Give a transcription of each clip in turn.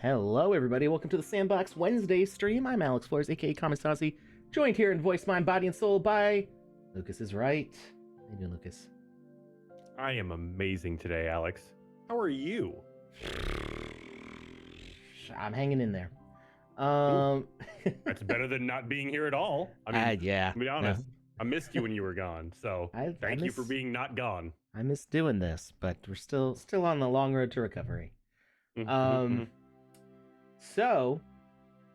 Hello, everybody. Welcome to the Sandbox Wednesday stream. I'm Alex Flores, aka Kamistasi, joined here in voice, mind, body, and soul by Lucas is right. How you doing, Lucas? I am amazing today, Alex. How are you? I'm hanging in there. That's better than not being here at all. I mean, yeah. to be honest, I missed you when you were gone. So thank you for being not gone. I miss doing this, but we're still on the long road to recovery. So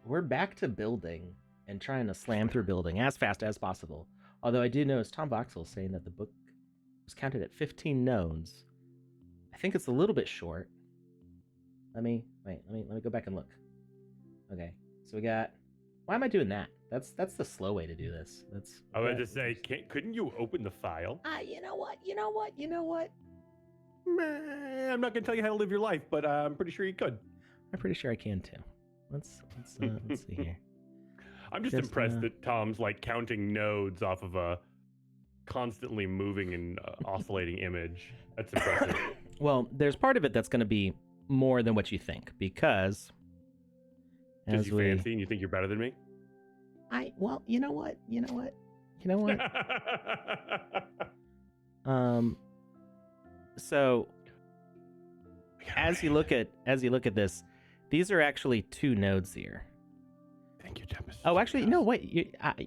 we're back to building and trying to slam through building as fast as possible. Although I do notice Tom Voxel saying that the book was counted at 15 nodes. I think it's a little bit short. Let me go back and look. Okay, so we got. Why am I doing that? That's the slow way to do this. I was just say, couldn't you open the file? You know what? I'm not gonna tell you how to live your life, but I'm pretty sure you could. I'm pretty sure I can too. Let's see here. I'm just impressed that Tom's like counting nodes off of a constantly moving and oscillating image. That's impressive. Well, there's part of it that's going to be more than what you think because you fancy and you think you're better than me? You know what? So as you look at this, these are actually two nodes here. Thank you, Tempest. Oh, actually, no, wait.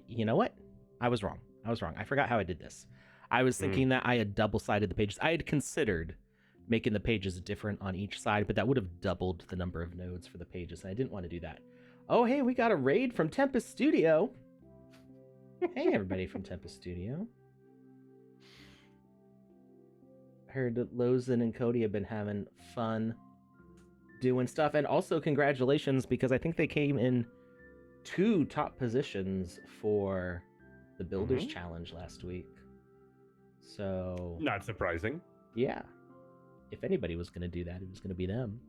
You know what? I was wrong. I forgot how I did this. I was thinking that I had double-sided the pages. I had considered making the pages different on each side, but that would have doubled the number of nodes for the pages, and I didn't want to do that. Oh, hey, we got a raid from Tempest Studio. Hey, everybody from Tempest Studio. Heard that Lozen and Cody have been having fun doing stuff, and also congratulations because I think they came in 2 top positions for the Builders Challenge last week. So not surprising. Yeah, if anybody was going to do that, it was going to be them.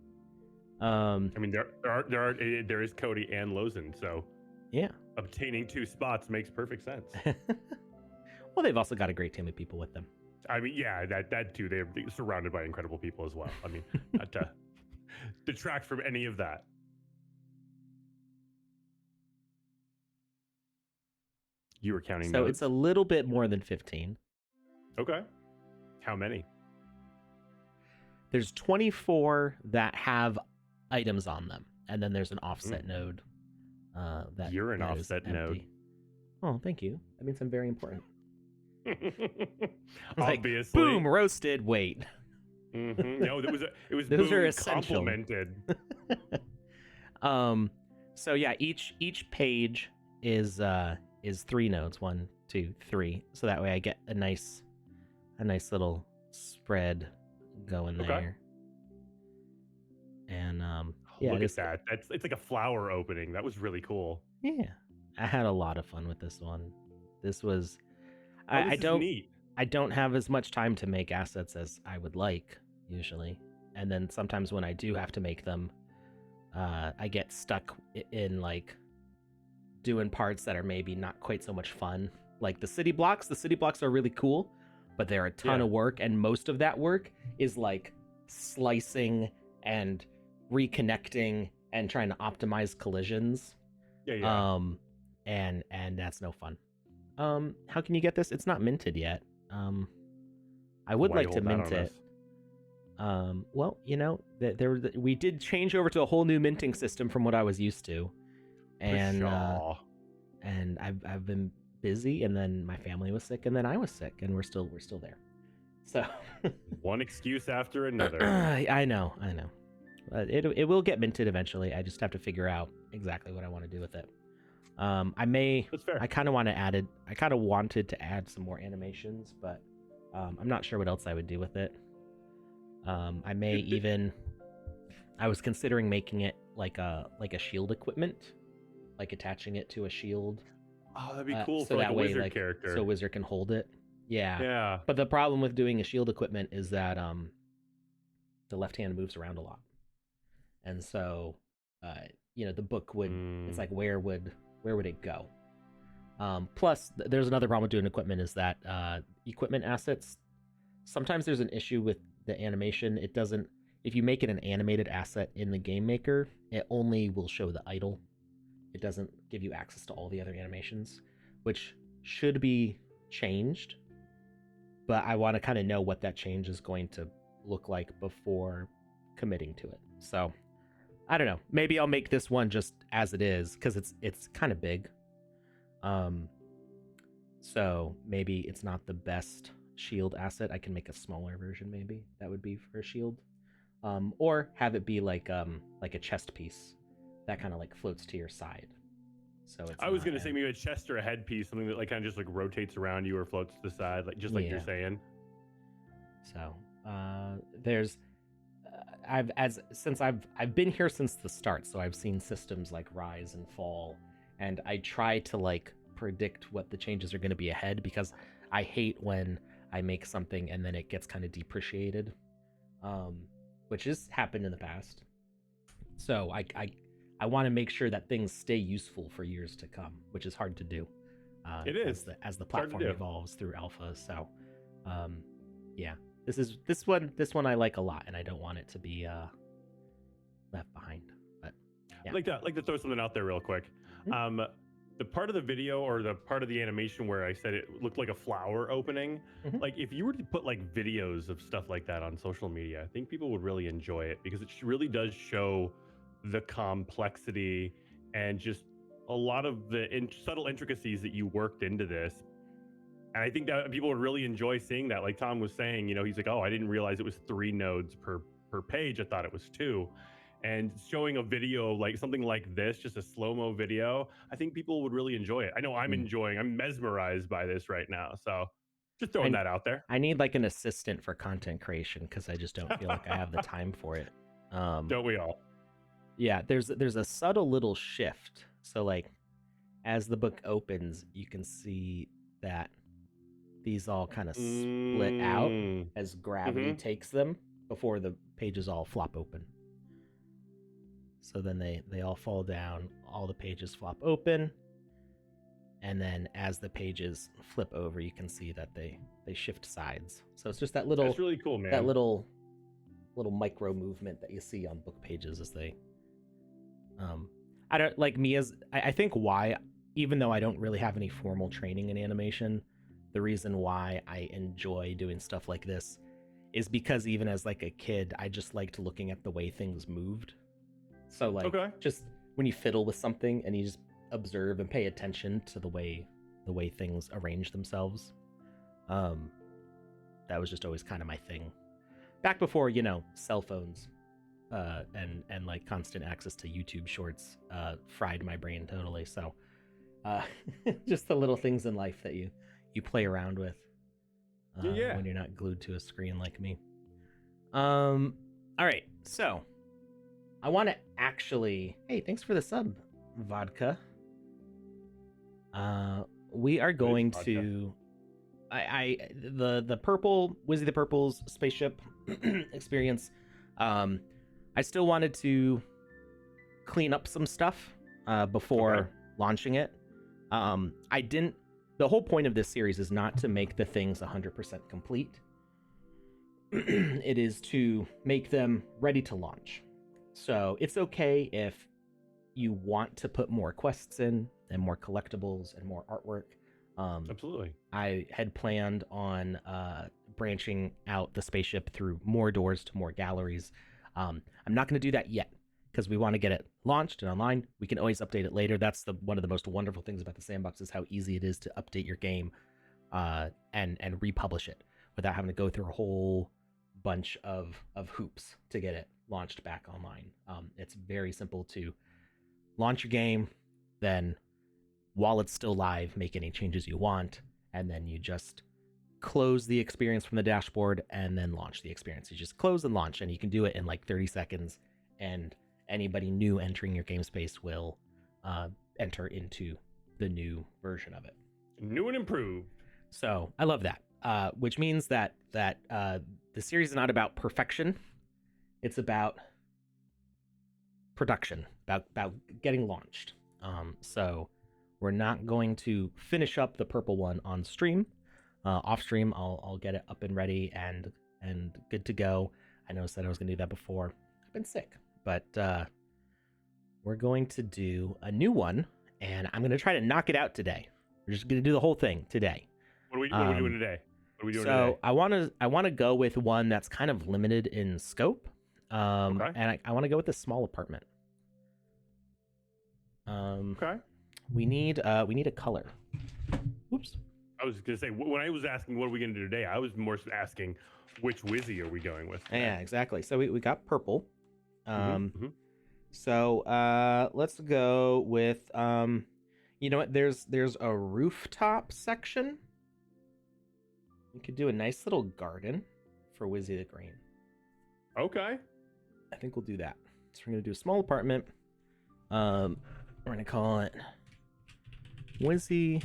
I mean, there is Cody and Lozen, so yeah, obtaining 2 spots makes perfect sense. Well, they've also got a great team of people with them. I mean, yeah, that too. They're surrounded by incredible people as well. I mean, not to detract from any of that. You were counting so nodes? It's a little bit more than 15. Okay. How many? There's 24 that have items on them, and then there's an offset node. You're an offset node. Oh, thank you. That means I'm very important. Obviously. Like, boom, roasted. Wait. No, it was those boom are essential. complimented. So yeah, each page is 3 nodes. 1, 2, 3. So that way I get a nice little spread going there. And yeah, look at that. It's like a flower opening. That was really cool. Yeah, I had a lot of fun with this one. This was. I don't have as much time to make assets as I would like usually, and then sometimes when I do have to make them, I get stuck in like doing parts that are maybe not quite so much fun. Like the city blocks. The city blocks are really cool, but they're a ton of work, and most of that work is like slicing and reconnecting and trying to optimize collisions. Yeah. And that's no fun. How can you get this? It's not minted yet. I would like to mint it. Well, you know, we did change over to a whole new minting system from what I was used to, and I've been busy, and then my family was sick, and then I was sick, and we're still there. So one excuse after another. I know. It will get minted eventually. I just have to figure out exactly what I want to do with it. That's fair. I kind of wanted to add some more animations, but I'm not sure what else I would do with it. I was considering making it like a shield equipment, like attaching it to a shield. Oh, that'd be cool so for like that a way, wizard character. So wizard can hold it. Yeah. But the problem with doing a shield equipment is that the left hand moves around a lot, and so the book would. It's like where would it go? Plus, there's another problem with doing equipment is that equipment assets, sometimes there's an issue with the animation. It doesn't if you make it an animated asset in the game maker, it only will show the idle. It doesn't give you access to all the other animations, which should be changed. But I want to kind of know what that change is going to look like before committing to it. So I don't know. Maybe I'll make this one just as it is because it's kind of big. So maybe it's not the best shield asset. I can make a smaller version. Maybe that would be for a shield, or have it be like a chest piece that kind of like floats to your side. So it's I was gonna say maybe a chest or a headpiece, something that like kind of just like rotates around you or floats to the side, like just like you're saying. So there's I've been here since the start, so I've seen systems like rise and fall, and I try to like predict what the changes are going to be ahead because I hate when I make something and then it gets kind of depreciated, which has happened in the past. So I want to make sure that things stay useful for years to come, which is hard to do. It is as the platform evolves through alpha. So, yeah, this one I like a lot, and I don't want it to be left behind. But yeah. I'd like to throw something out there real quick. Mm-hmm. The part of the video or the part of the animation where I said it looked like a flower opening, mm-hmm. like if you were to put like videos of stuff like that on social media, I think people would really enjoy it because it really does show the complexity and just a lot of the subtle intricacies that you worked into this. And I think that people would really enjoy seeing that. Like Tom was saying, you know, he's like, oh, I didn't realize it was 3 nodes per page. I thought it was 2. And showing a video like something like this, just a slow-mo video, I think people would really enjoy it. I know I'm I'm mesmerized by this right now. So just throwing that out there. I need like an assistant for content creation because I just don't feel like I have the time for it. Don't we all? Yeah, there's a subtle little shift. So like as the book opens, you can see that these all kind of split out as gravity takes them before the pages all flop open. So then they all fall down, all the pages flop open, and then as the pages flip over, you can see that they shift sides. So it's just that little That's really cool, man. That little micro movement that you see on book pages as they I don't like me as I think why, even though I don't really have any formal training in animation, the reason why I enjoy doing stuff like this is because even as like a kid, I just liked looking at the way things moved. So like just when you fiddle with something and you just observe and pay attention to the way things arrange themselves, that was just always kind of my thing. Back before, you know, cell phones and like constant access to YouTube shorts fried my brain totally. So just the little things in life that you play around with when you're not glued to a screen like me. All right, so I want to actually... Hey, thanks for the sub, Vodka. We are going to... The purple... Wizzy the Purple's spaceship experience. I still wanted to clean up some stuff before launching it. I didn't... The whole point of this series is not to make the things 100% complete. It is to make them ready to launch. So it's okay if you want to put more quests in and more collectibles and more artwork. Absolutely. I had planned on branching out the spaceship through more doors to more galleries. I'm not going to do that yet because we want to get it launched and online. We can always update it later. That's one of the most wonderful things about the Sandbox is how easy it is to update your game and republish it without having to go through a whole bunch of hoops to get it launched back online. It's very simple to launch your game, then while it's still live, make any changes you want, and then you just close the experience from the dashboard and then launch the experience. You just close and launch, and you can do it in like 30 seconds, and anybody new entering your game space will enter into the new version of it. New and improved. So I love that, which means that the series is not about perfection. It's about production, about getting launched. So we're not going to finish up the purple one on stream. Off stream, I'll get it up and ready and good to go. I know I said I was going to do that before. I've been sick, but we're going to do a new one, and I'm going to try to knock it out today. We're just going to do the whole thing today. What are we doing today? What are we doing So today? I want to go with one that's kind of limited in scope, Okay. and I want to go with a small apartment. Okay. We need a color. Oops. I was gonna say when I was asking what are we gonna do today, I was more asking which Wizzy are we going with? Today? Yeah, exactly. So we got purple. Mm-hmm. So let's go with you know what? There's a rooftop section. We could do a nice little garden for Wizzy the Green. Okay. I think we'll do that. So we're gonna do a small apartment. We're gonna call it Wizzy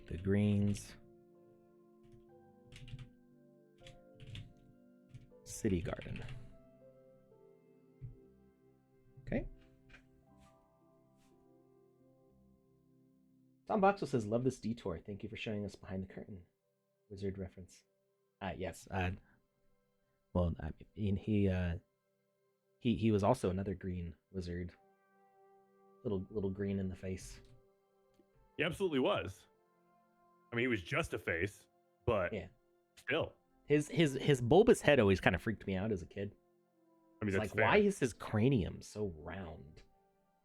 the Green's City Garden. Okay. Tom Boxel says, "Love this detour. Thank you for showing us behind the curtain." Wizard reference. Yes. Well, I mean, he was also another green wizard. Little green in the face. He absolutely was. I mean, he was just a face, but yeah, still. His bulbous head always kind of freaked me out as a kid. I mean, it's that's like, why is his cranium so round?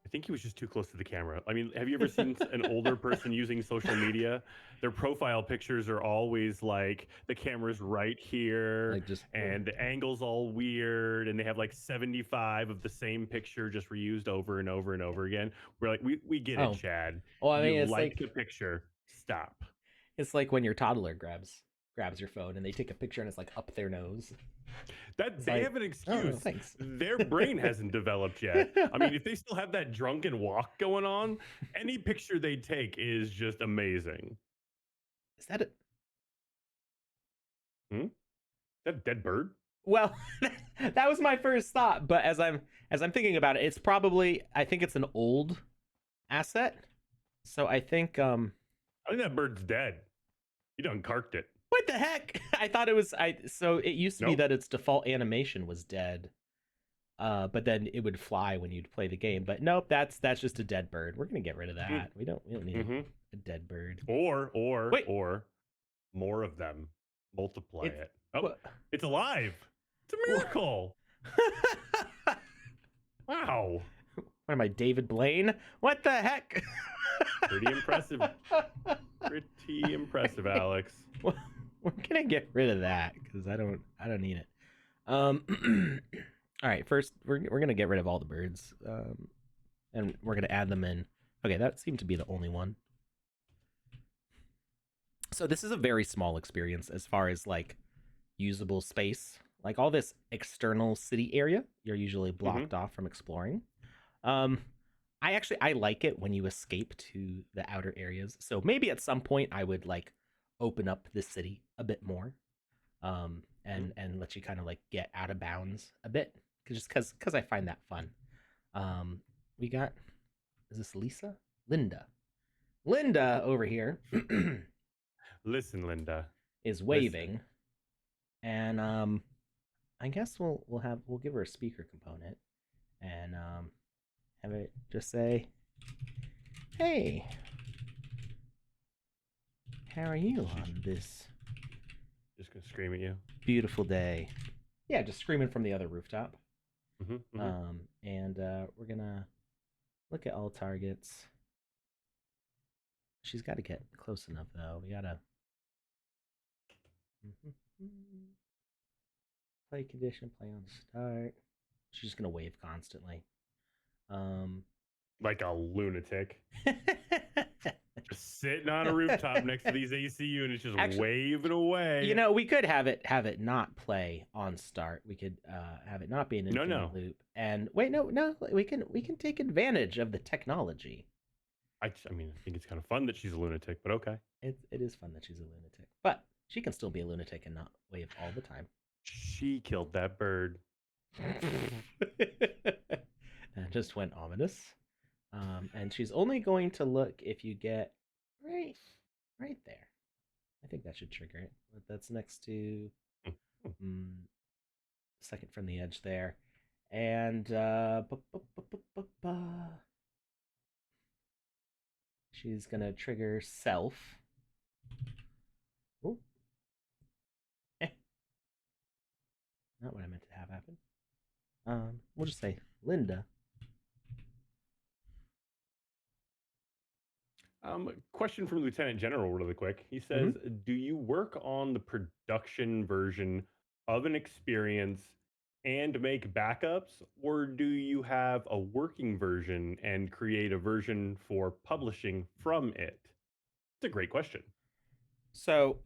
I think he was just too close to the camera. I mean, have you ever seen an older person using social media? Their profile pictures are always like the camera's right here, Like just and the angle's all weird, and they have like 75 of the same picture just reused over and over and over again. We're like, we get it, Chad. Well, I mean, you it's like like the picture. Stop. It's like when your toddler grabs your phone and they take a picture and it's like up their nose. That they have an excuse. Oh, thanks. Their brain hasn't developed yet. I mean, if they still have that drunken walk going on, any picture they take is just amazing. Is that it? Is that a dead bird? Well, that was my first thought, but as I'm thinking about it, it's probably, I think it's an old asset. So I think that bird's dead. You done carked it. What the heck? I thought it was so it used to be that its default animation was dead. But then it would fly when you'd play the game. But nope, that's just a dead bird. We're gonna get rid of that. We don't need a dead bird. Or more of them. Multiply it. Oh, it's alive. It's a miracle. Wow. What am I, David Blaine? What the heck? Pretty impressive. Pretty impressive, Alex. Well, we're gonna get rid of that because I don't need it. All right, first we're gonna get rid of all the birds, and we're gonna add them in. Okay, that seemed to be the only one. So this is a very small experience as far as like usable space. Like all this external city area, you're usually blocked off from exploring. I like it when you escape to the outer areas. So maybe at some point I would like open up the city a bit more, and let you kind of like get out of bounds a bit, because I find that fun. We got, is this Linda over here. Listen, Linda is waving, and I guess we'll give her a speaker component, and have it just say, "Hey, how are you on this?" Just gonna scream at you. Beautiful day. Yeah, just screaming from the other rooftop. And we're gonna look at all targets. She's got to get close enough though. We gotta play condition, play on start. She's just gonna wave constantly. Like a lunatic. Just sitting on a rooftop next to these AC units, just waving away. You know, we could have it not play on start. We could have it not be an infinite loop. And wait, no, we can take advantage of the technology. I mean, I think it's kind of fun that she's a lunatic, but okay. It is fun that she's a lunatic, but she can still be a lunatic and not wave all the time. She killed that bird. That just went ominous. And she's only going to look if you get right there. I think that should trigger it. But that's next to second from the edge there. And she's gonna trigger self. Ooh, eh, not what I meant to have happen. We'll just say Linda. Question from Lieutenant General, really quick. He says, "Do you work on the production version of an experience and make backups, or do you have a working version and create a version for publishing from it?" It's a great question. So,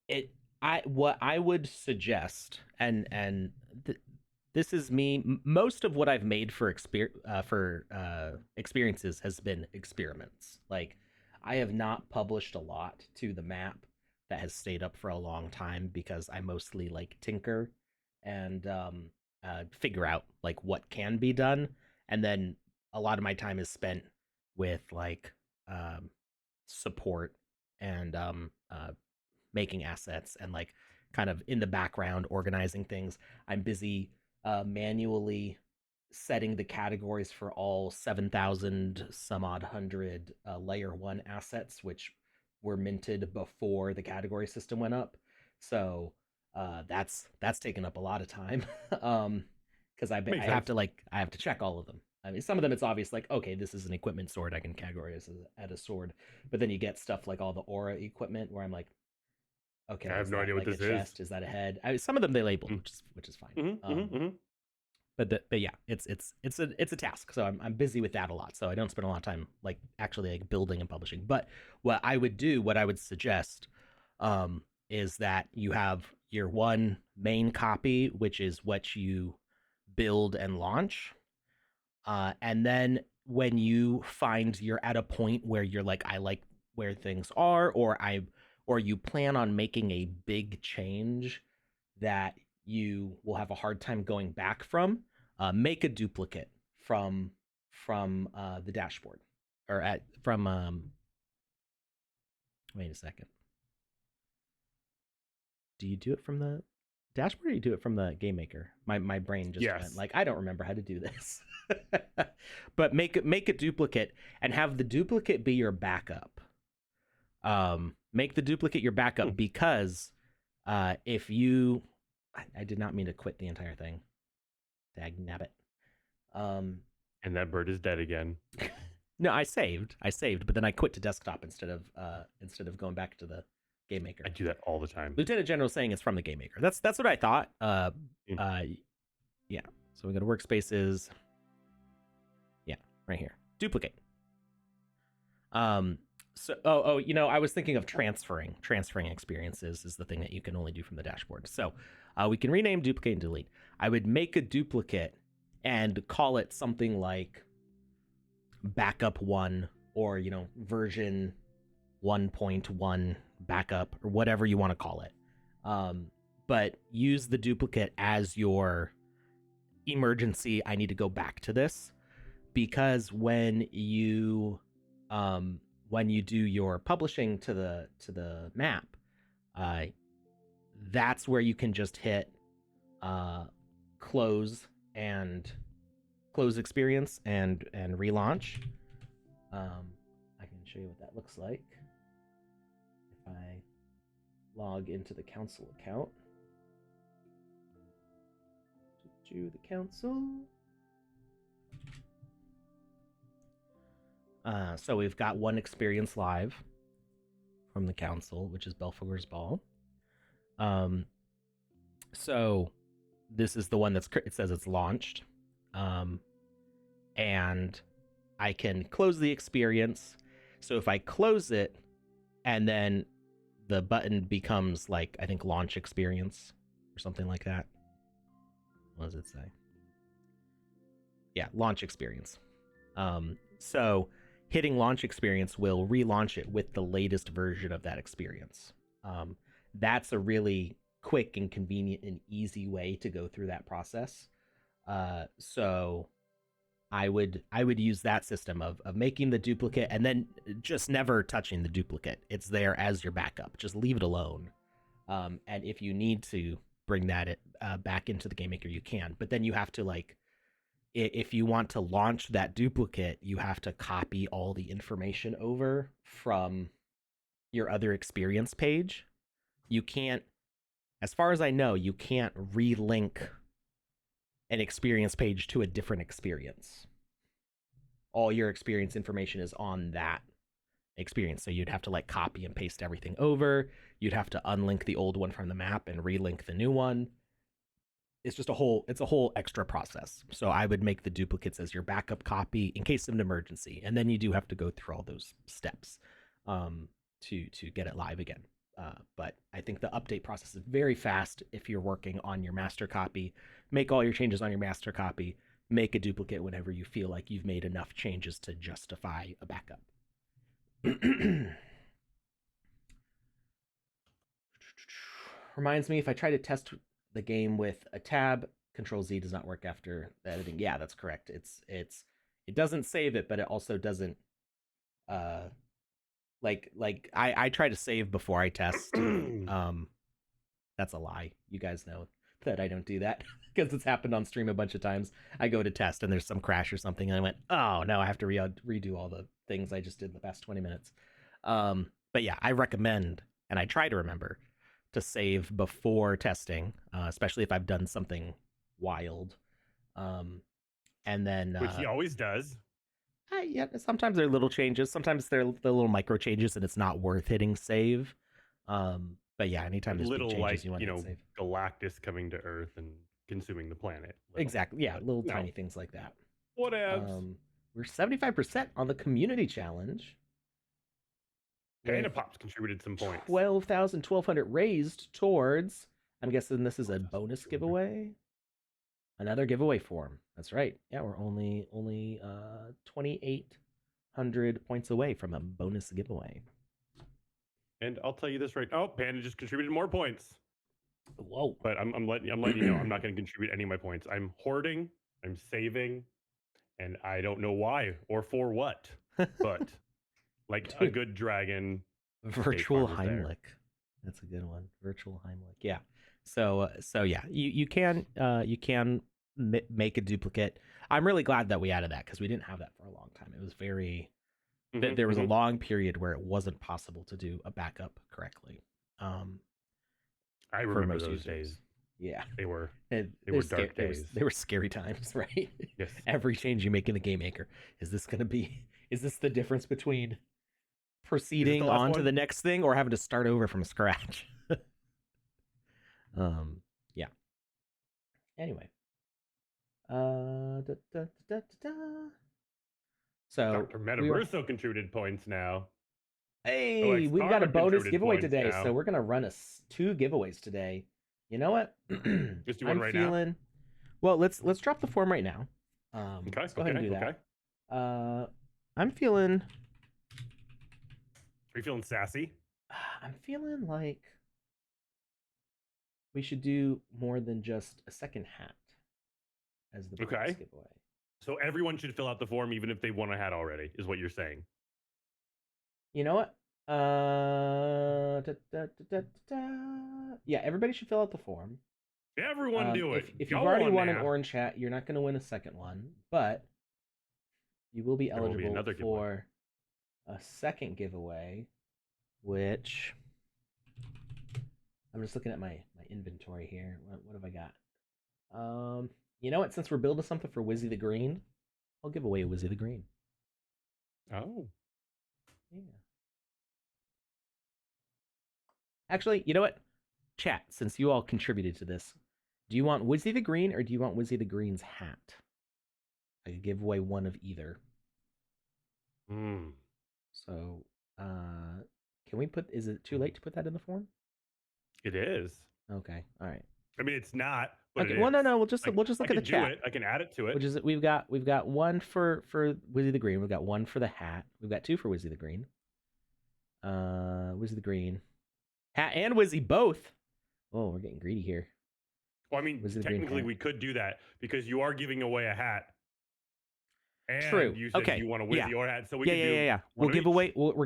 it what I would suggest, and this is me. Most of what I've made for experiences has been experiments. Like, I have not published a lot to the map that has stayed up for a long time because I mostly like tinker and figure out like what can be done, and then a lot of my time is spent with like um, support and making assets and like kind of in the background organizing things. I'm busy manually setting the categories for all 7,000 some odd hundred layer one assets, which were minted before the category system went up. So that's taken up a lot of time. Because Makes have sense. to I have to check all of them. I mean, some of them it's obvious, like, okay, this is an equipment sword, I can categorize as a sword. But then you get stuff like all the aura equipment where I'm like, I okay, have is no that idea what like a this is. chest? Is that a head? Some of them they labeled, which is fine. But yeah, it's a task. So I'm busy with that a lot. So I don't spend a lot of time like actually like building and publishing. But what I would do, what I would suggest, is that you have your one main copy, which is what you build and launch, and then when you find you're at a point where you're like, I like where things are, or you plan on making a big change that you will have a hard time going back from, make a duplicate from the dashboard or at from wait a second. Do you do it from the dashboard or you do it from the game maker? My brain just went Yes. like, I don't remember how to do this. But make a duplicate and have the duplicate be your backup. Make the duplicate your backup because if you I did not mean to quit the entire thing. Dag nabbit. And that bird is dead again. No, I saved, but then I quit to desktop instead of going back to the game maker. I do that all the time. Lieutenant General saying it's from the game maker. That's what I thought. Yeah. So we go to workspaces. Yeah, right here. Duplicate. So I was thinking of transferring experiences is the thing that you can only do from the dashboard. So we can rename, duplicate, and delete. I would make a duplicate and call it something like backup 1 or version 1.1 backup or whatever you want to call it. But use the duplicate as your emergency. I need to go back to this, because when you do your publishing to the map, that's where you can just hit close experience and relaunch. I can show you what that looks like if I log into the council account. To the council. So we've got one experience live from the council, which is Belfagor's Ball. So this is the one it says it's launched. And I can close the experience. So if I close it and then the button becomes like, I think, launch experience or something like that. What does it say? Yeah, launch experience. So hitting launch experience will relaunch it with the latest version of that experience. That's a really quick and convenient and easy way to go through that process. So I would use that system of making the duplicate and then just never touching the duplicate. It's there as your backup. Just leave it alone. And if you need to bring that back into the game maker, you can. But then you have to like, if you want to launch that duplicate, you have to copy all the information over from your other experience page. You can't, as far as I know, you can't relink an experience page to a different experience. All your experience information is on that experience. So you'd have to like copy and paste everything over. You'd have to unlink the old one from the map and relink the new one. It's just a whole extra process. So I would make the duplicates as your backup copy in case of an emergency. And then you do have to go through all those steps to get it live again. But I think the update process is very fast if you're working on your master copy. Make all your changes on your master copy. Make a duplicate whenever you feel like you've made enough changes to justify a backup. Reminds me, if I try to test the game with a tab, Control Z does not work after the editing. Yeah, that's correct. It doesn't save it, but it also doesn't like I try to save before I test. That's a lie. You guys know that I don't do that because it's happened on stream a bunch of times. I go to test and there's some crash or something and I went, oh no, I have to redo all the things I just did in the past 20 minutes. But yeah, I recommend, and I try to remember, to save before testing, especially if I've done something wild. And then which he always does. Yeah, sometimes there are little changes. Sometimes they're the little micro changes, and it's not worth hitting save. But yeah, anytime there's little big changes, like you want to save. Galactus coming to Earth and consuming the planet. Exactly. Yeah, little tiny things like that. Whatevs. We're 75% on the community challenge. Panda Pops contributed some points. 12,100 raised towards. I'm guessing this is a bonus giveaway. Another giveaway form. That's right. Yeah, we're only 2,800 points away from a bonus giveaway. And I'll tell you this right. Oh, Panda just contributed more points. Whoa! But I'm letting you know I'm not going to contribute any of my points. I'm hoarding. I'm saving, and I don't know why or for what. But like a good dragon. Virtual Heimlich. That's a good one. Virtual Heimlich. Yeah. So yeah, you can make a duplicate. I'm really glad that we added that because we didn't have that for a long time. It was very there was a long period where it wasn't possible to do a backup correctly. I remember those days. Yeah, they were dark days. They were scary times, right? Yes. Every change you make in the game maker, is this the difference between proceeding on to the next thing or having to start over from scratch? Yeah. Anyway. So Dr. Metaverso contributed points now. Hey, we've got a bonus giveaway today, now. So we're gonna run 2 giveaways today. You know what? Just do one right now. Well, let's drop the form right now. Okay, let's go ahead and do that. Okay. I'm feeling. Are you feeling sassy? I'm feeling like we should do more than just a second hat as the bonus giveaway. So everyone should fill out the form even if they won a hat already, is what you're saying. You know what? Yeah, everybody should fill out the form. Everyone do it. If you've already won an orange hat, you're not going to win a second one, but you will be eligible for a second giveaway, which I'm just looking at my inventory here. What have I got? You know what? Since we're building something for Wizzy the Green, I'll give away a Wizzy the Green. Oh. Yeah. Actually, you know what? Chat, since you all contributed to this, do you want Wizzy the Green or do you want Wizzy the Green's hat? I could give away one of either. So, can we put? Is it too late to put that in the form? It is. Okay. All right. I mean, it's not. But okay. Well, no. We'll just look at the chat. I can add it to it. Which is we've got one for Wizzy the Green. We've got one for the hat. We've got 2 for Wizzy the Green. Wizzy the Green, hat and Wizzy both. Oh, we're getting greedy here. Well, I mean, technically we could do that because you are giving away a hat. And true. You said you want to win your hat, so we We're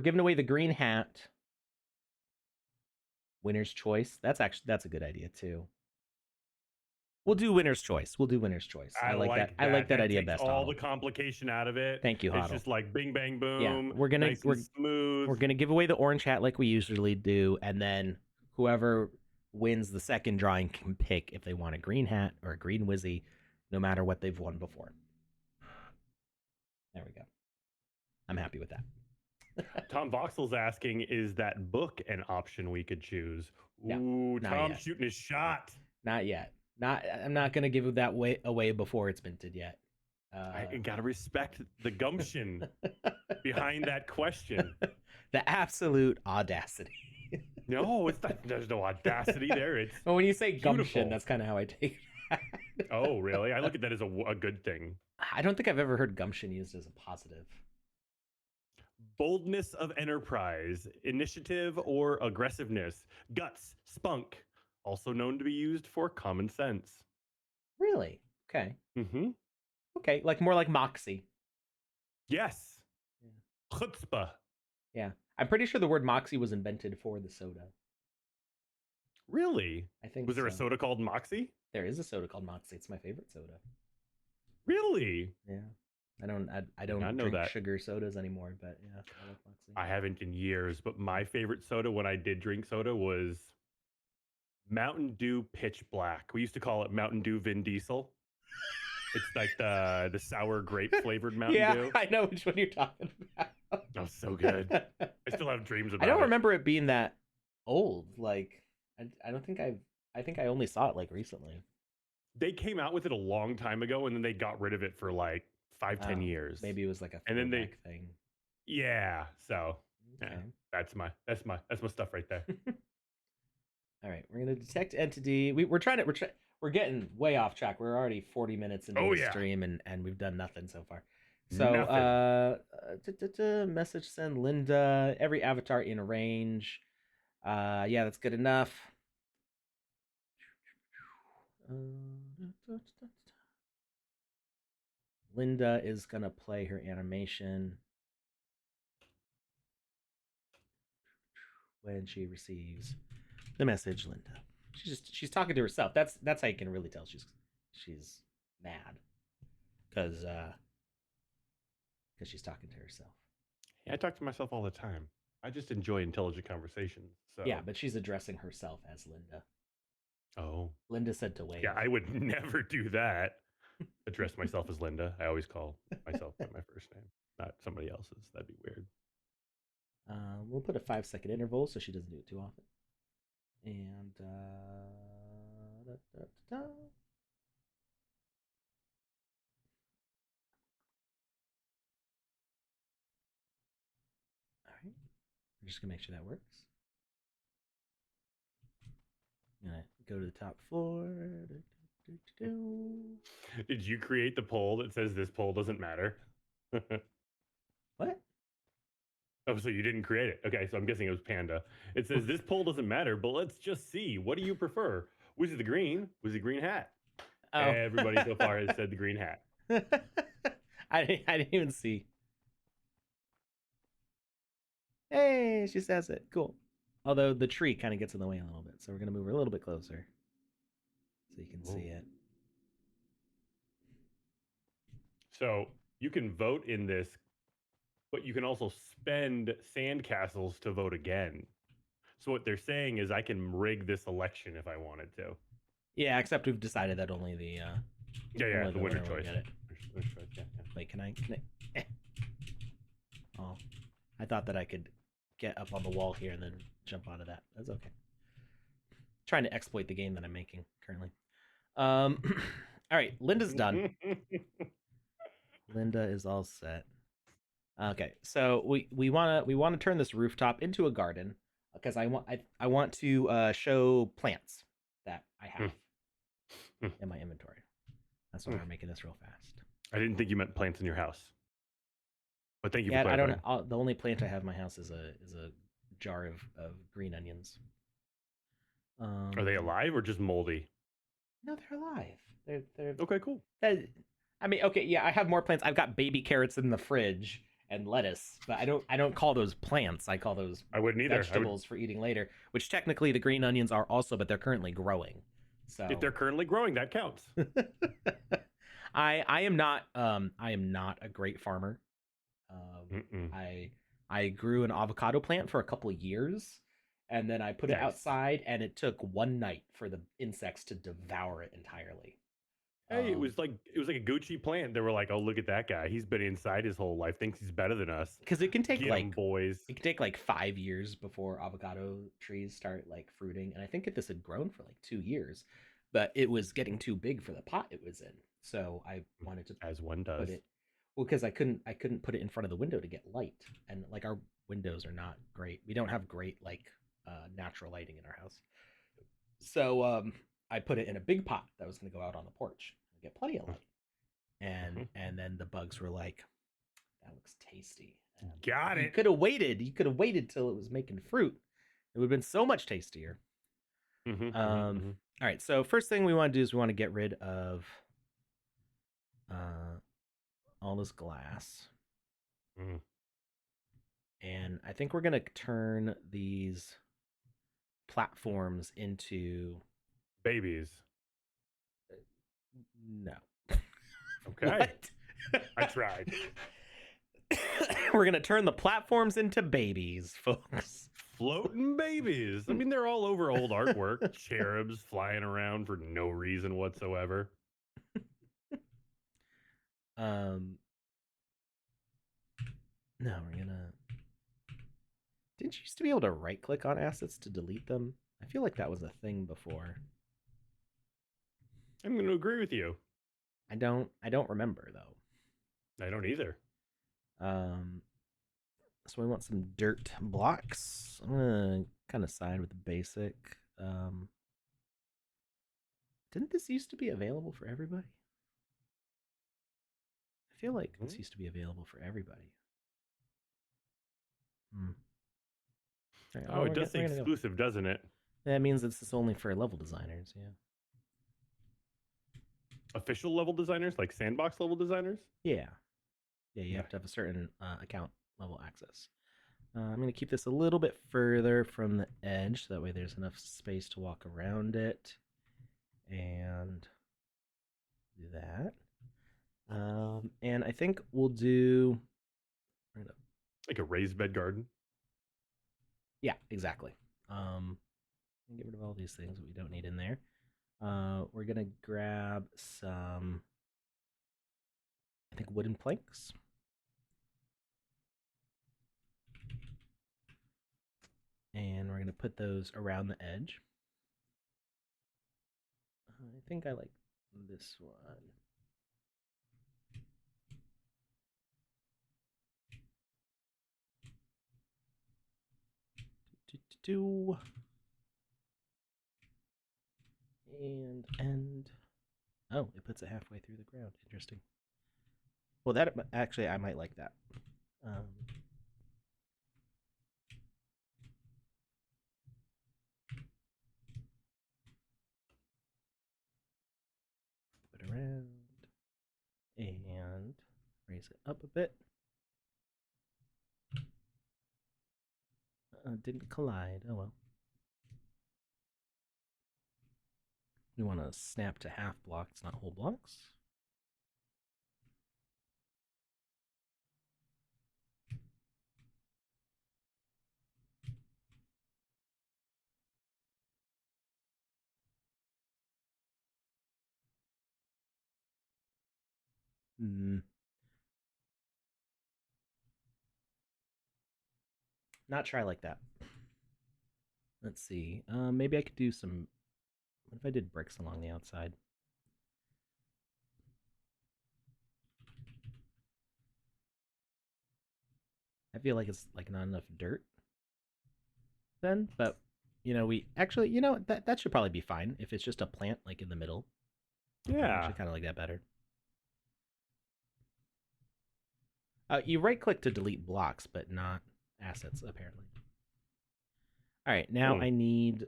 giving away the green hat. Winner's choice. That's a good idea too. We'll do winner's choice. We'll do winner's choice. I like that. I like that idea takes best. all Huddle. the complication out of it. Thank you, It's Huddle. just like bing bang Yeah, boom. we're gonna nice and smooth. we're gonna give away the orange hat like we usually do, and then whoever wins the second drawing can pick if they want a green hat or a green wizzy, no matter what they've won before. There we go. I'm happy with that. Tom Voxel's asking, is that book an option we could choose? No, Ooh, not Tom yet. shooting his shot. Not yet. I'm not gonna give that away before it's minted yet. I gotta respect the gumption behind that question. The absolute audacity. No, it's not. There's no audacity there. It's well, when you say gumption, beautiful. that's kind of how I take it. Oh, really? I look at that as a good thing. I don't think I've ever heard gumption used as a positive. Boldness of enterprise, initiative or aggressiveness, guts, spunk, also known to be used for common sense. Really? Okay. Mm-hmm. Okay, like more like moxie. Yes. Yeah. Chutzpah. Yeah. I'm pretty sure the word moxie was invented for the soda. Really? I think Was there a so. soda called Moxie? There is a soda called Moxie. It's my favorite soda. Really? Yeah. I don't drink sugar sodas anymore, but yeah, I like Moxie. I haven't in years, but my favorite soda when I did drink soda was Mountain Dew Pitch Black. We used to call it Mountain Dew Vin Diesel. It's like the sour grape flavored Mountain Dew. Yeah, I know which one you're talking about. Oh, so good. I still have dreams about it. I don't remember it being that old. Like, I don't think I think I only saw it like recently. They came out with it a long time ago, and then they got rid of it for like 5-10 years. Maybe it was like a and then thing. Yeah. So okay. Yeah, that's my stuff right there. All right, we're gonna detect entity. We're getting way off track. We're already 40 minutes into the stream, and we've done nothing so far. So, message send Linda. Every avatar in range. Yeah, that's good enough. Linda is gonna play her animation when she receives the message. Linda, she's talking to herself. That's how you can really tell she's mad because she's talking to herself. Yeah, I talk to myself all the time. I just enjoy intelligent conversations. So yeah, but she's addressing herself as Linda. Oh, Linda said to wave. Yeah, I would never do that. Address myself as Linda. I always call myself by my first name, not somebody else's. That'd be weird. We'll put a 5-second interval so she doesn't do it too often. And all right, I'm just gonna make sure that works. I'm gonna go to the top floor. Did you create the poll that says this poll doesn't matter? What? Oh, so you didn't create it. Okay, so I'm guessing it was Panda. It says this poll doesn't matter, but let's just see. What do you prefer? Wizzy the green? Wizzy green hat? Oh. Everybody so far has said the green hat. I didn't even see. Hey, she says it. Cool. Although the tree kind of gets in the way a little bit, so we're gonna move her a little bit closer so you can see it. So you can vote in this, but you can also spend sandcastles to vote again. So what they're saying is I can rig this election if I wanted to. Yeah, except we've decided that only the the winner choice. Winner choice. Yeah. Wait, can I? Oh, I thought that I could get up on the wall here and then jump onto that. That's okay. Trying to exploit the game that I'm making currently. All right, Linda's done. Linda is all set. Okay, so we want to turn this rooftop into a garden because I want to show plants that I have in my inventory. That's why we're making this real fast. I didn't think you meant plants in your house, but thank you. Yeah, I don't know. The only plant I have in my house is a jar of green onions. Are they alive or just moldy? No, they're alive. They're okay. Cool. I mean, okay, yeah, I have more plants. I've got baby carrots in the fridge and lettuce, but I don't call those plants. I call those vegetables for eating later, which technically the green onions are also, but they're currently growing. If So they're currently growing, that counts. I am not a great farmer. Mm-mm. I grew an avocado plant for a couple of years, and then I put it Nice. outside, and it took one night for the insects to devour it entirely. Hey, it was like a Gucci plant. They were like, "Oh, look at that guy. He's been inside his whole life. Thinks he's better than us. Because Get him, boys." it can take like 5 years before avocado trees start like fruiting, and I think if this had grown for like 2 years, but it was getting too big for the pot it was in, so I wanted to As one put does. it well because I couldn't put it in front of the window to get light, and like our windows are not great. We don't have great like natural lighting in our house, so I put it in a big pot that was going to go out on the porch and get plenty of light, and then the bugs were like, "That looks tasty." Got You it. could have waited. You could have waited till it was making fruit. It would have been so much tastier. All right. So first thing we want to do is we want to get rid of uh, all this glass. Mm. And I think we're going to turn these platforms into Babies. no. Okay. What? I tried. We're going to turn the platforms into babies, folks. Floating babies. I mean, they're all over old artwork. Cherubs flying around for no reason whatsoever. No, we're going to Didn't you used to be able to right click on assets to delete them? I feel like that was a thing before. I'm going to agree with you. I don't remember though. I don't either. Um so we want some dirt blocks. I'm gonna kind of side with the basic. Didn't this used to be available for everybody? I feel like this used to be available for everybody. Hmm. Right, well, Oh, it does say we're gonna go. exclusive, doesn't it? That means it's only for level designers. Yeah. Official level designers, like Sandbox level designers? Yeah. Yeah. You have to have a certain account level access. I'm going to keep this a little bit further from the edge so that way there's enough space to walk around it. And do that. And I think we'll do. Like a raised bed garden? Yeah, exactly. Get rid of all these things that we don't need in there. We're going to grab some, I think, wooden planks. And we're going to put those around the edge. I think I like this one. And oh, it puts it halfway through the ground. Interesting. Well, that actually I might like that. Um, put it around and raise it up a bit. Didn't collide. Oh well. We want to snap to half blocks, not whole blocks. Hmm. Not sure I like that. Let's see. Maybe I could do some. What if I did bricks along the outside? I feel like it's like not enough dirt then, but we actually, that should probably be fine if it's just a plant like in the middle. I Yeah. actually kind of like that better. You right click to delete blocks, but not assets, apparently. All right, now I need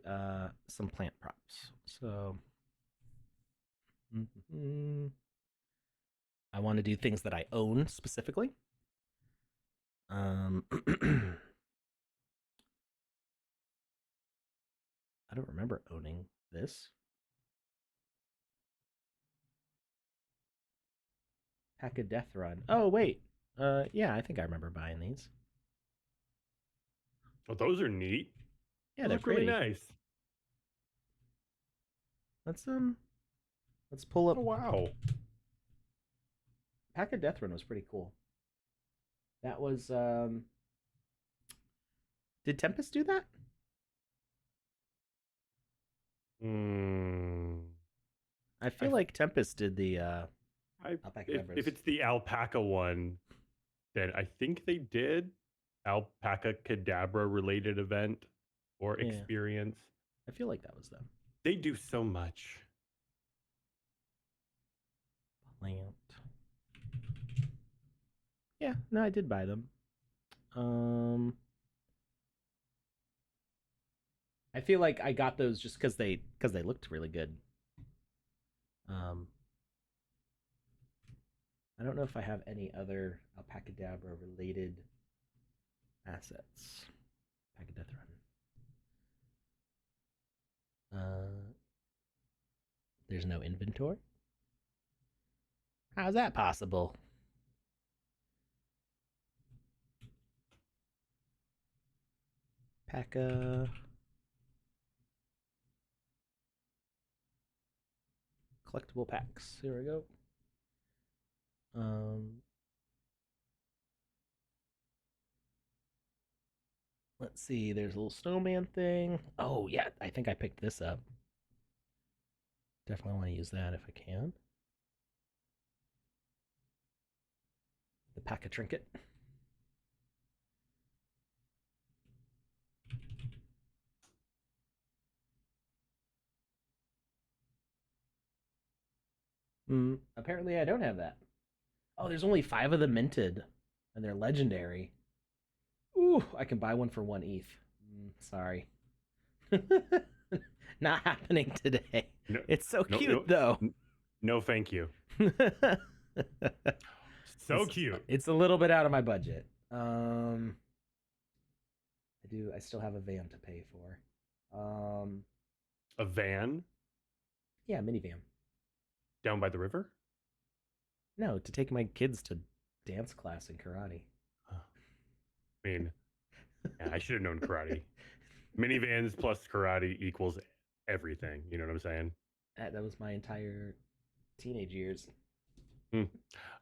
some plant props. So I want to do things that I own specifically. I don't remember owning this. Pack a Death Run. Oh wait, yeah, I think I remember buying these. Oh, those are neat. Yeah, Those they're look really pretty. nice. Let's let's pull Oh up. wow. Pack a Death Run was pretty cool. That was did Tempest do that? Hmm. I I, feel like Tempest did the I, if Alpacadabras. it's the alpaca one, then I think they did alpaca cadabra related event or Yeah, experience. I feel like that was them. They do so much. Plant. Yeah, no, I did buy them. Um, I feel like I got those just because they looked really good. Um, I don't know if I have any other Alpacadabra related assets. Pack a Death Run. There's no inventory. How's that possible? Pack a collectible packs. Here we go. Um, let's see. There's a little snowman thing. Oh yeah, I think I picked this up. Definitely want to use that if I can. The pack a trinket. Apparently, I don't have that. Oh, there's only 5 of them minted, and they're legendary. Ooh, I can buy one for 1 ETH. Sorry. Not happening today. No, It's so no, cute, though. no, thank you. So it's, cute. it's a little bit out of my budget. I still have a van to pay for. A van Yeah, minivan. down by the river. No, to take my kids to dance class and karate. I mean, yeah, I should have known karate. Minivans plus karate equals everything. You know what I'm saying? That was my entire teenage years. I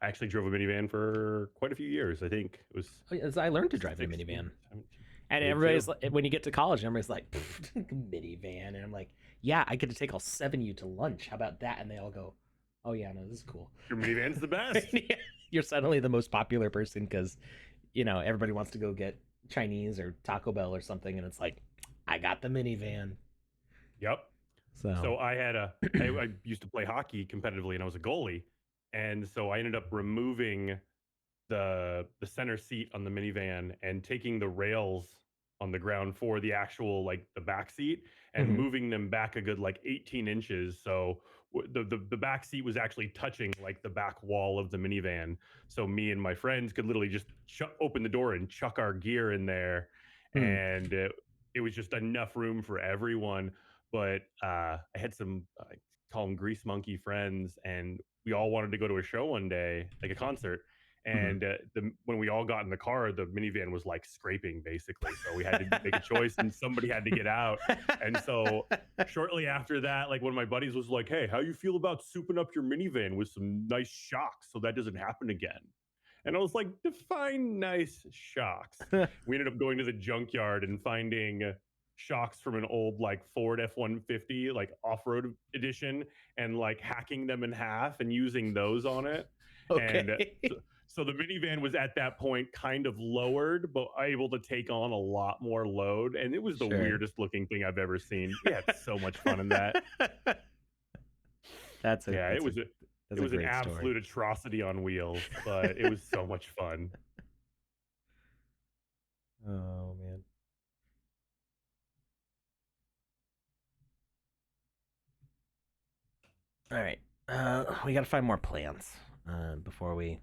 actually drove a minivan for quite a few years. I think it was As I learned to drive in a 16, minivan. 17. And I did everybody's too. like, when you get to college, everybody's like, minivan. And I'm like, yeah, I get to take all 7 of you to lunch. How about that? And they all go, oh, yeah, no, this is cool. Your minivan's the best. You're suddenly the most popular person because, everybody wants to go get Chinese or Taco Bell or something. And it's like, I got the minivan. Yep. So So I used to play hockey competitively and I was a goalie. And so I ended up removing the center seat on the minivan and taking the rails on the ground for the actual like the back seat and Mhm. moving them back a good like 18 inches. So the back seat was actually touching like the back wall of the minivan. So me and my friends could literally just open the door and chuck our gear in there, Hmm. and it was just enough room for everyone. But I had some call them grease monkey friends, and we all wanted to go to a show one day, like a concert. Mhm. And when we all got in the car, the minivan was like scraping basically. So we had to make a choice, and somebody had to get out. And so shortly after that, like one of my buddies was like, "Hey, how you feel about souping up your minivan with some nice shocks so that doesn't happen again?" And I was like, "Define nice shocks." We ended up going to the junkyard and finding shocks from an old like Ford F-150 like off-road edition, and like hacking them in half and using those on it. And Okay. so the minivan was at that point kind of lowered, but able to take on a lot more load. And it was the Sure. weirdest looking thing I've ever seen. We had so much fun in that. that's a Yeah, that's a it that's a was an great story. absolute atrocity on wheels, but it was so much fun. Oh man. All right. We got to find more plans before we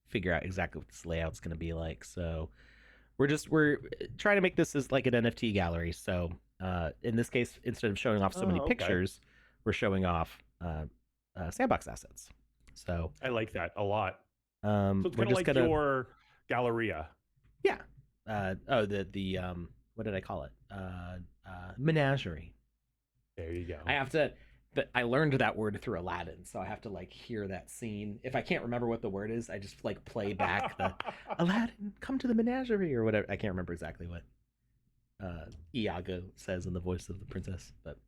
figure out exactly what this layout's going to be like. So we're trying to make this as like an NFT gallery. So in this case, instead of showing off so many Oh, okay. pictures, we're showing off Sandbox assets. So I like that a lot. So it's We're kind of just like gonna, your Galleria. yeah. Oh, the what did I call it? Menagerie. There you I go. have to. But I learned that word through Aladdin, so I have to like hear that scene. If I can't remember what the word is, I just like play back the Aladdin, come to the menagerie or whatever. I can't remember exactly what Iago says in the voice of the princess, but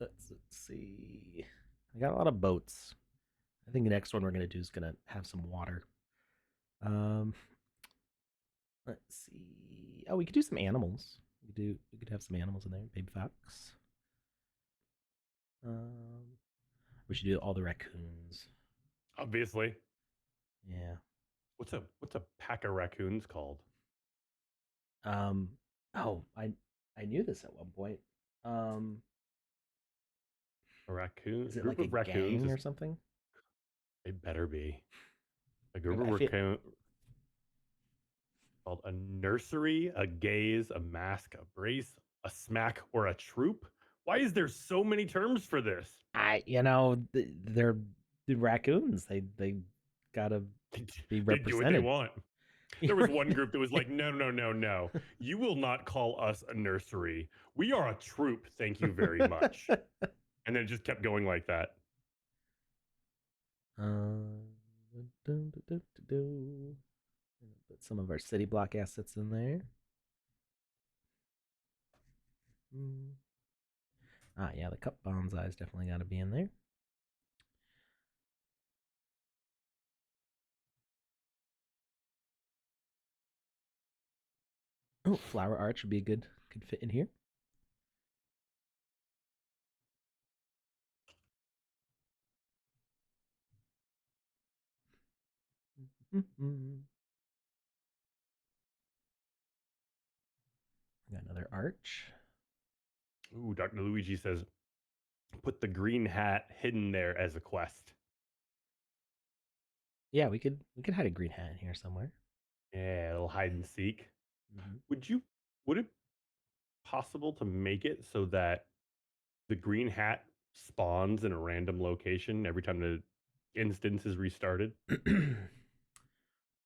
let's see. I got a lot of boats. I think the next one we're gonna do is gonna have some water. Um, let's see. Oh, we could do some animals. We could have some animals in there. Baby fox. Um, we should do all the raccoons. Obviously. Yeah. What's a pack of raccoons called? Um. Oh, I knew this at one point. Um, A raccoon, is a it group like a of raccoons gang is or something? it better be a group of I feel raccoon called a nursery, a gaze, a mask, a brace, a smack, or a troop. Why is there so many terms for this? they're the raccoons. They gotta be They do what they represented. want. There was one group that was like, no, no, no, no. You will not call us a nursery. We are a troop. Thank you very much. And then it just kept going like that. Put some of our city block assets in there. Ah, yeah, the cup bonsai's definitely got to be in there. Oh, flower arch would be a good fit in here. Got another arch. Ooh, Dr. Luigi says, put the green hat hidden there as a quest. Yeah, we could hide a green hat in here somewhere. Yeah, a little hide and seek. Mm-hmm. Would it possible to make it so that the green hat spawns in a random location every time the instance is restarted?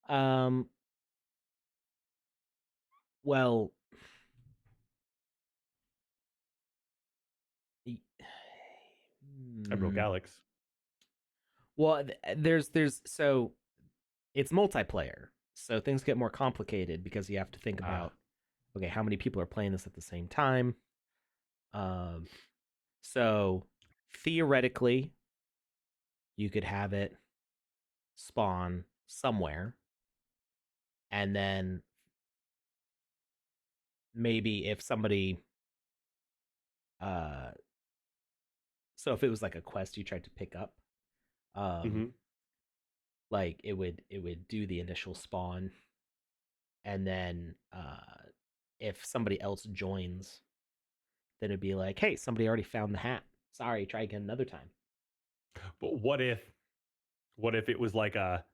um. Well, I broke hmm. Alex. Well, there's so it's multiplayer, so things get more complicated because you have to think Ah, about, okay, how many people are playing this at the same time. Um, so theoretically, you could have it spawn somewhere, and then maybe if somebody, uh, so if it was like a quest you tried to pick up, um, mm-hmm. like it would do the initial spawn, and then if somebody else joins, then it'd be like, hey, somebody already found the hat. Sorry, try again another time. But what if it was like a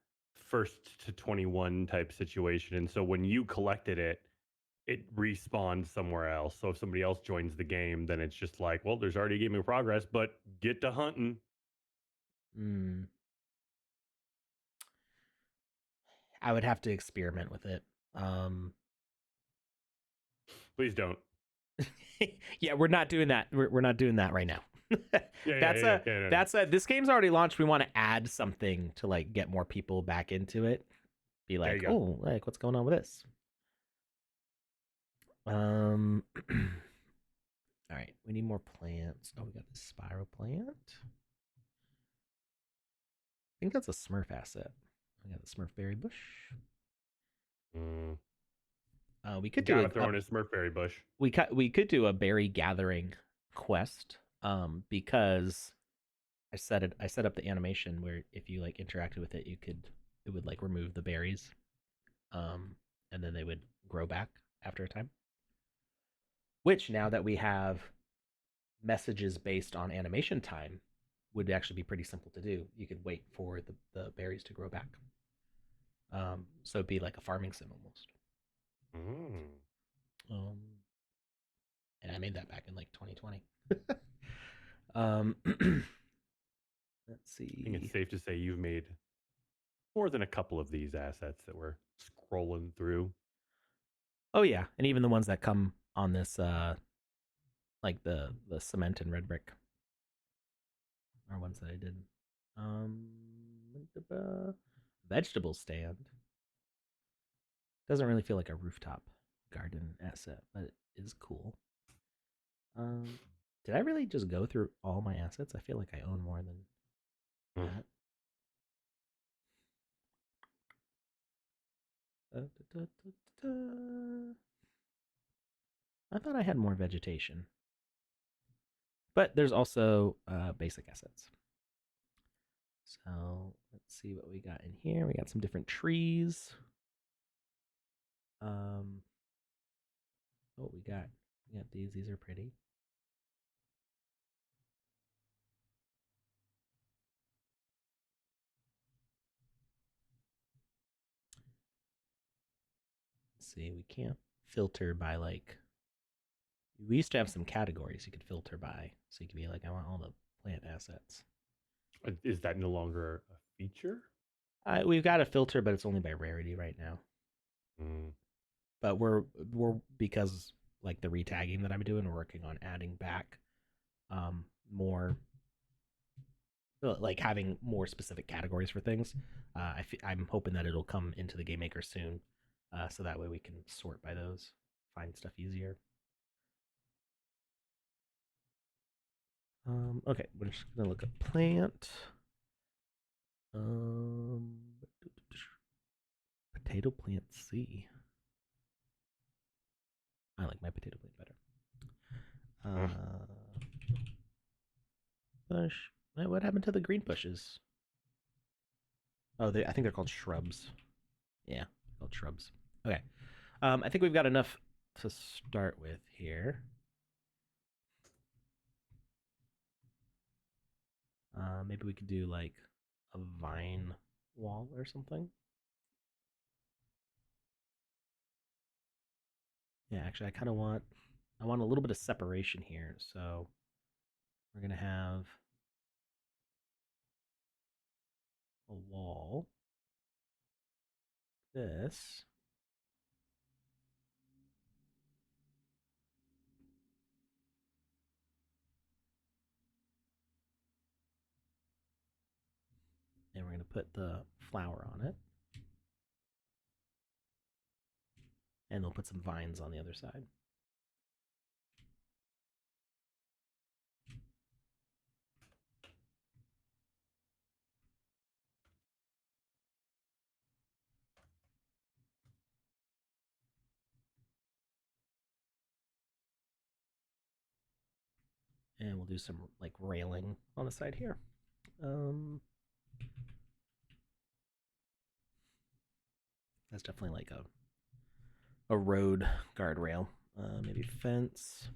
first to 21 type situation? And so when you collected it, it respawned somewhere else. So if somebody else joins the game, then it's just like, well, there's already a game in progress, but get to hunting. Mm, I would have to experiment with it. Um, Please don't. yeah, we're not doing that. We're not doing that right now. Yeah, yeah, that's yeah, yeah, a yeah, no, no. that's a this game's already launched. We want to add something to like get more people back into it. Be There you like, go. oh, like what's going on with this? Um, all right, we need more plants. Oh, we got this spiral plant. I think that's a Smurf asset. I got the Smurf berry bush. Mm. We could do Gotta throw in a Smurfberry bush. we could do a berry gathering quest. Because I set up the animation where if you like interacted with it, it would like remove the berries, um, and then they would grow back after a time. Which now that we have messages based on animation time, would actually be pretty simple to do. You could wait for the berries to grow back. So it'd be like a farming sim almost. Mm. Um, and I made that back in like 2020. um, Let's I think it's see. safe to say you've made more than a couple of these assets that we're scrolling through. Oh yeah, and even the ones that come on this, like the cement and red brick, are ones that I did. Um, Vegetable stand doesn't really feel like a rooftop garden asset, but it is cool. Um, did I really just go through all my assets? I feel like I own more than Mm. that. Da, da, da, da, da. I thought I had more vegetation, but there's also basic assets. So let's see what we got in here. We got some different trees. Um, oh, we got these. These are pretty. Let's see, we can't filter by like. We used to have some categories you could filter by, so you could be like, I want all the plant assets. Is that no longer a feature? We've got a filter, but it's only by rarity right now. Mm. But we're because like the retagging that I'm doing, we're working on adding back more like having more specific categories for things. I'm hoping that it'll come into the game maker soon, so that way we can sort by those, find stuff easier. Okay, we're just gonna look at plant. Um, Potato plant C. I like my potato plant better. Mm. Bush. What happened to the green bushes? Oh, I think they're called shrubs. Yeah, called shrubs. Okay. I think we've got enough to start with here. Maybe we could do like a vine wall or something. Yeah, actually, I want a little bit of separation here. So we're gonna have a wall. This, and we're gonna put the flower on it, and we'll put some vines on the other side. And we'll do some like railing on the side here. Um, that's definitely like a road guardrail. Maybe fence.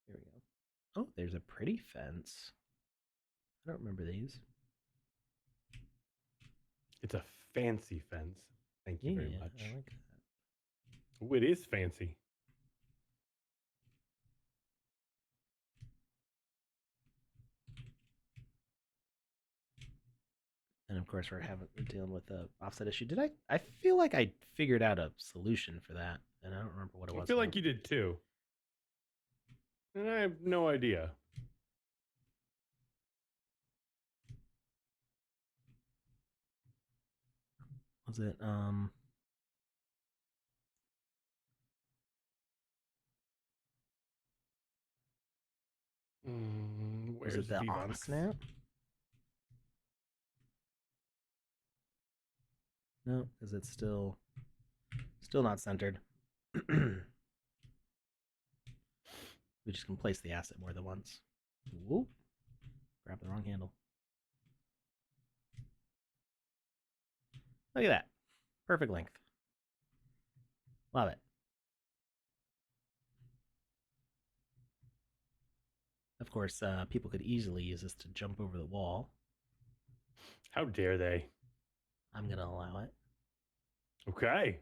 Here we go. Oh, there's a pretty fence. I don't remember these. It's a fancy fence. Thank you very Yeah, I much. like that. Oh, it is fancy. And of course, we're dealing with the offset issue. Did I feel like I figured out a solution for that, and I don't remember what it I was feel now. like you did too. And I have no idea. Was it was it Where's the on VVox? snap? No, because it's still not centered. We just can place the asset more than once. Whoop! Grab the wrong handle. Look at that. Perfect length. Love it. Of course, people could easily use this to jump over the wall. How dare they? I'm going to allow it. Okay.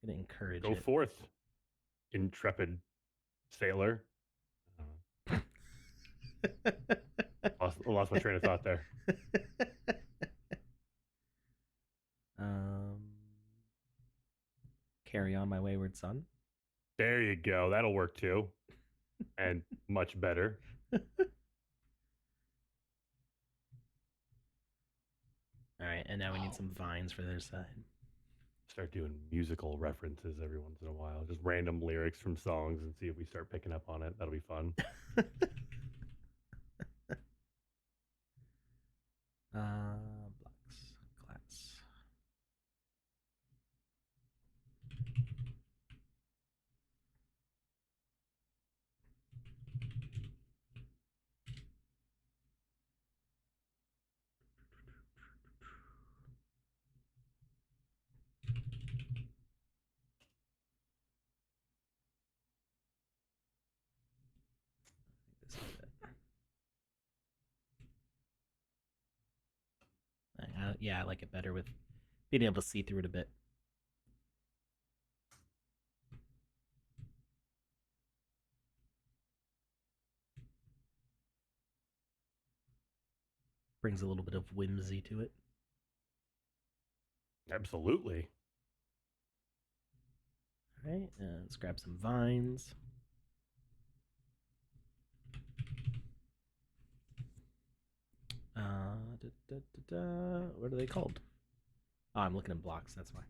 I'm going to encourage Go it. forth, intrepid sailor. Lost my train of thought there. um, Carry on, my wayward son. There you go. That'll work too, and much better. All right, and now we need some vines for their side. Start doing musical references every once in a while, just random lyrics from songs, and see if we start picking up on it. That'll be fun. Blocks, glass. This is it. Yeah, I like it better with being able to see through it a bit. Brings a little bit of whimsy to it. Absolutely. All right, let's grab some vines. What are they called? Oh, I'm looking at blocks, that's why.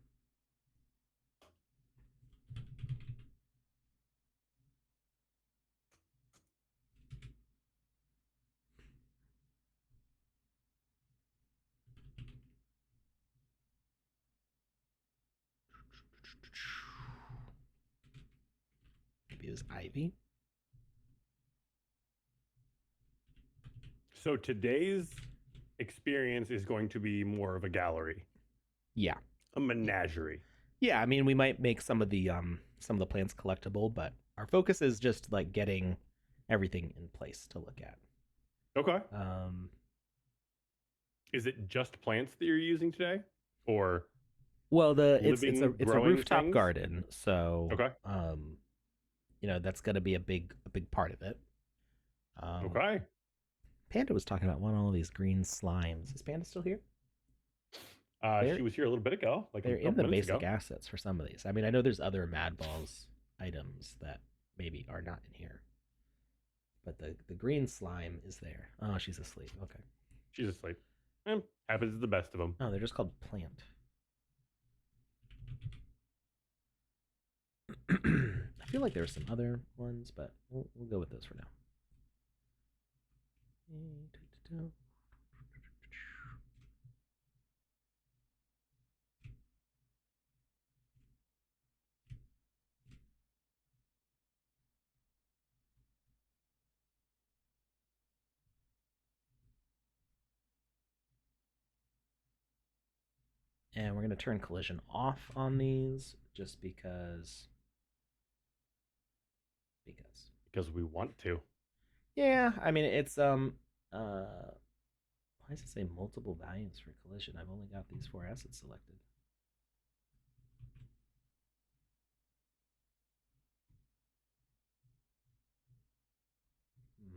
Maybe it was ivy. So today's experience is going to be more of a gallery. Yeah. A menagerie. Yeah, I mean we might make some of the plants collectible, but our focus is just like getting everything in place to look at. Okay. Is it just plants that you're using today, or well, it's living, it's a growing rooftop things? garden, so Okay. that's going to be a big part of it. Okay. Panda was talking about wanting all these green slimes. Is Panda still here? She was here a little bit ago, like a They're in couple the minutes basic ago. assets for some of these. I mean, I know there's other Mad Balls items that maybe are not in here, but the green slime is there. Oh, she's asleep. Okay. She's asleep. Happens to the best of them. Oh, they're just called plant. I feel like there are some other ones, but we'll go with those for now. And we're going to turn collision off on these just because. Because we want to. Yeah, I mean it's why does it say multiple values for collision? I've only got these 4 assets selected.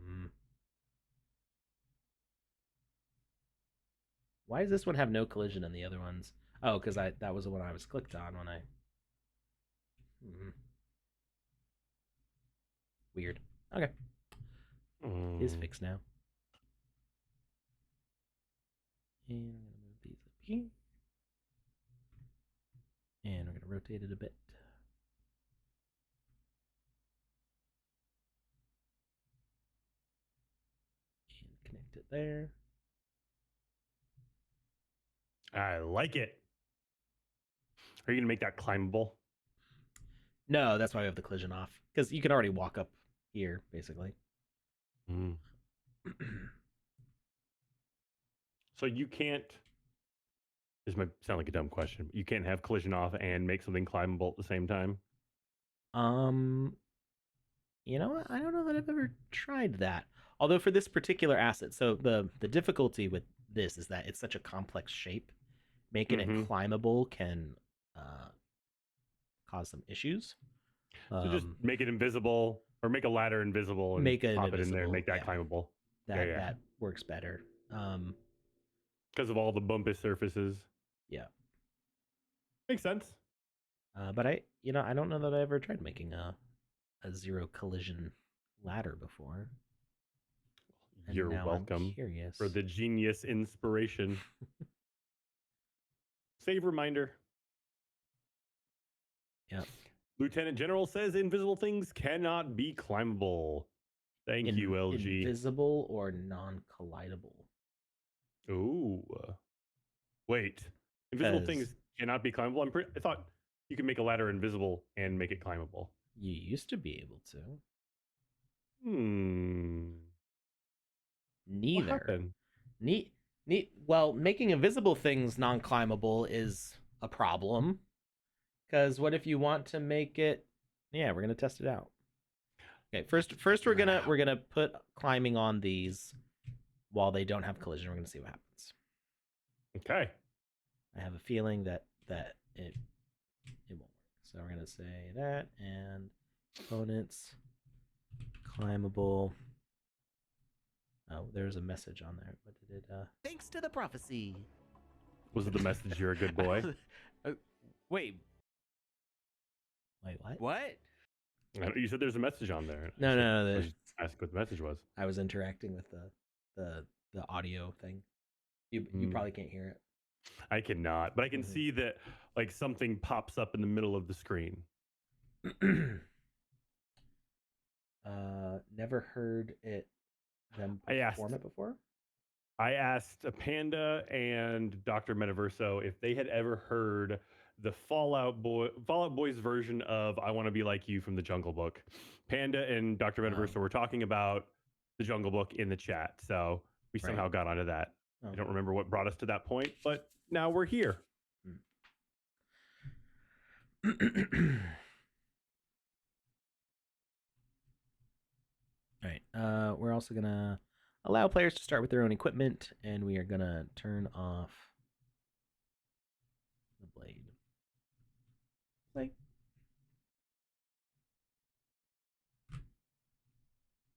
Mm. Why does this one have no collision and the other ones? Oh, because that was the one I was clicked on when I. Weird. Okay. Is fixed now. And I'm gonna move these up here. And we're gonna rotate it a bit. And connect it there. I like it. Are you gonna make that climbable? No, that's why we have the collision off. Because you can already walk up here, basically. So you can't. This might sound like a dumb question, but you can't have collision off and make something climbable at the same time. You know what? I don't know that I've ever tried that. Although for this particular asset, so the difficulty with this is that it's such a complex shape. Making it climbable can cause some issues. So just make it invisible, or make a ladder invisible, and make it pop it in there and make that climbable. Yeah, that yeah. that works better. Because of all the bumpy surfaces. Yeah. Makes sense. But I don't know that I ever tried making a zero collision ladder before, and You're now I'm welcome for curious. the genius inspiration. Save reminder. Yep. Lieutenant General says invisible things cannot be climbable. Thank you, LG. Invisible or non-collidable? Ooh. Wait. Invisible Because things cannot be climbable. I thought you could make a ladder invisible and make it climbable. you used to be able to. Hmm. What Neither. happened? Neat. Neat. Well, making invisible things non-climbable is a problem. Because what if you want to make it? Yeah, we're gonna test it out. Okay, first we're gonna put climbing on these while they don't have collision. We're gonna see what happens. Okay. I have a feeling that it won't work. So we're gonna say that and components climbable. Oh, there's a message on there. What did it? Thanks to the prophecy. Was it the message you're a good boy? Wait, Wait, what? what? You said there's a message on there. No, no, no. I was ask what the message was. I was interacting with the audio thing. You probably can't hear it. I cannot, but I can see that like something pops up in the middle of the screen. Never heard them perform it before. I asked a Panda and Dr. Metaverso if they had ever heard the Fallout Boy's version of "I Want to Be Like You" from the Jungle Book. Panda and Dr. Metaverso were talking about the Jungle Book in the chat, so we somehow got onto that. I don't remember what brought us to that point, but now we're here. All right. We're also gonna allow players to start with their own equipment, and we are gonna turn off the blade. Like,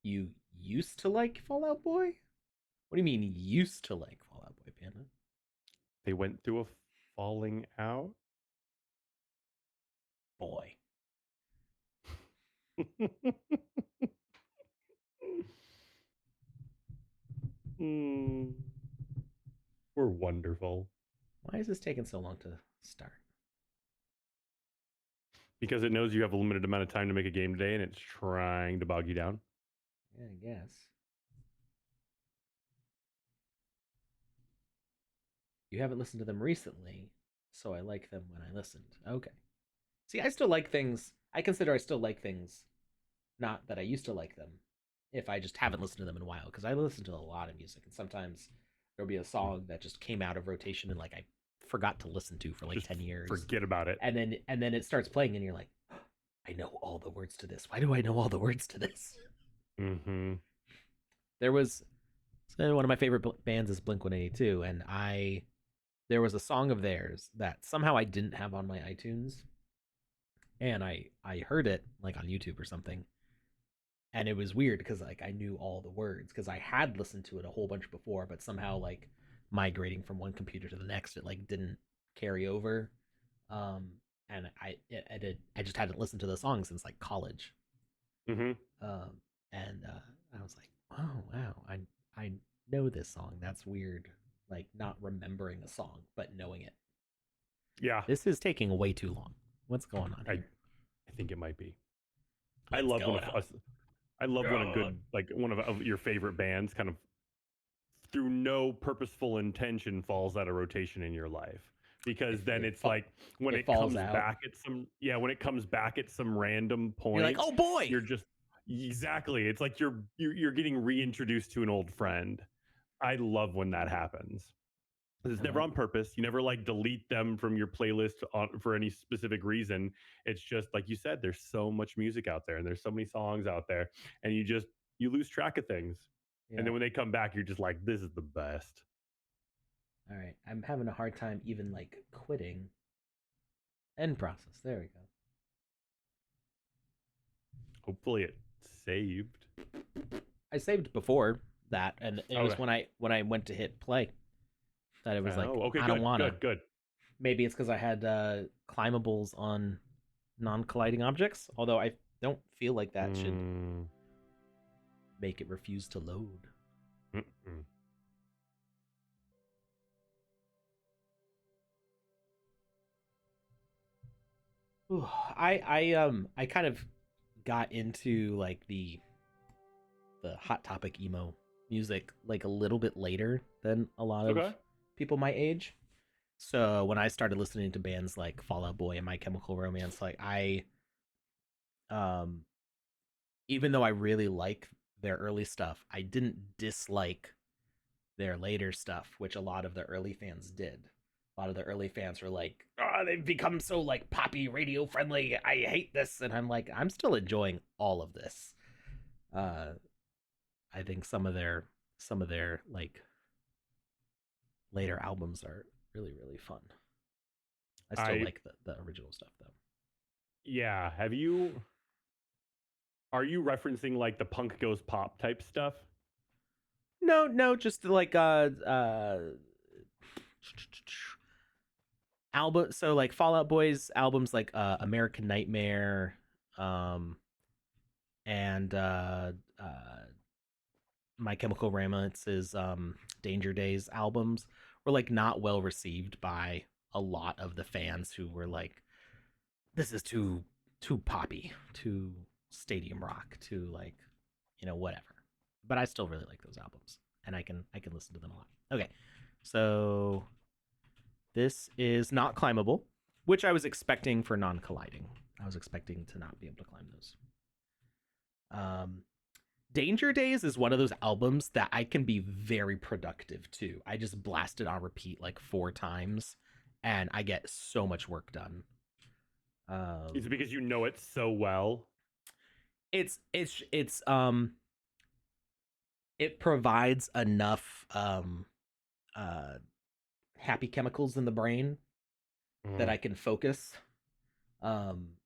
you used to like Fallout Boy? What do you mean used to like Fallout Boy, Panda? They went through a falling out. Boy. We're wonderful. Why is this taking so long to start? Because it knows you have a limited amount of time to make a game today, and it's trying to bog you down. Yeah, I guess. You haven't listened to them recently, so I like them when I listened. Okay. See, I still like things. I consider I still like things, not that I used to like them, if I just haven't listened to them in a while. Because I listen to a lot of music, and sometimes there'll be a song that just came out of rotation and like I forgot to listen to for like Just 10 years. Forget about it. And then it starts playing, and you're like, oh, I know all the words to this. Why do I know all the words to this? Mm-hmm. There was one of my favorite bands is Blink-182, and there was a song of theirs that somehow I didn't have on my iTunes, and I heard it like on YouTube or something, and it was weird because like I knew all the words because I had listened to it a whole bunch before, but somehow like migrating from one computer to the next, it like didn't carry over, and I just hadn't listened to the song since like college, Mm-hmm. and I was like, oh wow, I know this song. That's weird, like not remembering a song but knowing it. Yeah. This is taking way too long. What's going on here? I think it might be. I love when a good like one of your favorite bands kind of through no purposeful intention falls out of rotation in your life. Because then it's like when it comes back at some random point, you're like, oh boy, you're just exactly. It's like you're getting reintroduced to an old friend. I love when that happens. It's never on purpose. You never like delete them from your playlist for any specific reason. It's just like you said, there's so much music out there and there's so many songs out there, and you lose track of things. Yeah. And then when they come back, you're just like, this is the best. All right, I'm having a hard time even like quitting. End process. There we go. Hopefully it saved. I saved before. that, and it was Okay. when I went to hit play that it was like, Oh, okay, I don't good, wanna. good, good. Maybe it's because I had climbables on non-colliding objects, although I don't feel like that should Mm, make it refuse to load. mm-mm. I kind of got into like the hot topic emo music like a little bit later than a lot of Okay. people my age. So when I started listening to bands like Fall Out Boy and My Chemical Romance, like I um even though I really like their early stuff, I didn't dislike their later stuff, which a lot of the early fans did. A lot of the early fans were like, "Oh, they've become so like poppy, radio friendly. I hate this," and I'm like, I'm still enjoying all of this. Uh, I think some of their like later albums are really really fun. I still I like the original stuff though. yeah. Are you referencing like the punk goes pop type stuff? No, no, just like album. So like Fallout Boys albums like American Nightmare, um, and My Chemical Romance's Danger Days albums were like not well received by a lot of the fans who were like, this is too poppy, too stadium rock, too like, whatever. But I still really like those albums, and I can listen to them a lot. Okay, so this is not climbable, which I was expecting for non-colliding. I was expecting to not be able to climb those. Um, Danger Days is one of those albums that I can be very productive to. I just blast it on repeat like 4 times, and I get so much work done. Is it Um, because you know it so well? it's it provides enough uh happy chemicals in the brain that Mhm. I can focus. Um,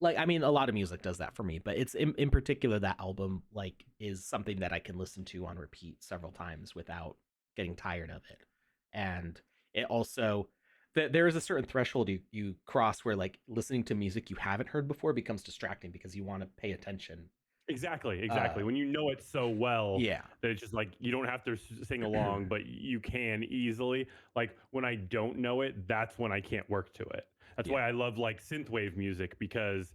like I mean, a lot of music does that for me, but it's in particular that album like is something that I can listen to on repeat several times without getting tired of it. And it also there is a certain threshold you cross where like listening to music you haven't heard before becomes distracting because you want to pay attention. Exactly, Uh, exactly. When you know it so well yeah, that it's just like you don't have to sing along, but you can easily. Like when I don't know it, that's when I can't work to it. That's yeah. why I love like synthwave music because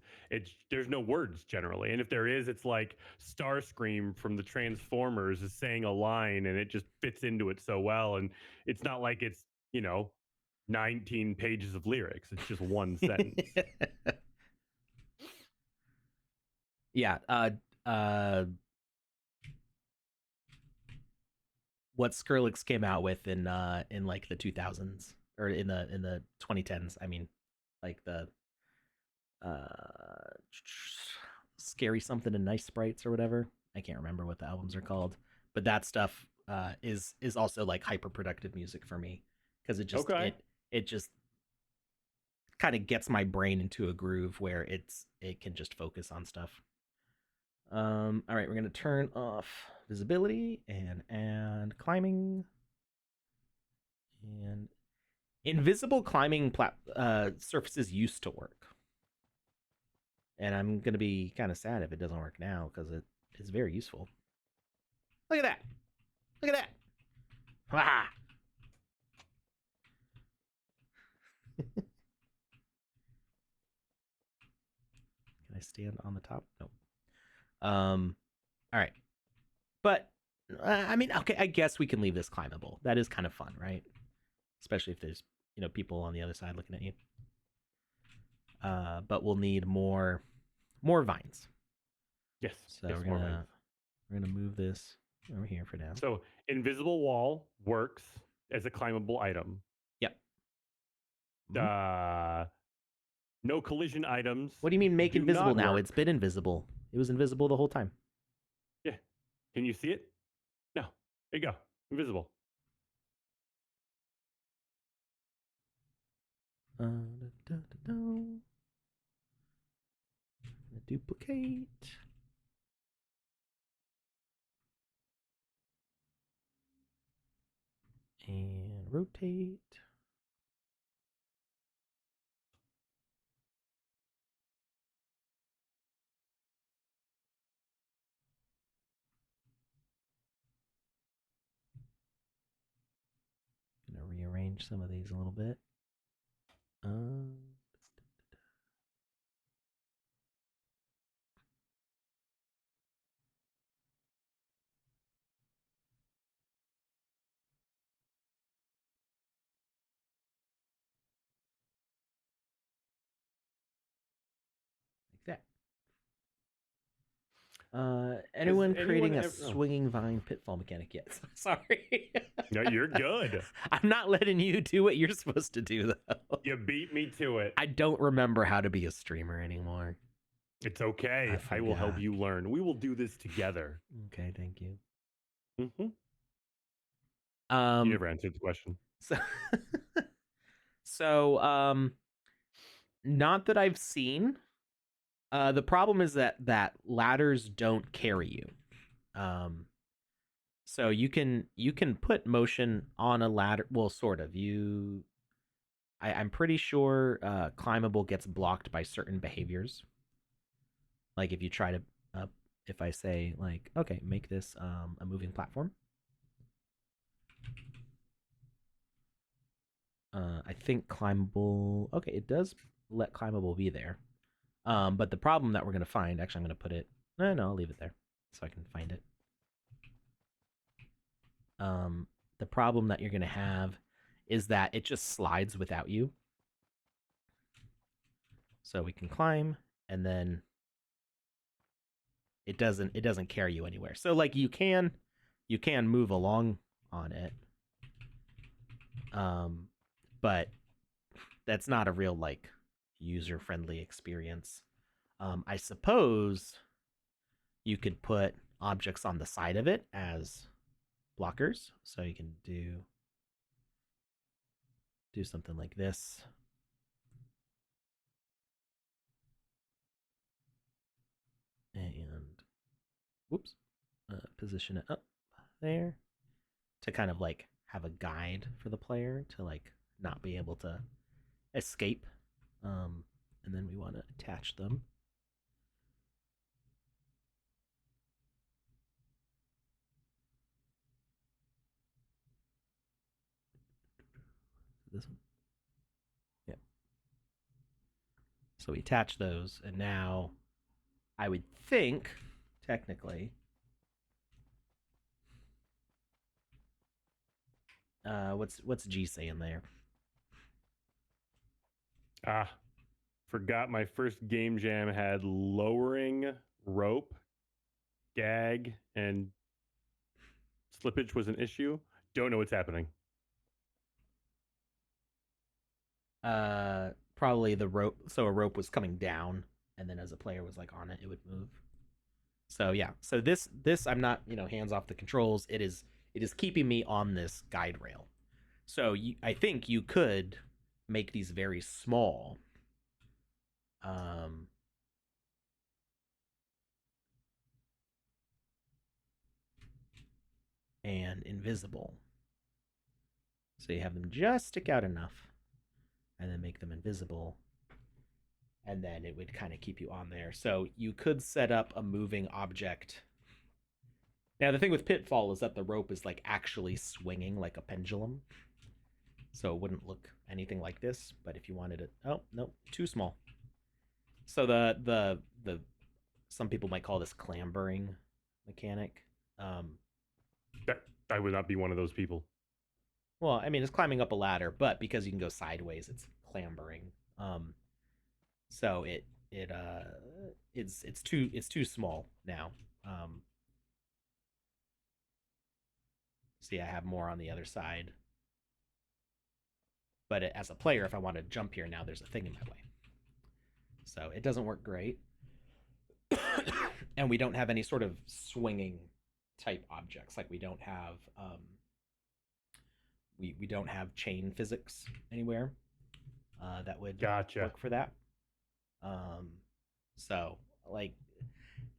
there's no words generally, and if there is, it's like Starscream from the Transformers is saying a line, and it just fits into it so well, and it's not like it's 19 pages of lyrics. It's just one sentence. Yeah. What Skrillex came out with in like the 2000s or in the 2010s. I mean, like the uh scary something and nice sprites or whatever. I can't remember what the albums are called, but that stuff is also like hyper productive music for me because Okay. it just kind of gets my brain into a groove where it can just focus on stuff. All right, we're gonna turn off visibility and climbing and invisible climbing surfaces used to work, and I'm gonna be kind of sad if it doesn't work now because it is very useful. Look at that! Look at that! Ah! Can I stand on the top? Nope. All right, but I mean, okay, I guess we can leave this climbable. That is kind of fun, right? Especially if there's people on the other side looking at you. But we'll need more vines. Yes. So Yes. More vines. we're gonna move this over here for now. So invisible wall works as a climbable item. Yep. Mhm. Uh, no collision items What do you mean make do invisible not now? work. It's been invisible. It was invisible the whole time. Yeah. Can you see it? No. There you go. Invisible. Da, da, da, da. Duplicate. rotate. Gonna rearrange some of these a little bit. Like that. Anyone creating a swinging vine pitfall mechanic yet? Sorry. No, you're good. I'm not letting you do what you're supposed to do, though. You beat me to it. I don't remember how to be a streamer anymore. It's okay. I will help you learn. We will do this together. Okay, thank you. Mm-hmm. You never answered the question. So, not that I've seen. The problem is that ladders don't carry you. So you can put motion on a ladder. Well, sort of. I'm pretty sure climbable gets blocked by certain behaviors. Like if you try to, if I say like, okay, make this a moving platform. I think climbable. Okay, it does let climbable be there. But the problem that we're gonna find, actually, I'm gonna put it. No, I'll leave it there so I can find it. The problem that you're gonna have is that it just slides without you. So we can climb, and then it doesn't carry you anywhere. So like you can move along on it, but that's not a real like user friendly experience. I suppose you could put objects on the side of it as blockers, so you can do something like this. And whoops, position it up there to kind of like have a guide for the player to like not be able to escape. And then we want to attach them. This one. Yeah. So we attach those, and now I would think, technically, what's G saying there? Forgot my first game jam had lowering, rope, gag, and slippage was an issue. Don't know what's happening. Probably the rope. So a rope was coming down, and then as a player was like on it, it would move. So yeah. So this I'm not hands off the controls. It is keeping me on this guide rail. So I think you could make these very small. And invisible. So you have them just stick out enough, and then make them invisible, and then it would kind of keep you on there. So you could set up a moving object. Now the thing with Pitfall is that the rope is like actually swinging like a pendulum, so it wouldn't look anything like this. But if you wanted it, oh no, too small. So the some people might call this clambering mechanic. I would not be one of those people. Well, I mean, it's climbing up a ladder, but because you can go sideways, it's clambering. So it's too small now. See, I have more on the other side. But as a player, if I want to jump here now, there's a thing in my way. So it doesn't work great. And we don't have any sort of swinging type objects. Like we don't have we don't have chain physics anywhere that would work for that. So like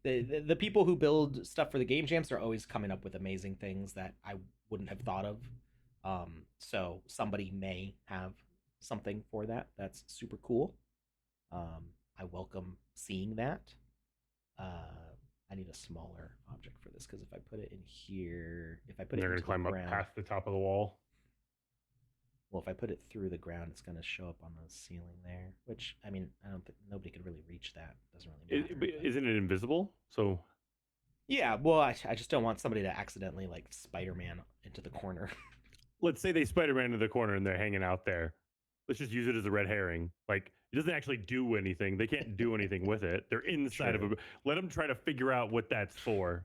the people who build stuff for the game jams are always coming up with amazing things that I wouldn't have thought of. So somebody may have something for that. That's super cool. I welcome seeing that. I need a smaller object for this because if I put it in here, if I put And it they're going into to the climb up ground, past the top of the wall. well, if I put it through the ground, it's going to show up on the ceiling there. Which I mean, I don't think nobody could really reach that. It doesn't really matter. But... Isn't it invisible? So yeah, well, I just don't want somebody to accidentally like Spider-Man into the corner. let's say they Spider-Man into the corner and they're hanging out there. Let's just use it as a red herring. Like it doesn't actually do anything. They can't do anything with it. They're inside of a. Let them try to figure out what that's for.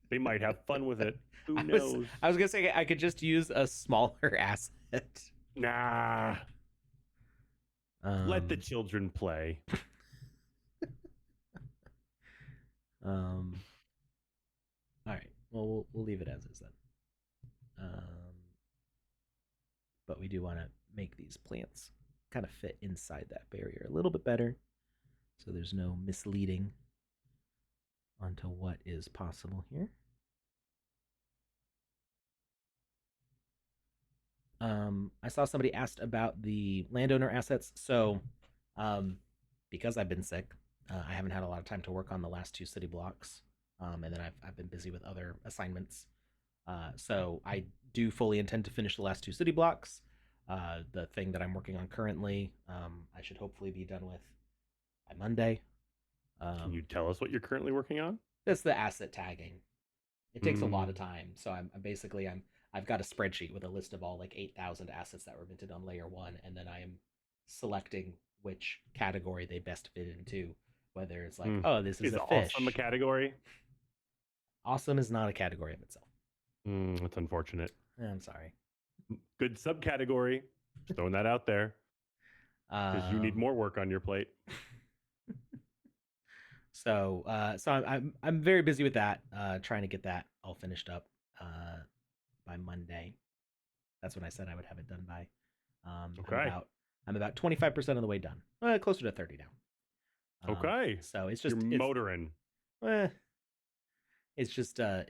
They might have fun with it. Who knows? I was gonna say I could just use a smaller asset. Nah. Let the children play. All right. Well, we'll leave it as is then. But we do want to make these plants kind of fit inside that barrier a little bit better, so there's no misleading onto what is possible here. I saw somebody asked about the landowner assets. So, because I've been sick, I haven't had a lot of time to work on the last 2 city blocks, and then I've been busy with other assignments. So I do fully intend to finish the last 2 city blocks. The thing that I'm working on currently, I should hopefully be done with by Monday. Can you tell us what you're currently working on? That's the asset tagging. It takes a lot of time. So I've got a spreadsheet with a list of all like 8,000 assets that were minted on layer 1, and then I am selecting which category they best fit into. Whether it's like, oh, this is a fish. Awesome a category? Awesome is not a category of itself. That's unfortunate. I'm sorry. Good subcategory. Just throwing that out there. Because you need more work on your plate. So I'm very busy with that, trying to get that all finished up by Monday. That's when I said I would have it done by. Okay. I'm about 25% of the way done. Closer to 30 now. Okay. So it's just you're motoring. It's just a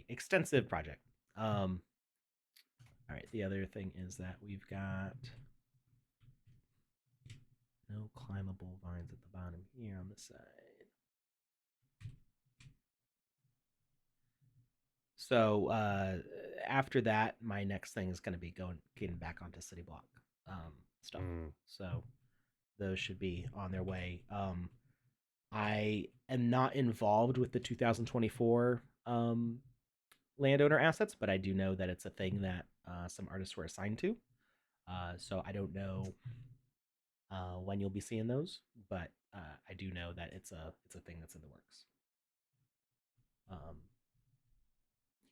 extensive project. All right. The other thing is that we've got no climbable vines at the bottom here on the side. So after that, my next thing is going to be getting back onto city block stuff. So those should be on their way. I am not involved with the 2024 landowner assets, but I do know that it's a thing that some artists were assigned to. So I don't know when you'll be seeing those, but I do know that it's a thing that's in the works.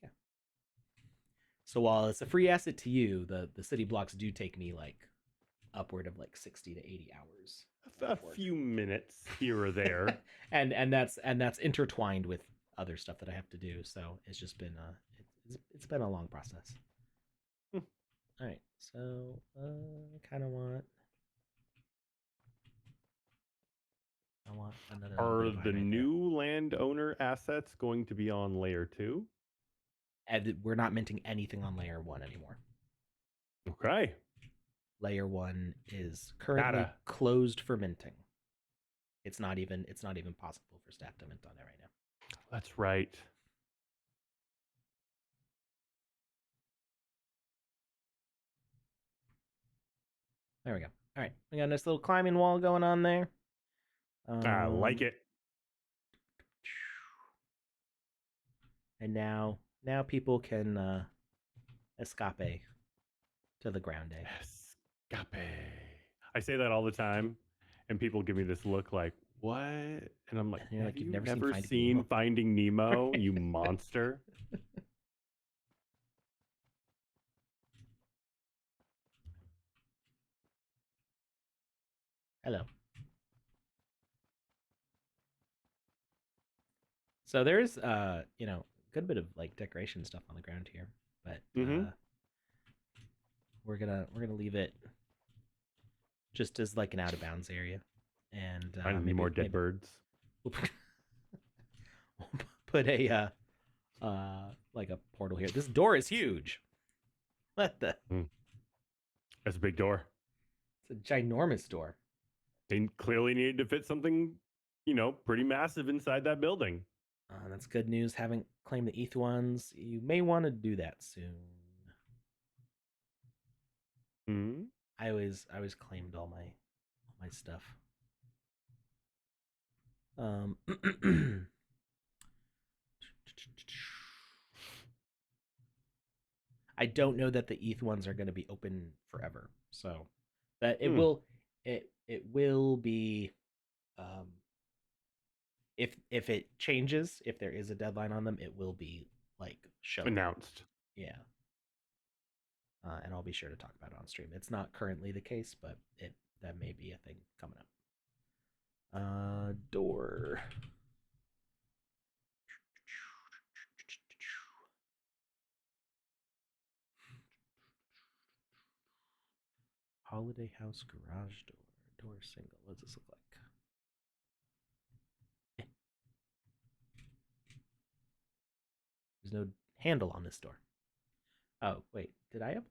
Yeah. So while it's a free asset to you, the city blocks do take me like upward of like 60 to 80 hours. A few minutes here or there. and that's intertwined with other stuff that I have to do. So it's just been it's been a long process. All right. So I kind of want another. Are the new landowner assets going to be on layer 2? And we're not minting anything on layer 1 anymore. Okay. Layer 1 is currently closed for minting. It's not even possible for staff to mint on it right now. That's right. There we go. All right, we got a nice little climbing wall going on there. I like it. And now people can escape to the ground. Escape. I say that all the time, and people give me this look like, what? And I'm like, have you never seen Finding Nemo, you monster? Hello. So there's a good bit of like decoration stuff on the ground here, but we're gonna leave it just as like an out of bounds area, and maybe more dead birds. We'll put a like a portal here. This door is huge. What the? That's a big door. It's a ginormous door. They clearly needed to fit something, pretty massive inside that building. That's good news. Haven't claimed the ETH ones. You may want to do that soon. Hmm. I always claimed all my stuff. I don't know that the ETH ones are going to be open forever. So that it will be um if it changes, if there is a deadline on them, it will be like shown. Announced. Yeah. And I'll be sure to talk about it on stream. It's not currently the case, but that may be a thing coming up. Door. Holiday house garage door. Door single. What does this look like? There's no handle on this door. Oh, wait. Did I have?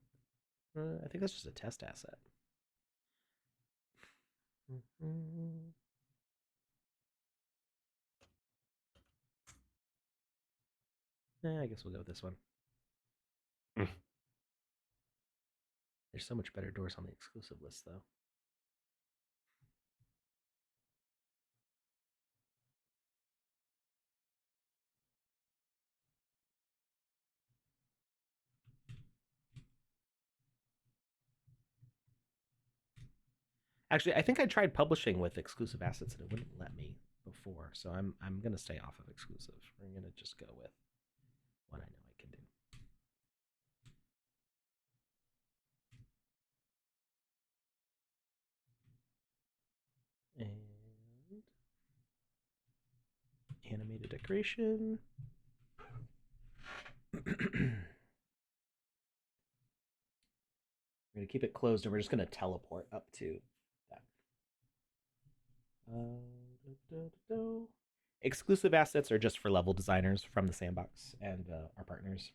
I think that's just a test asset. I guess we'll go with this one. There's so much better doors on the exclusive list, though. Actually, I think I tried publishing with exclusive assets and it wouldn't let me before, so I'm gonna stay off of exclusive. We're gonna just go with what I know I can do. And animated decoration. We're gonna keep it closed and we're just gonna teleport up to that. Exclusive assets are just for level designers from the Sandbox and our partners.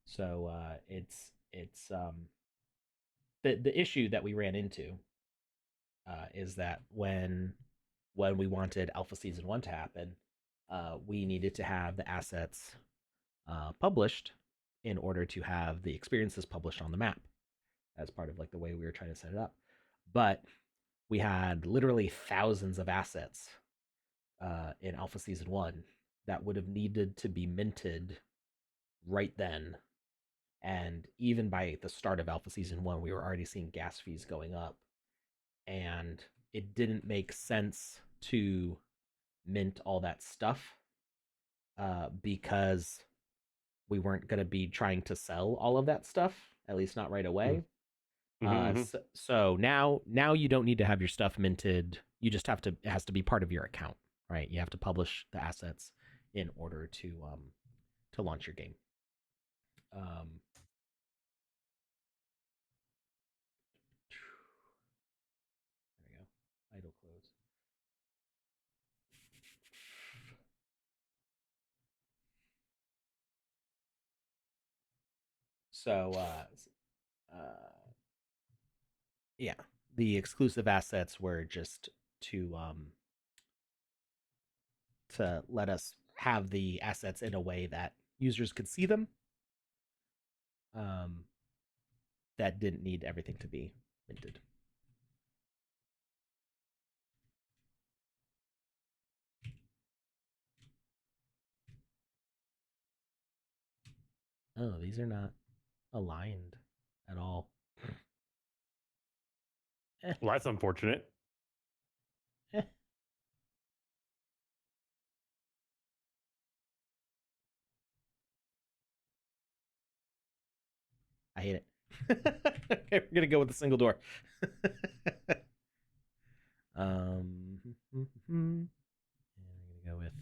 So it's the issue that we ran into is that when we wanted Alpha Season 1 to happen, we needed to have the assets published in order to have the experiences published on the map as part of like the way we were trying to set it up. But we had literally thousands of assets in Alpha Season 1 that would have needed to be minted right then. And even by the start of Alpha Season 1, we were already seeing gas fees going up. And it didn't make sense to mint all that stuff because we weren't going to be trying to sell all of that stuff, at least not right away. So now you don't need to have your stuff minted. You just have to, it has to be part of your account, right? You have to publish the assets in order to launch your game. There we go. Idle close. So yeah, the exclusive assets were just to let us have the assets in a way that users could see them. That didn't need everything to be minted. Oh, these are not aligned at all. Well, that's unfortunate. I hate it. Okay, we're gonna go with a single door. And I'm gonna go with.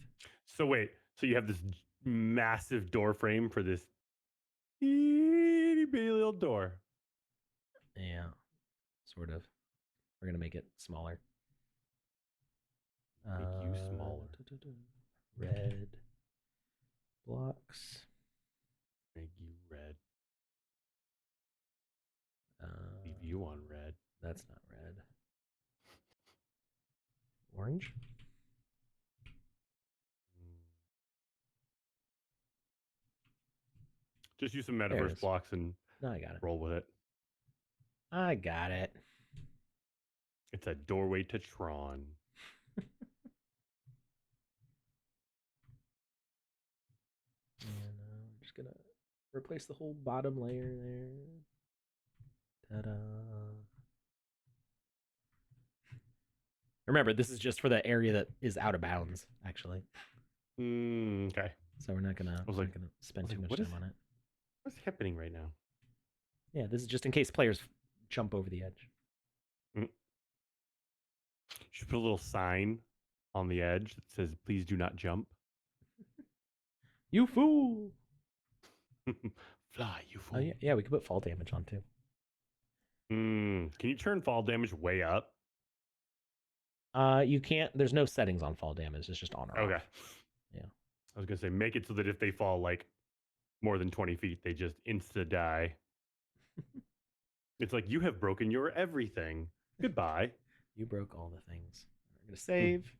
So wait, so you have this massive door frame for this itty bitty little door. Yeah, sort of. We're gonna make it smaller. Make you smaller. Red blocks. Make you red. you want red? That's not red. Orange? Just use some There it metaverse is. blocks and No, I got it. roll with it. I got it. It's a doorway to Tron. And I'm just gonna replace the whole bottom layer there. Ta-da! Remember, this is just for the area that is out of bounds, actually. Okay. So we're not gonna spend too much time on it. What's happening right now? Yeah, this is just in case players jump over the edge. You should put a little sign on the edge that says, "Please do not jump." You fool! Fly, you fool. Oh, yeah, we could put fall damage on too. Can you turn fall damage way up? You can't. There's no settings on fall damage. It's just on or Okay. off. Yeah. I was gonna say make it so that if they fall like more than 20 feet, they just insta die. It's like you have broken your everything. Goodbye. You broke all the things. We're gonna save.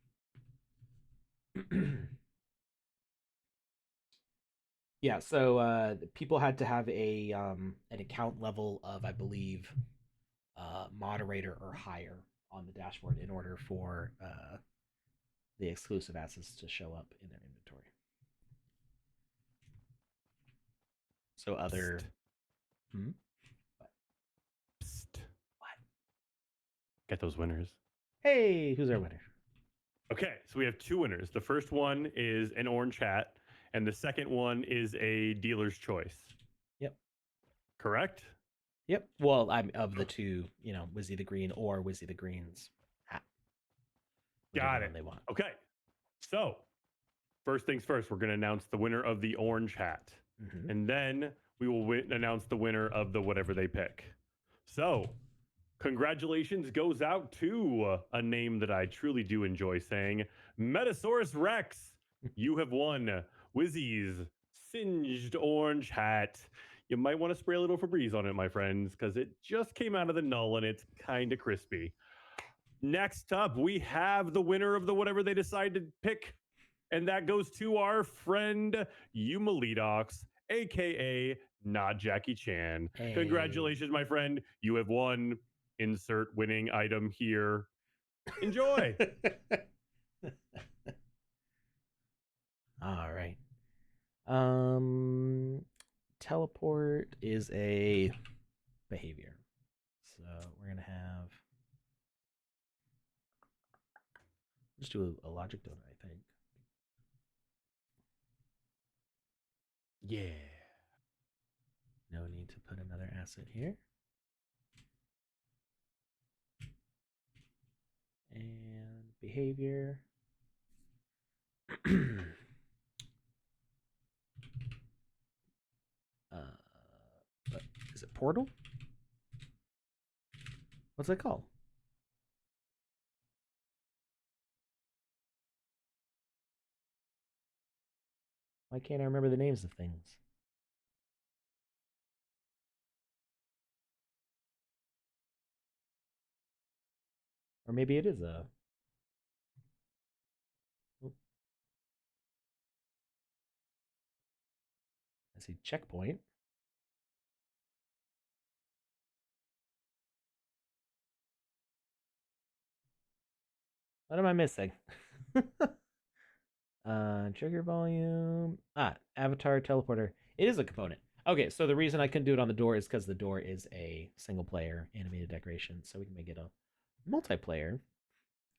Yeah, so people had to have a an account level of, I believe, moderator or higher on the dashboard in order for the exclusive assets to show up in their inventory. So other. Psst. What? Psst. What? Get those winners. Hey, who's our winner? Okay, so we have two winners. The first one is an orange hat, and the second one is a dealer's choice. Yep. Correct? Yep. Well, I'm of the two, Wizzy the Green or Wizzy the Green's hat. Got it. They want. Okay. So, first things first, we're going to announce the winner of the orange hat. Mm-hmm. And then we will announce the winner of the whatever they pick. So, congratulations goes out to a name that I truly do enjoy saying, Metasaurus Rex. You have won Wizzy's singed orange hat. You might want to spray a little Febreze on it, my friends, because it just came out of the null and it's kind of crispy. Next up, we have the winner of the whatever they decide to pick, and that goes to our friend Yuma Leadox, aka Not Jackie Chan. Hey. Congratulations, my friend. You have won. Insert winning item here. Enjoy. All right. Teleport is a behavior. So we're going to have. Just do a logic donut, I think. Yeah. No need to put another asset here. And behavior. What is it? Portal? What's it called? Why can't I remember the names of things? Or maybe it is a. I see checkpoint. What am I missing? Trigger volume. Avatar teleporter. It is a component. Okay, so the reason I couldn't do it on the door is because the door is a single player animated decoration, so we can make it a multiplayer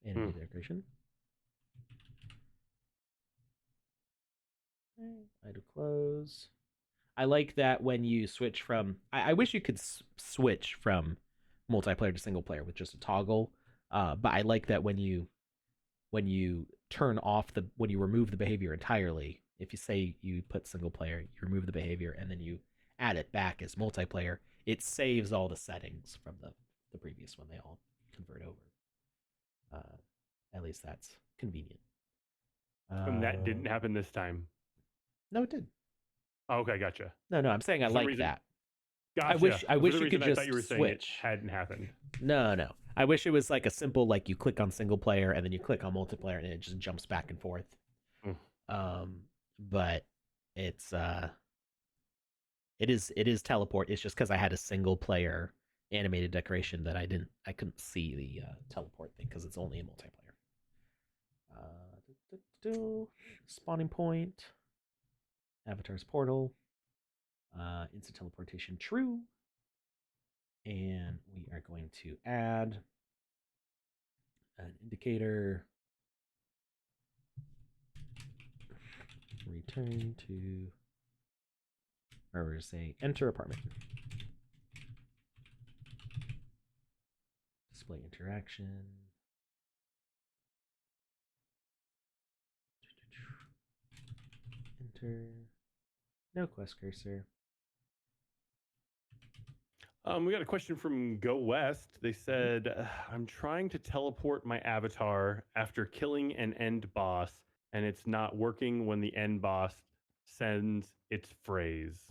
animated decoration. I do close. I like that when you switch from. I wish you could switch from multiplayer to single player with just a toggle. But I like that when you turn off when you remove the behavior entirely. If you say you put single player, you remove the behavior, and then you add it back as multiplayer, it saves all the settings from the previous one. They all convert over. At least that's convenient. And that didn't happen this time. No, it did. Oh, okay, gotcha. No, I'm saying I like that. Gotcha. I For wish the you could reason I thought just you were saying it switch. hadn't happened. No. I wish it was like a simple like you click on single player and then you click on multiplayer and it just jumps back and forth. Mm. But it's it is teleport. It's just because I had a single player animated decoration that I couldn't see the teleport thing because it's only a multiplayer. Spawning point, avatar's portal, instant teleportation true, and we are going to add an indicator. Return to, or say enter apartment. Display interaction. Enter. No quest cursor. We got a question from Go West. They said, I'm trying to teleport my avatar after killing an end boss, and it's not working when the end boss sends its phrase.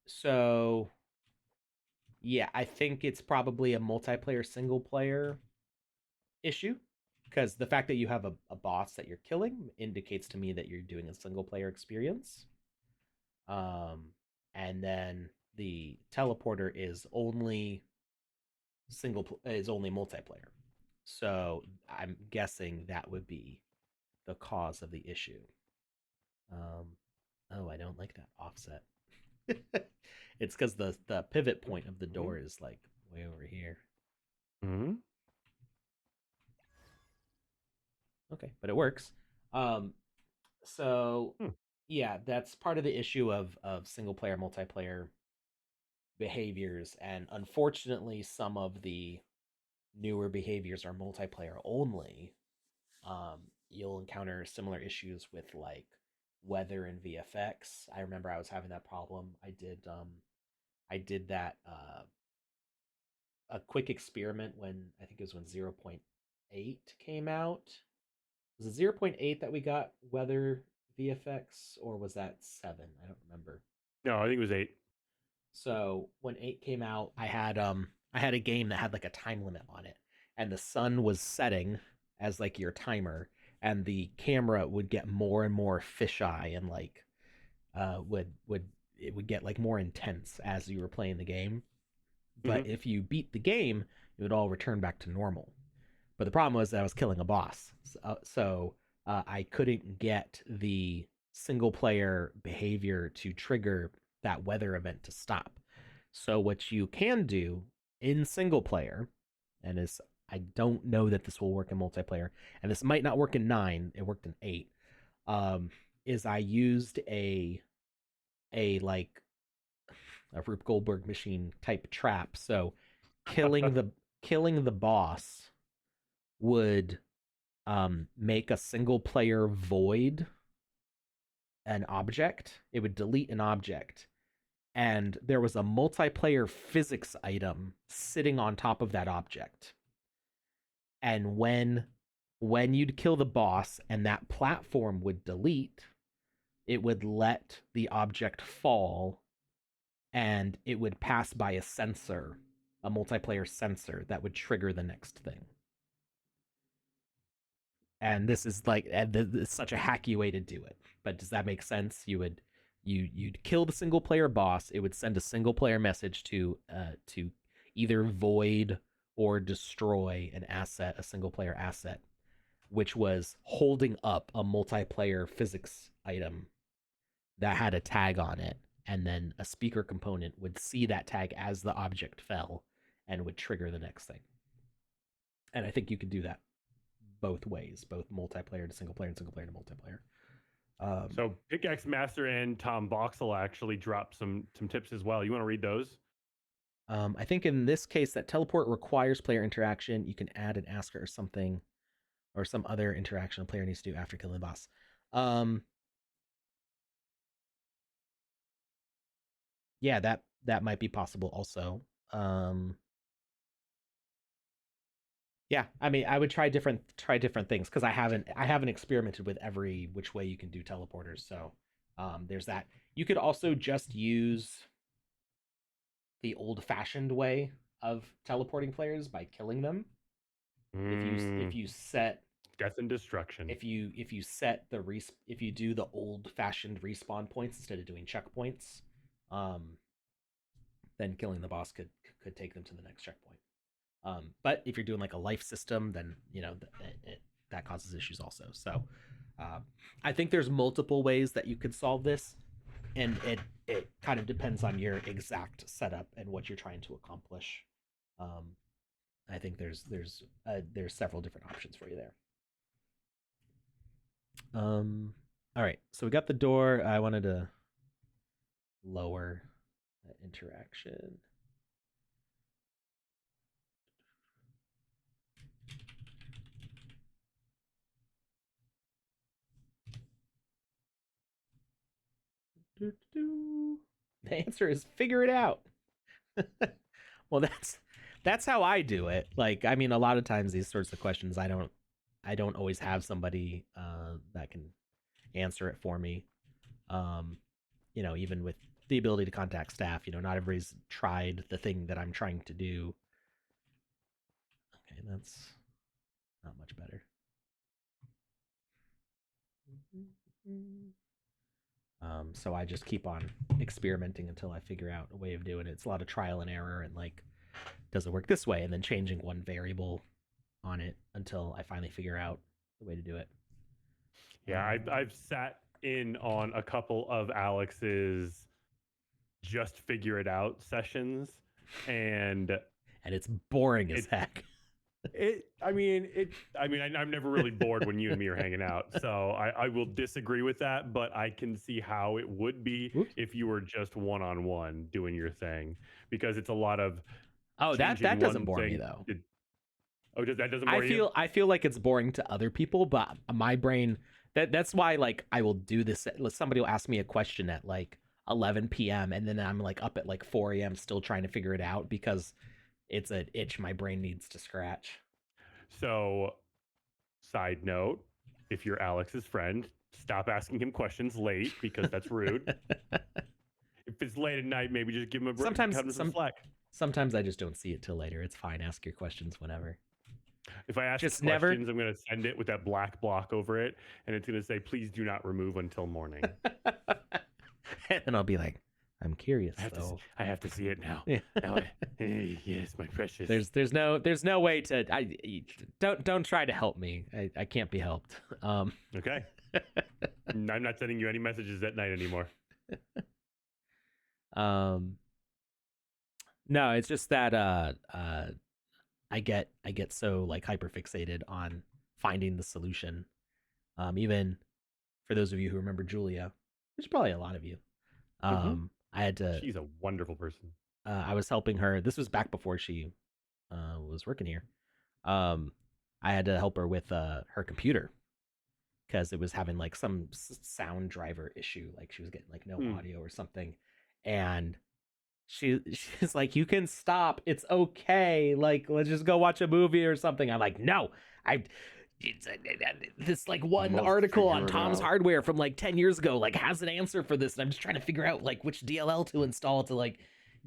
So yeah, I think it's probably a multiplayer single player issue because the fact that you have a boss that you're killing indicates to me that you're doing a single player experience. Um, and then the teleporter is only is only multiplayer. So I'm guessing that would be the cause of the issue. Um, oh, I don't like that offset. It's because the pivot point of the door is like way over here. Mm-hmm. Okay, but it works. Um, so Hmm. yeah, that's part of the issue of single player multiplayer behaviors, and unfortunately, some of the newer behaviors are multiplayer only. You'll encounter similar issues with like weather and VFX. I remember I was having that problem. I did that a quick experiment when I think it was when 0.8 came out. Was it 0.8 that we got weather VFX or was that 7? I don't remember. No, I think it was 8. So when 8 came out, I had a game that had like a time limit on it and the sun was setting as like your timer and the camera would get more and more fisheye and like would it would get like more intense as you were playing the game. But Mm-hmm. if you beat the game, it would all return back to normal. But the problem was that I was killing a boss, so I couldn't get the single player behavior to trigger that weather event to stop. So what you can do in single player, and is I don't know that this will work in multiplayer, and this might not work in 9. It worked in 8. Um, is I used a like a Rube Goldberg machine type trap. So killing the killing the boss would make a single player void an object. It would delete an object, and there was a multiplayer physics item sitting on top of that object. And when you'd kill the boss and that platform would delete, it would let the object fall and it would pass by a sensor, a multiplayer sensor that would trigger the next thing. And this is like it's such a hacky way to do it. But does that make sense? You'd kill the single player boss. It would send a single player message to either void or destroy an asset, a single player asset, which was holding up a multiplayer physics item that had a tag on it, and then a speaker component would see that tag as the object fell and would trigger the next thing. And I think you could do that both ways, both multiplayer to single player and single player to multiplayer. So Pickaxe Master and Tom Voxel actually dropped some tips as well. You want to read those? I think in this case, that teleport requires player interaction. You can add an asker or something, or some other interaction a player needs to do after killing the boss. Yeah, that might be possible also. Um, Yeah, I mean, I would try different things because I haven't experimented with every which way you can do teleporters. So there's that. You could also just use the old-fashioned way of teleporting players by killing them. If you set Death and destruction. if you set the if you do the old-fashioned respawn points instead of doing checkpoints, um, then killing the boss could take them to the next checkpoint. But if you're doing like a life system, then that causes issues also. So I think there's multiple ways that you could solve this, and it kind of depends on your exact setup and what you're trying to accomplish. Um, I think there's several different options for you there. All right, so we got the door. I wanted to lower that interaction. The answer is figure it out. Well, that's how I do it. Like, I mean, a lot of times these sorts of questions, I don't always have somebody that can answer it for me. Even with the ability to contact staff, not everybody's tried the thing that I'm trying to do. Okay, that's not much better. So I just keep on experimenting until I figure out a way of doing it. It's a lot of trial and error and like, does it work this way? And then changing one variable on it until I finally figure out the way to do it. Yeah, I've sat in on a couple of Alex's just figure it out sessions, and it's boring as heck. I'm never really bored when you and me are hanging out, so I will disagree with that, but I can see how it would be if you were just one-on-one doing your thing, because it's a lot of that doesn't bore me though. That doesn't bore you? I feel like it's boring to other people, but my brain, that's why like I will do this. Somebody will ask me a question at like 11 p.m. and then I'm like up at like 4 a.m. still trying to figure it out because it's an itch my brain needs to scratch. So, side note, if you're Alex's friend, stop asking him questions late because that's rude. If it's late at night, maybe just give him a break. Sometimes some slack. Sometimes I just don't see it till later. It's fine. Ask your questions whenever. If I ask just questions, I'm going to send it with that black block over it, and it's going to say, "Please do not remove until morning." And I'll be like, "I'm curious, though. I have to see it now." Yeah. Yes, my precious. There's no way to. Don't try to help me. I can't be helped. Okay. I'm not sending you any messages at night anymore. No, it's just that I get so like hyper fixated on finding the solution. Even for those of you who remember Julia, there's probably a lot of you. I had to. She's a wonderful person. I was helping her. This was back before she was working here. I had to help her with her computer because it was having like some sound driver issue. Like she was getting like no audio or something, and she's like, "You can stop. It's okay. Like, let's just go watch a movie or something." I'm like, "No, this like one article on Tom's Hardware from like 10 years ago like has an answer for this, and I'm just trying to figure out like which DLL to install to like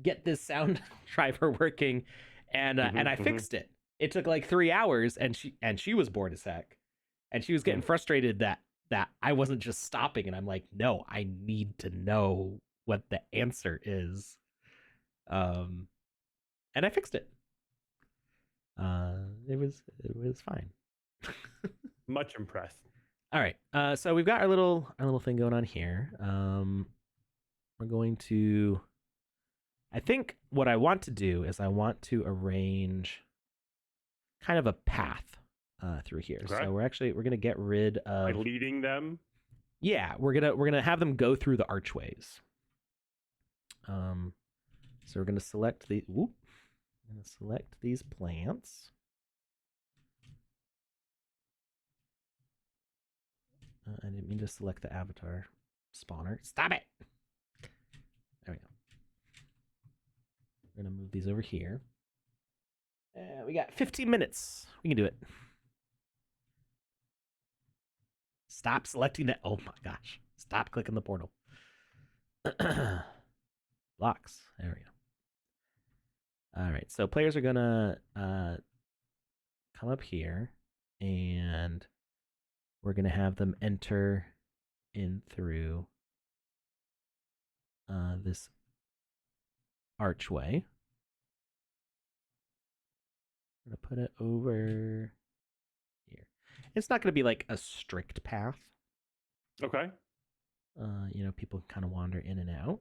get this sound driver working." And I fixed it. It took like 3 hours, and she was bored as heck, and she was getting frustrated that I wasn't just stopping. And I'm like, "No, I need to know what the answer is." And I fixed it. It was fine. Much impressed. All right. So we've got our little thing going on here. We're going to. I think what I want to do is I want to arrange kind of a path through here. Okay. So we're gonna get rid of by leading them. Yeah, we're gonna have them go through the archways. So we're gonna select the. I'm gonna select these plants. I didn't mean to select the avatar spawner. Stop it! There we go. We're gonna move these over here. We got 15 minutes. We can do it. Stop selecting that. Oh my gosh. Stop clicking the portal. Blocks. There we go. All right. So players are going to come up here and we're going to have them enter in through this archway. I'm going to put it over here. It's not going to be like a strict path. Okay. People can kind of wander in and out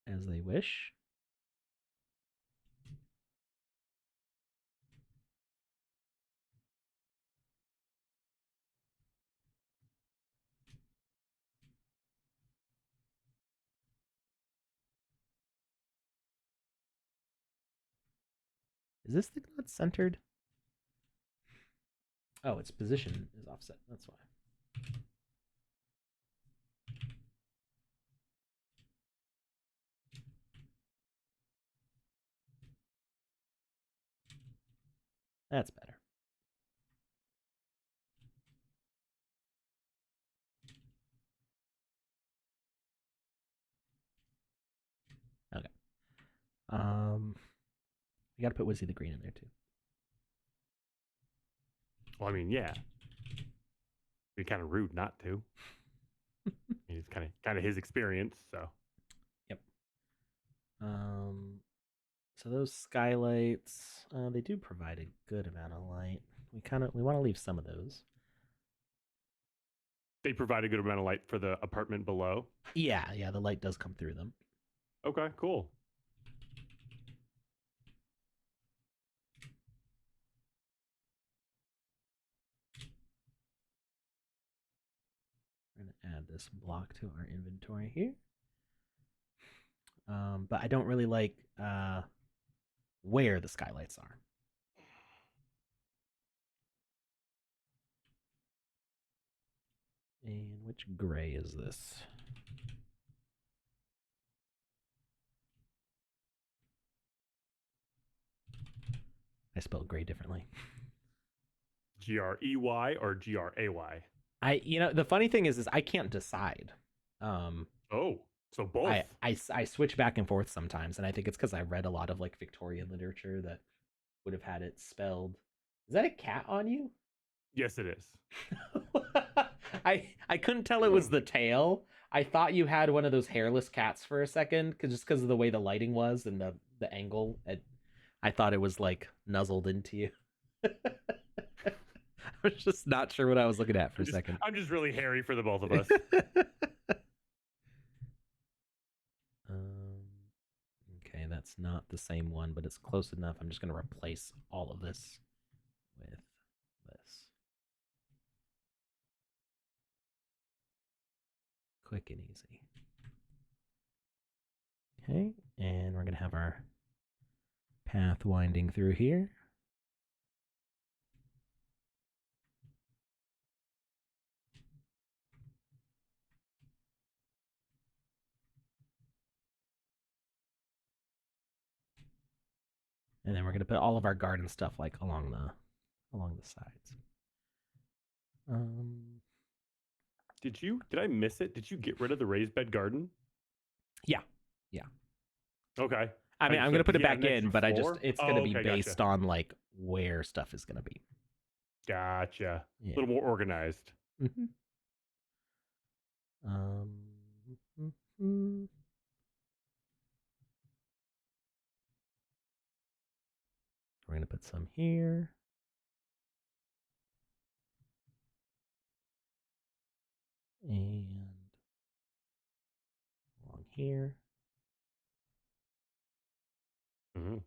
as they wish. Is this thing not centered? Oh, its position is offset. That's why. That's better. Okay. We got to put Wizzy the Green in there too. Well, I mean, yeah. It'd be kind of rude not to. It's kind of his experience, so. Yep. So those skylights, they do provide a good amount of light. We want to leave some of those. They provide a good amount of light for the apartment below. Yeah, the light does come through them. Okay, cool. We're gonna add this block to our inventory here. But I don't really like where the skylights are. And which gray is this? I spelled gray differently. Grey or Gray? The funny thing is I can't decide. Oh, so both. I switch back and forth sometimes, and I think it's because I read a lot of like Victorian literature that would have had it spelled. Is that a cat on you? Yes, it is. I couldn't tell it was the tail. I thought you had one of those hairless cats for a second, just because of the way the lighting was and the angle. I thought it was like nuzzled into you. I was just not sure what I was looking at for a second. I'm just really hairy for the both of us. Okay, that's not the same one, but it's close enough. I'm just going to replace all of this with this. Quick and easy. Okay, and we're going to have our path winding through here. And then we're going to put all of our garden stuff like along the sides. Did I miss it? Did you get rid of the raised bed garden? Yeah. Okay. I mean, I'm going to put it back in, but floor? it's going to be Okay, based gotcha. on like where stuff is going to be. Gotcha. Yeah. A little more organized. Mm-hmm. We're going to put some here. And along here. Mm-hmm.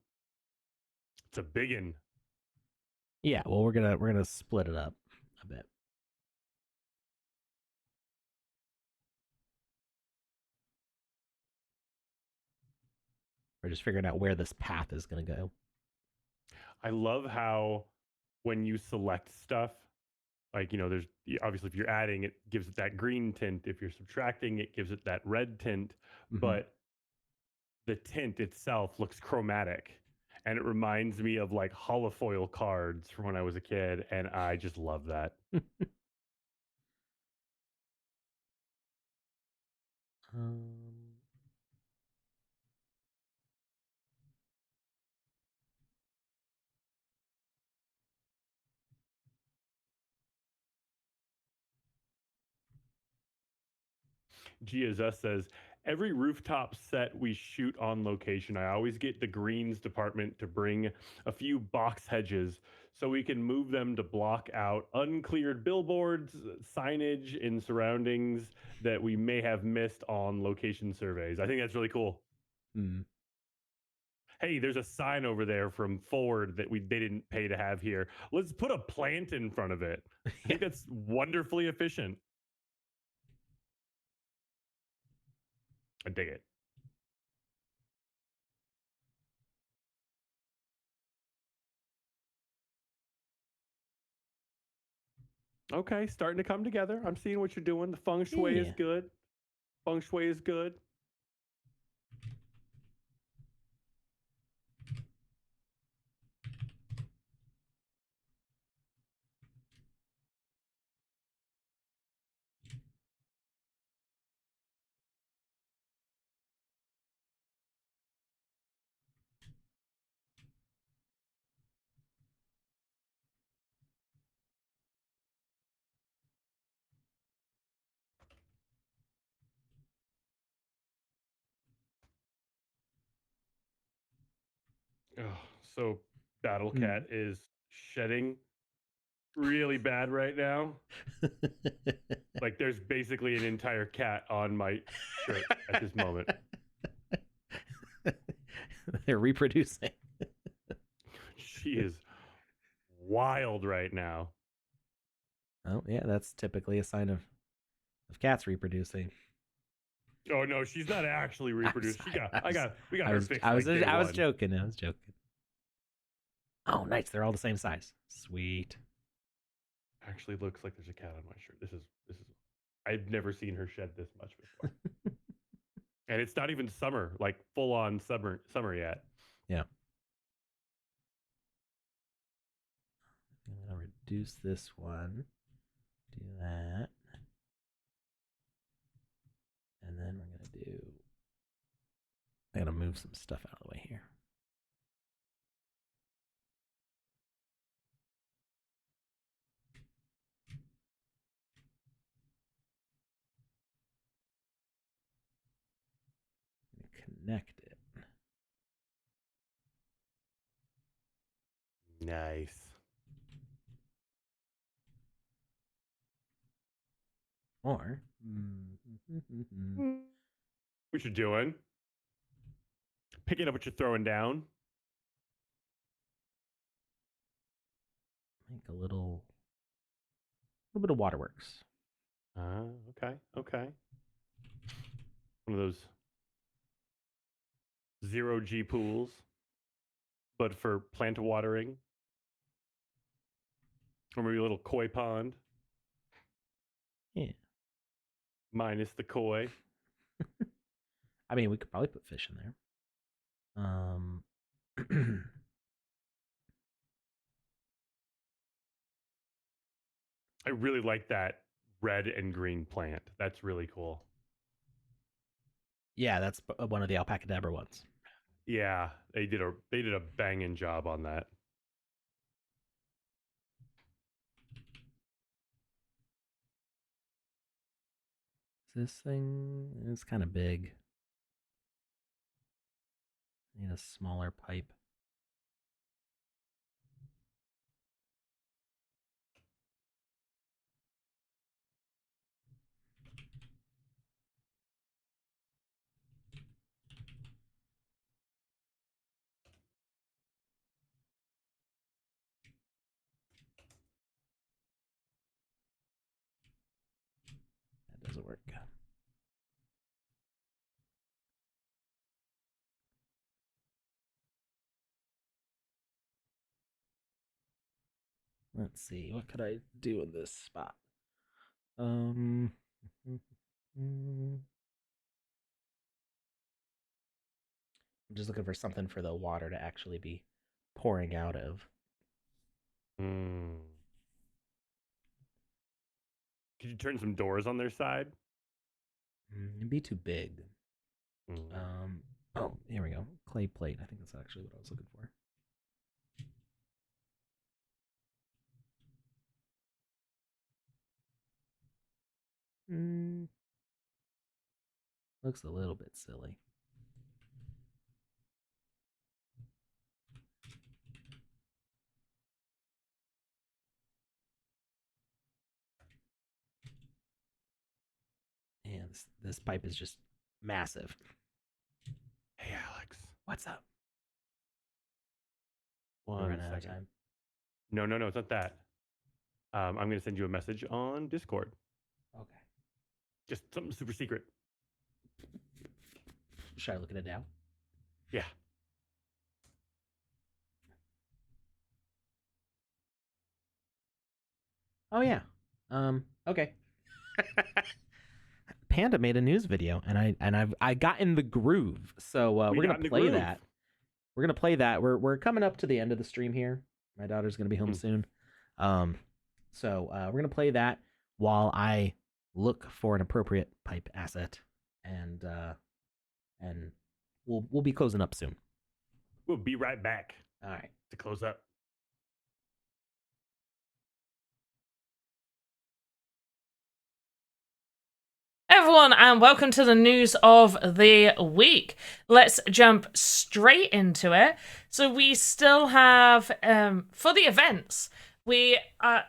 It's a big one. Yeah, well, we're gonna split it up a bit. We're just figuring out where this path is gonna go. I love how when you select stuff, like, there's obviously if you're adding, it gives it that green tint. If you're subtracting, it gives it that red tint. Mhm. But the tint itself looks chromatic. and it reminds me of like holofoil cards from when I was a kid, and I just love that. um, GSS says, every rooftop set we shoot on location, I always get the greens department to bring a few box hedges so we can move them to block out uncleared billboards, signage in surroundings that we may have missed on location surveys. I think that's really cool. hmm. Hey, there's a sign over there from Ford that they didn't pay to have here. Let's put a plant in front of it. I think that's wonderfully efficient. I dig it. Okay, starting to come together. I'm seeing what you're doing. The feng shui is Yeah. good. Feng shui is good. Oh, so Battle Cat is shedding really bad right now. Like there's basically an entire cat on my shirt at this moment. They're reproducing. She is wild right now. Oh yeah, that's typically a sign of cats reproducing. Oh no, she's not actually reproducing. We got her fixed I was like day I was one. joking. I was joking. Oh, nice. They're all the same size. Sweet. Actually looks like there's a cat on my shirt. This is I've never seen her shed this much before. And it's not even summer, like full on summer yet. Yeah. I'm gonna reduce this one. Do that. And then we're gonna do I'm gonna move some stuff out of the way here. Connect it. Nice. Or What you're doing? Picking up what you're throwing down. make a little bit of waterworks. Okay. One of those 0G pools, but for plant watering. Or maybe a little koi pond. Yeah. Minus the koi. I mean, we could probably put fish in there. I really like that red and green plant. That's really cool. Yeah, that's one of the alpacadabra ones. Yeah, they did a banging job on that. This thing is kind of big. Need a smaller pipe. That doesn't work. Let's see, what could I do in this spot? I'm just looking for something for the water to actually be pouring out of. Could you turn some doors on their side? It'd be too big. Oh, here we go. Clay plate. I think that's actually what I was looking for. Looks a little bit silly. And this pipe is just massive. Hey, Alex. What's up? One We're running out of second. time. No, it's not that. I'm going to send you a message on Discord. Okay. Just something super secret. Should I look at it now? Yeah. Oh yeah. Okay. Panda made a news video, and I got in the groove. So we're gonna play that. We're gonna play that. We're coming up to the end of the stream here. My daughter's gonna be home soon. So we're gonna play that while I look for an appropriate pipe asset, and we'll be closing up soon. We'll be right back. All right. To close up. Everyone, and welcome to the news of the week. Let's jump straight into it. So we still have, for the events, we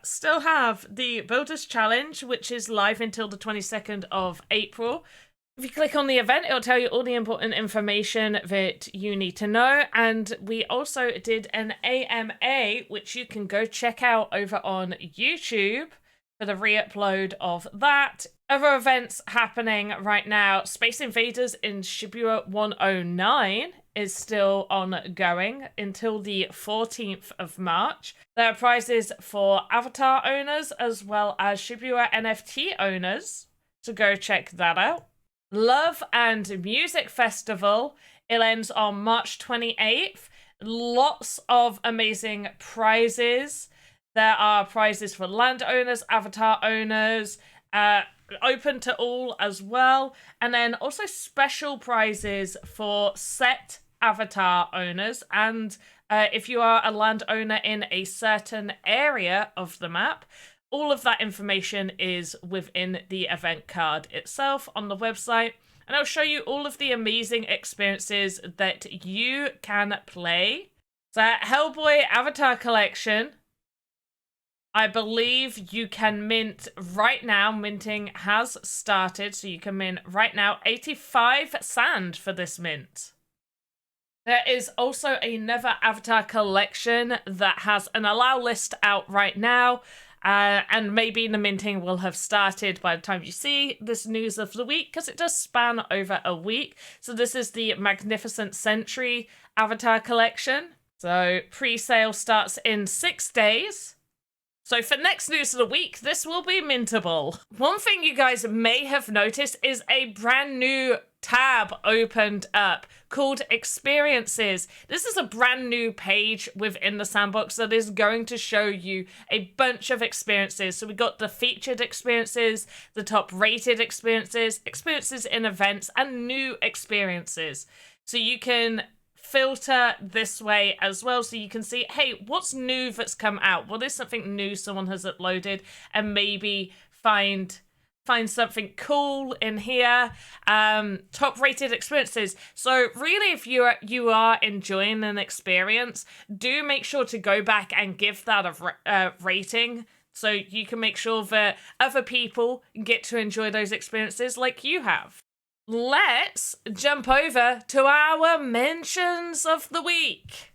still have the Builders Challenge, which is live until the 22nd of April. If you click on the event, it'll tell you all the important information that you need to know. And we also did an AMA, which you can go check out over on YouTube for the re-upload of that. Other events happening right now. Space Invaders in Shibuya 109 is still ongoing until the 14th of March. There are prizes for Avatar owners as well as Shibuya NFT owners, so go check that out. Love and Music Festival, it ends on March 28th. Lots of amazing prizes. There are prizes for landowners, Avatar owners, open to all as well. And then also special prizes for set Avatar owners. And if you are a landowner in a certain area of the map, all of that information is within the event card itself on the website. And I'll show you all of the amazing experiences that you can play. So Hellboy Avatar Collection, I believe you can mint right now. Minting has started, so you can mint right now 85 sand for this mint. There is also another Avatar collection that has an allow list out right now, and maybe the minting will have started by the time you see this news of the week, because it does span over a week. So this is the Magnificent Century Avatar collection. So pre-sale starts in 6 days. So for next news of the week, this will be mintable. One thing you guys may have noticed is a brand new tab opened up called Experiences. This is a brand new page within the Sandbox that is going to show you a bunch of experiences. So we got the featured experiences, the top rated experiences, experiences in events, and new experiences. So you can filter this way as well, so you can see, hey, what's new that's come out? What is something new someone has uploaded, and maybe find something cool in here. Top rated experiences. So really, if you are enjoying an experience, do make sure to go back and give that a rating, so you can make sure that other people get to enjoy those experiences like you have. Let's jump over to our mentions of the week.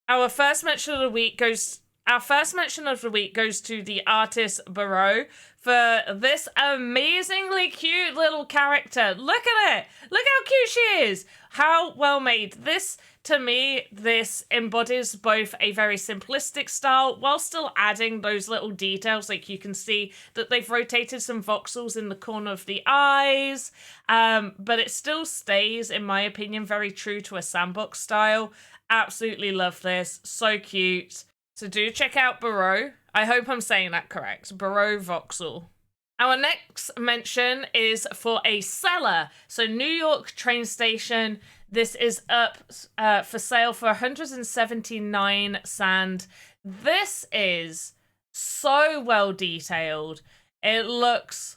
Our first mention of the week goes Our first mention of the week goes to the artist Barrow for this amazingly cute little character. Look at it! Look how cute she is! How well made. This, to me, this embodies both a very simplistic style while still adding those little details. Like you can see that they've rotated some voxels in the corner of the eyes, but it still stays, in my opinion, very true to a Sandbox style. Absolutely love this. So cute. So do check out Barrow. I hope I'm saying that correct. Barrow Voxel. Our next mention is for a seller. So New York train station. This is up for sale for 179 sand. This is so well detailed. It looks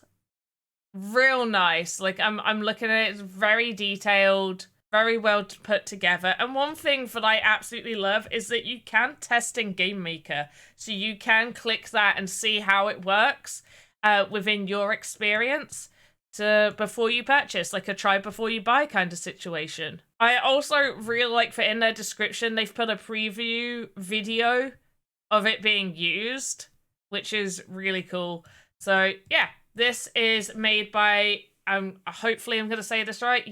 real nice. Like I'm looking at it, it's very detailed. Very well put together. And one thing that I absolutely love is that you can test in Game Maker. So you can click that and see how it works within your experience before you purchase, like a try before you buy kind of situation. I also really like that in their description, they've put a preview video of it being used, which is really cool. So yeah, this is made by, hopefully I'm going to say this right,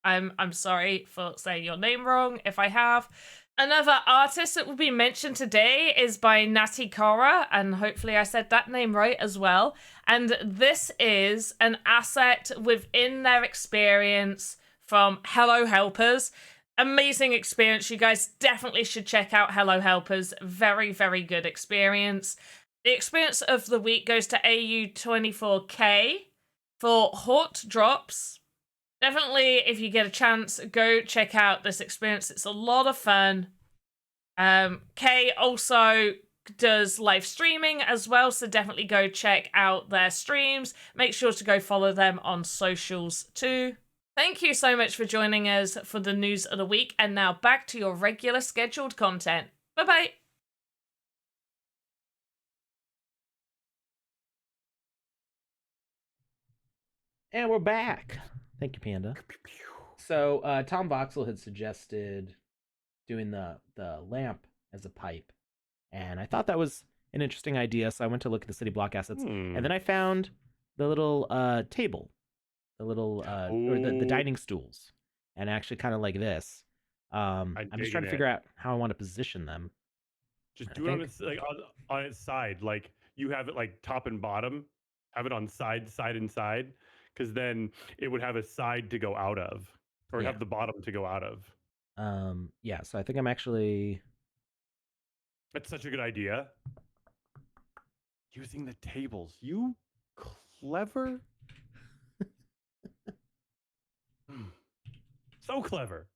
I'm sorry for saying your name wrong if I have. Another artist that will be mentioned today is by Natty Kora, and hopefully I said that name right as well. And this is an asset within their experience from Hello Helpers. Amazing experience. You guys definitely should check out Hello Helpers. Very, very good experience. The experience of the week goes to AU24K. For Hot Drops. Definitely, if you get a chance, go check out this experience. It's a lot of fun. Kay also does live streaming as well, so definitely go check out their streams. Make sure to go follow them on socials too. Thank you so much for joining us for the news of the week, and now back to your regular scheduled content. Bye-bye. And we're back. Thank you, Panda. So Tom Voxel had suggested doing the lamp as a pipe, and I thought that was an interesting idea. So I went to look at the city block assets, and then I found the little table, the little or the dining stools, and actually kind of like this. I'm just trying to figure out how I want to position them. Just do it on its, like on its side, like you have it like top and bottom. Have it on side and side. Because then it would have a side to go out of, or have the bottom to go out of. Yeah, so I think I'm actually... That's such a good idea. Using the tables. You clever. So clever.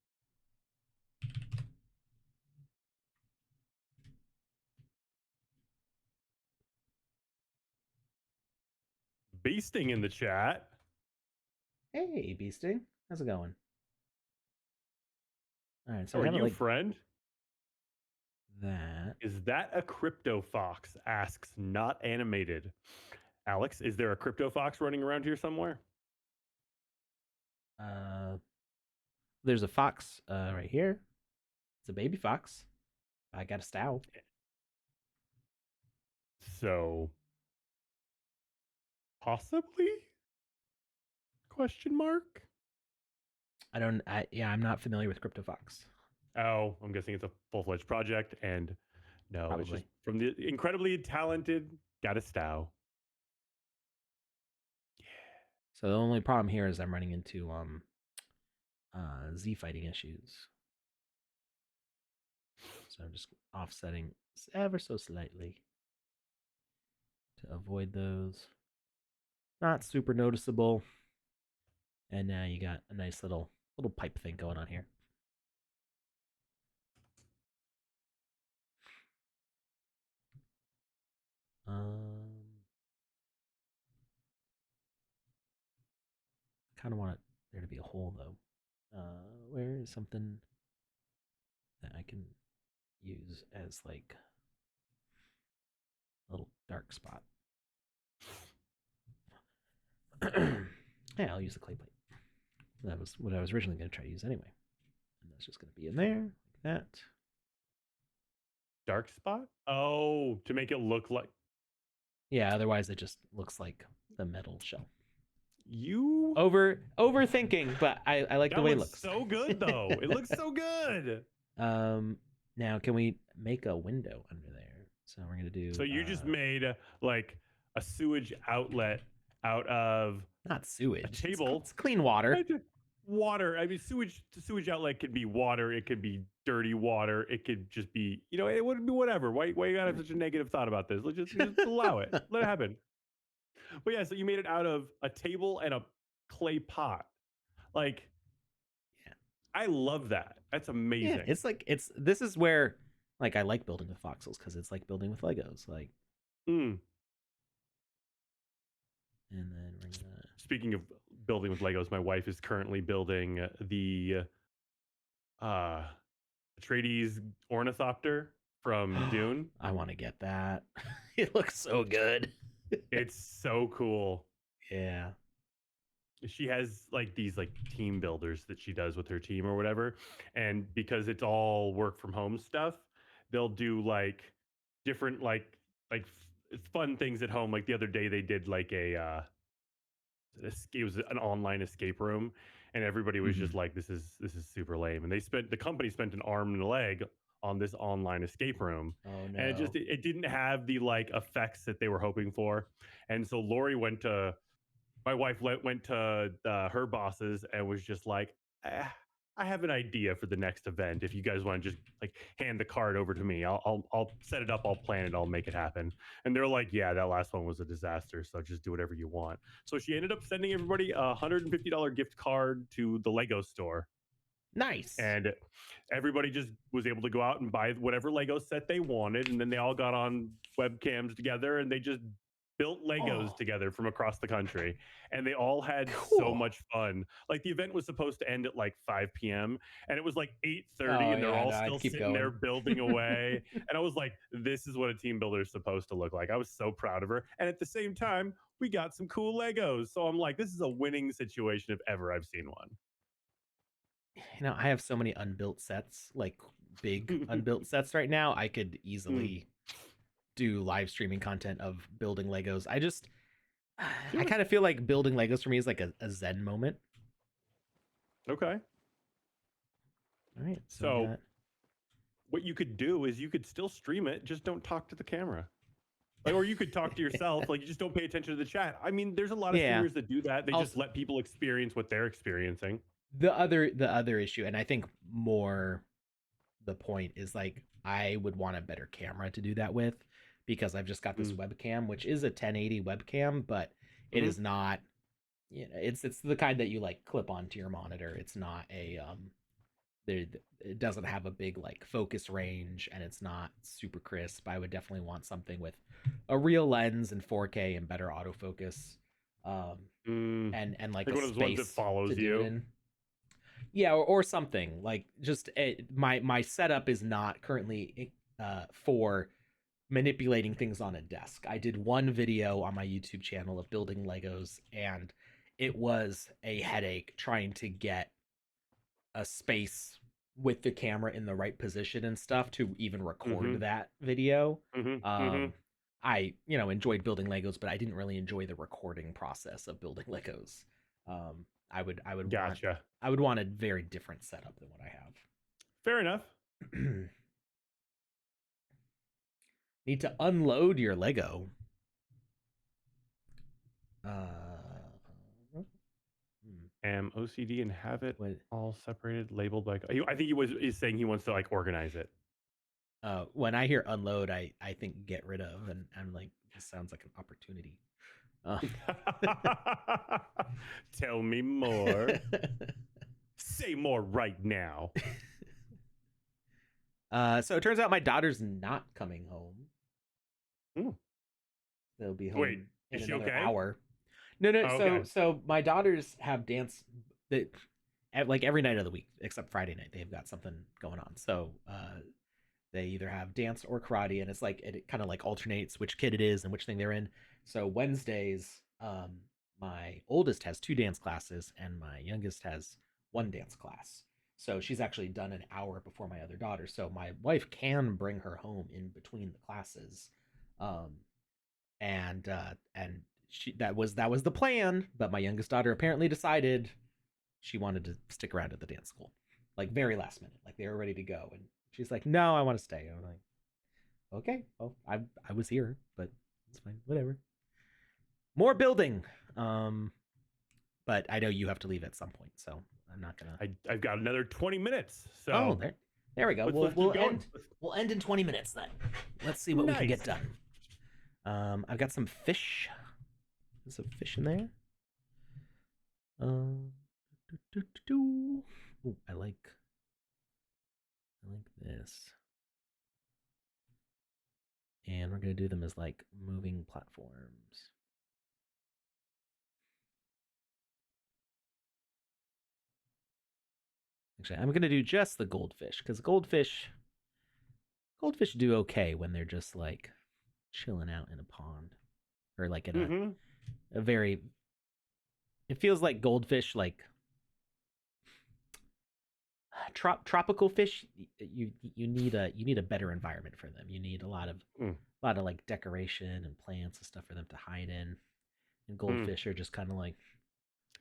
Beasting in the chat. Hey, Beasting. How's it going? All right, so are you a friend? That. Is that a crypto fox? Asks not animated. Alex, is there a crypto fox running around here somewhere? There's a fox right here. It's a baby fox. I got a stow. So, possibly? Question mark? I'm not familiar with CryptoFox. Oh, I'm guessing it's a full-fledged project, and no, Probably. It's just from the incredibly talented Stow. Yeah. So the only problem here is I'm running into Z fighting issues. So I'm just offsetting ever so slightly to avoid those. Not super noticeable. And now you got a nice little pipe thing going on here. Kind of want there to be a hole though. Where is something that I can use as like a little dark spot? Yeah, I'll use the clay plate. That was what I was originally going to try to use anyway. And that's just going to be in there like that. Dark spot? Oh, to make it look like Yeah, otherwise it just looks like the metal shell. you. Overthinking, but I like That the way it looks looks. so good, though. It looks so good. Now can we make a window under there? So we're gonna do. So you just made like a sewage outlet out of not sewage. a table. It's clean water. Water. I mean, sewage outlet could be water. It could be dirty water. It could just be, it would be whatever. Why you gotta have such a negative thought about this? Let's just allow it. Let it happen. But yeah, so you made it out of a table and a clay pot. Like, yeah, I love that. That's amazing. Yeah, it's like this is where like I like building with voxels because it's like building with Legos. Like, and then we're gonna. Speaking of building with Legos, my wife is currently building the Atreides ornithopter from Dune. I want to get that. It looks so good. It's so cool. Yeah. She has like these like team builders that she does with her team or whatever, and because it's all work from home stuff, they'll do like different like fun things at home. Like the other day they did like it was an online escape room, and everybody was just like, this is super lame, and the company spent an arm and a leg on this online escape room. Oh no. And it didn't have the like effects that they were hoping for. And so my wife went to her bosses and was just like, I have an idea for the next event. If you guys want to just like hand the card over to me, I'll set it up, I'll plan it, I'll make it happen. And they're like, yeah, that last one was a disaster, so just do whatever you want. So she ended up sending everybody a $150 gift card to the Lego store. Nice. And everybody just was able to go out and buy whatever Lego set they wanted, and then they all got on webcams together and they just built Legos together from across the country, and they all had so much fun. Like the event was supposed to end at like 5 p.m. and it was like 8:30, and they're all still sitting there building away. And I was like, this is what a team builder is supposed to look like. I was so proud of her. And at the same time, we got some cool Legos. So I'm like, this is a winning situation if ever I've seen one. I have so many unbuilt sets, like big unbuilt sets right now. I could easily do live streaming content of building Legos. I kind of feel like building Legos for me is like a zen moment. Okay. All right. So what you could do is you could still stream it, just don't talk to the camera. Like, or you could talk to yourself, like you just don't pay attention to the chat. I mean, there's a lot of streamers that do that. They just let people experience what they're experiencing. The other issue, and I think more the point is like I would want a better camera to do that with, because I've just got this webcam, which is a 1080 webcam, but it is not, it's the kind that you like clip onto your monitor. It's not a it doesn't have a big like focus range, and it's not super crisp. I would definitely want something with a real lens and 4K and better autofocus, and like a one of those ones that follows you. Yeah, or something like just my setup is not currently for manipulating things on a desk. I did one video on my YouTube channel of building Legos, and it was a headache trying to get a space with the camera in the right position and stuff to even record that video. I enjoyed building Legos, but I didn't really enjoy the recording process of building Legos. I would want a very different setup than what I have. Fair enough. Need to unload your Lego. Am OCD and have it all separated, labeled like. I think he's saying he wants to like organize it. When I hear unload, I think get rid of, and I'm like, this sounds like an opportunity. Tell me more. Say more right now. So it turns out my daughter's not coming home. They'll be home in another hour. No. So my daughters have dance like every night of the week except Friday night. They've got something going on. So they either have dance or karate, and it's like it kind of like alternates which kid it is and which thing they're in. So Wednesdays, my oldest has 2 dance classes and my youngest has 1 dance class. So she's actually done an hour before my other daughter. So my wife can bring her home in between the classes. Um, and that was the plan, but my youngest daughter apparently decided she wanted to stick around at the dance school. Like very last minute. Like they were ready to go. And she's like, "No, I want to stay." I'm like, "Okay, well, I was here, but it's fine. Whatever." More building. But I know you have to leave at some point, so I'm not gonna. I've got another 20 minutes. So Oh, there we go. let's We'll keep going. end in 20 minutes then. Let's see what we can get Nice. done. I've got some fish. There's some fish in there. Ooh, I like this. And we're gonna do them as like moving platforms. Actually, I'm gonna do just the goldfish because goldfish do okay when they're just like chilling out in a pond or like in Mm-hmm. a very. It feels like goldfish, like tropical fish. You need a better environment for them. You need a lot of like decoration and plants and stuff for them to hide in. And goldfish are just kind of like,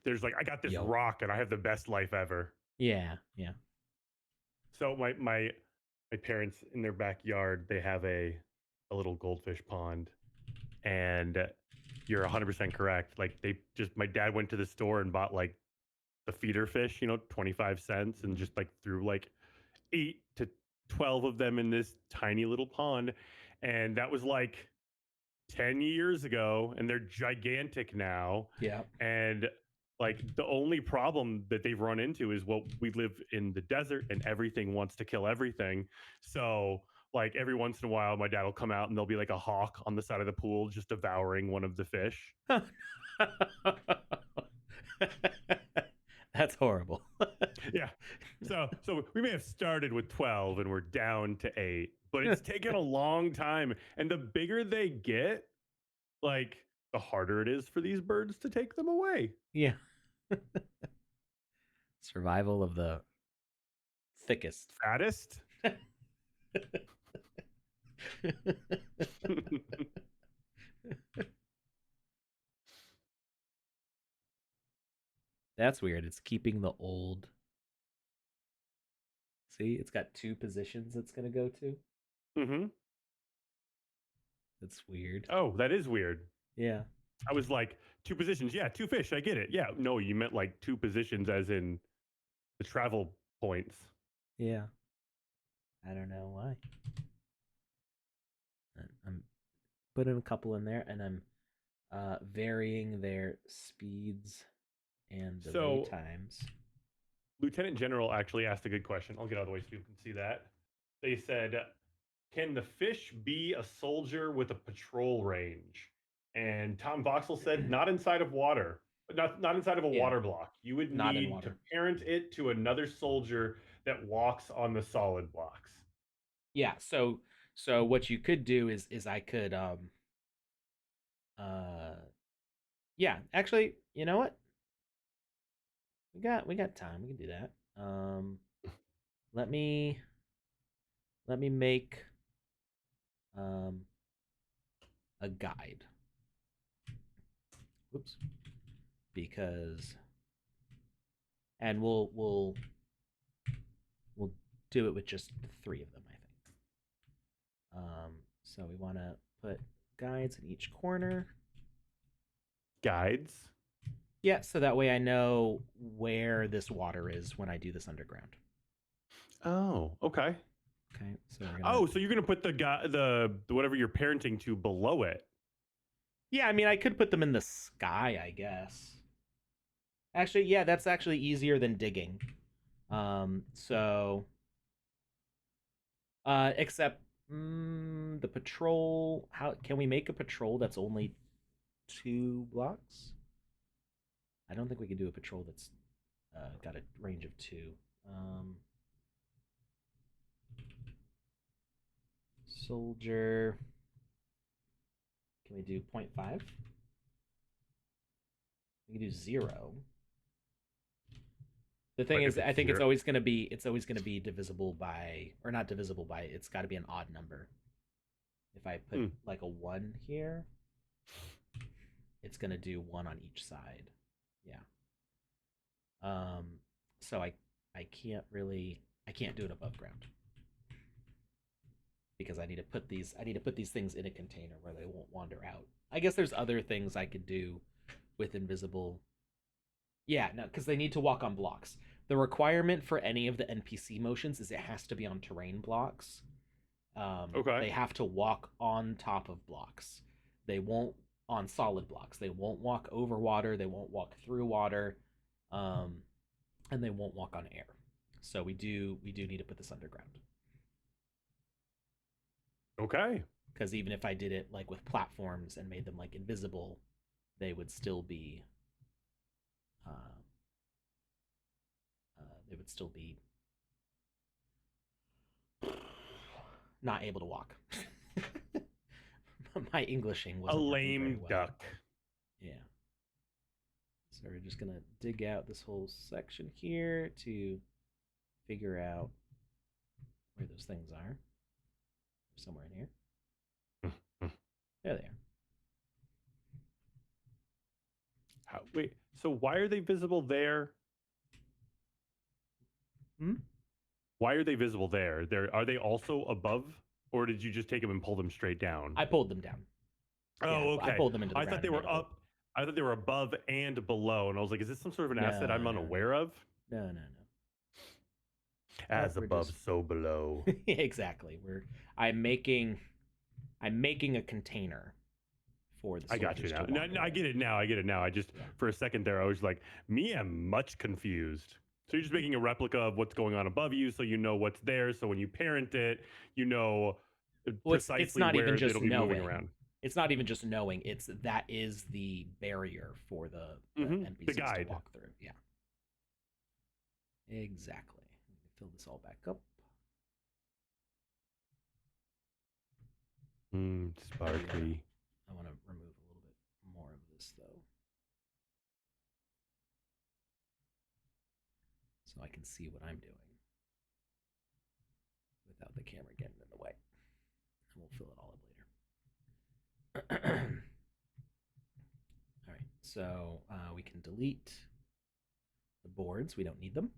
There's like, I got this yo, rock and I have the best life ever. yeah. So my parents in their backyard, they have a little goldfish pond, and you're 100% correct. Like my dad went to the store and bought like the feeder fish, 25 cents, and just like threw like 8 to 12 of them in this tiny little pond, and that was like 10 years ago, and they're gigantic now. Yeah. And like the only problem that they've run into is, well, we live in the desert and everything wants to kill everything. So like every once in a while my dad will come out and there'll be like a hawk on the side of the pool just devouring one of the fish. That's horrible. Yeah. So we may have started with 12 and we're down to 8, but it's taken a long time, and the bigger they get, like the harder it is for these birds to take them away. Yeah. Survival of the thickest. Fattest. That's weird. It's keeping the old. See, it's got 2 positions it's going to go to. Mm-hmm. That's weird. Oh, that is weird. Yeah. I was like, 2 positions. Yeah, 2 fish. I get it. Yeah. No, you meant like 2 positions as in the travel points. Yeah. I don't know why. I'm putting a couple in there, and I'm varying their speeds and delay times. Lieutenant General actually asked a good question. I'll get out of the way so people can see that. They said, can the fish be a soldier with a patrol range? And Tom Voxel said, not inside of water. Not inside of a water block. You would Not in need water. to parent it to another soldier that walks on the solid blocks. Yeah, so what you could do is I could yeah, actually, you know what? We got time. We can do that. Let me make a guide. Whoops. Because and we'll do it with just 3 of them, I think. So we want to put guides in each corner. Guides? Yeah, so that way I know where this water is when I do this underground. Oh, okay. Okay, so we're gonna... so you're gonna put the whatever you're parenting to below it. Yeah, I mean, I could put them in the sky, I guess. Actually, yeah, that's actually easier than digging. Except the patrol. How can we make a patrol that's only 2 blocks? I don't think we can do a patrol that's got a range of 2. Soldier. Can we do 0.5? We can do 0. The thing But is, if I think it's zero- always going to be divisible by, or not divisible by. It's got to be an odd number. If I put like a 1 here, it's going to do 1 on each side. Yeah. So I can't do it above ground because I need to put these things in a container where they won't wander out. I guess there's other things I could do with invisible. Yeah, no, because they need to walk on blocks. The requirement for any of the NPC motions is it has to be on terrain blocks. Okay. They have to walk on top of blocks. They won't on solid blocks. They won't walk over water. They won't walk through water, and they won't walk on air. So we do need to put this underground. Okay. Because even if I did it like with platforms and made them like invisible, they would still be not able to walk. My Englishing wasn't A working very lame well. duck. Yeah. So we're just gonna dig out this whole section here to figure out where those things are. Somewhere in here. There they are. Wait, so why are they visible there? Why are they visible there? Are they also above, or did you just take them and pull them straight down? I pulled them down. Oh, Yeah, okay. I pulled them into the I ground thought they and were made a hole. up. I thought they were above and below, and I was like, "Is this some sort of an asset I'm No. unaware of?" No. As We're above, just- so below. Exactly. I'm making a container for the I got you soldiers now. to walk No, I in. get it now. I get it now. I just for a second there, I was like, "Me, I'm much confused." So you're just making a replica of what's going on above you, so you know what's there. So when you parent it, you know precisely it's not where even just it'll be moving knowing. around. It's not even just knowing. It's that is the barrier for the NPCs guide. to walk through. Yeah. Exactly. Fill this all back up. Sparkly. I want to remove a little bit more of this though, so I can see what I'm doing without the camera getting in the way. And we'll fill it all up later. All right, so we can delete the boards. We don't need them.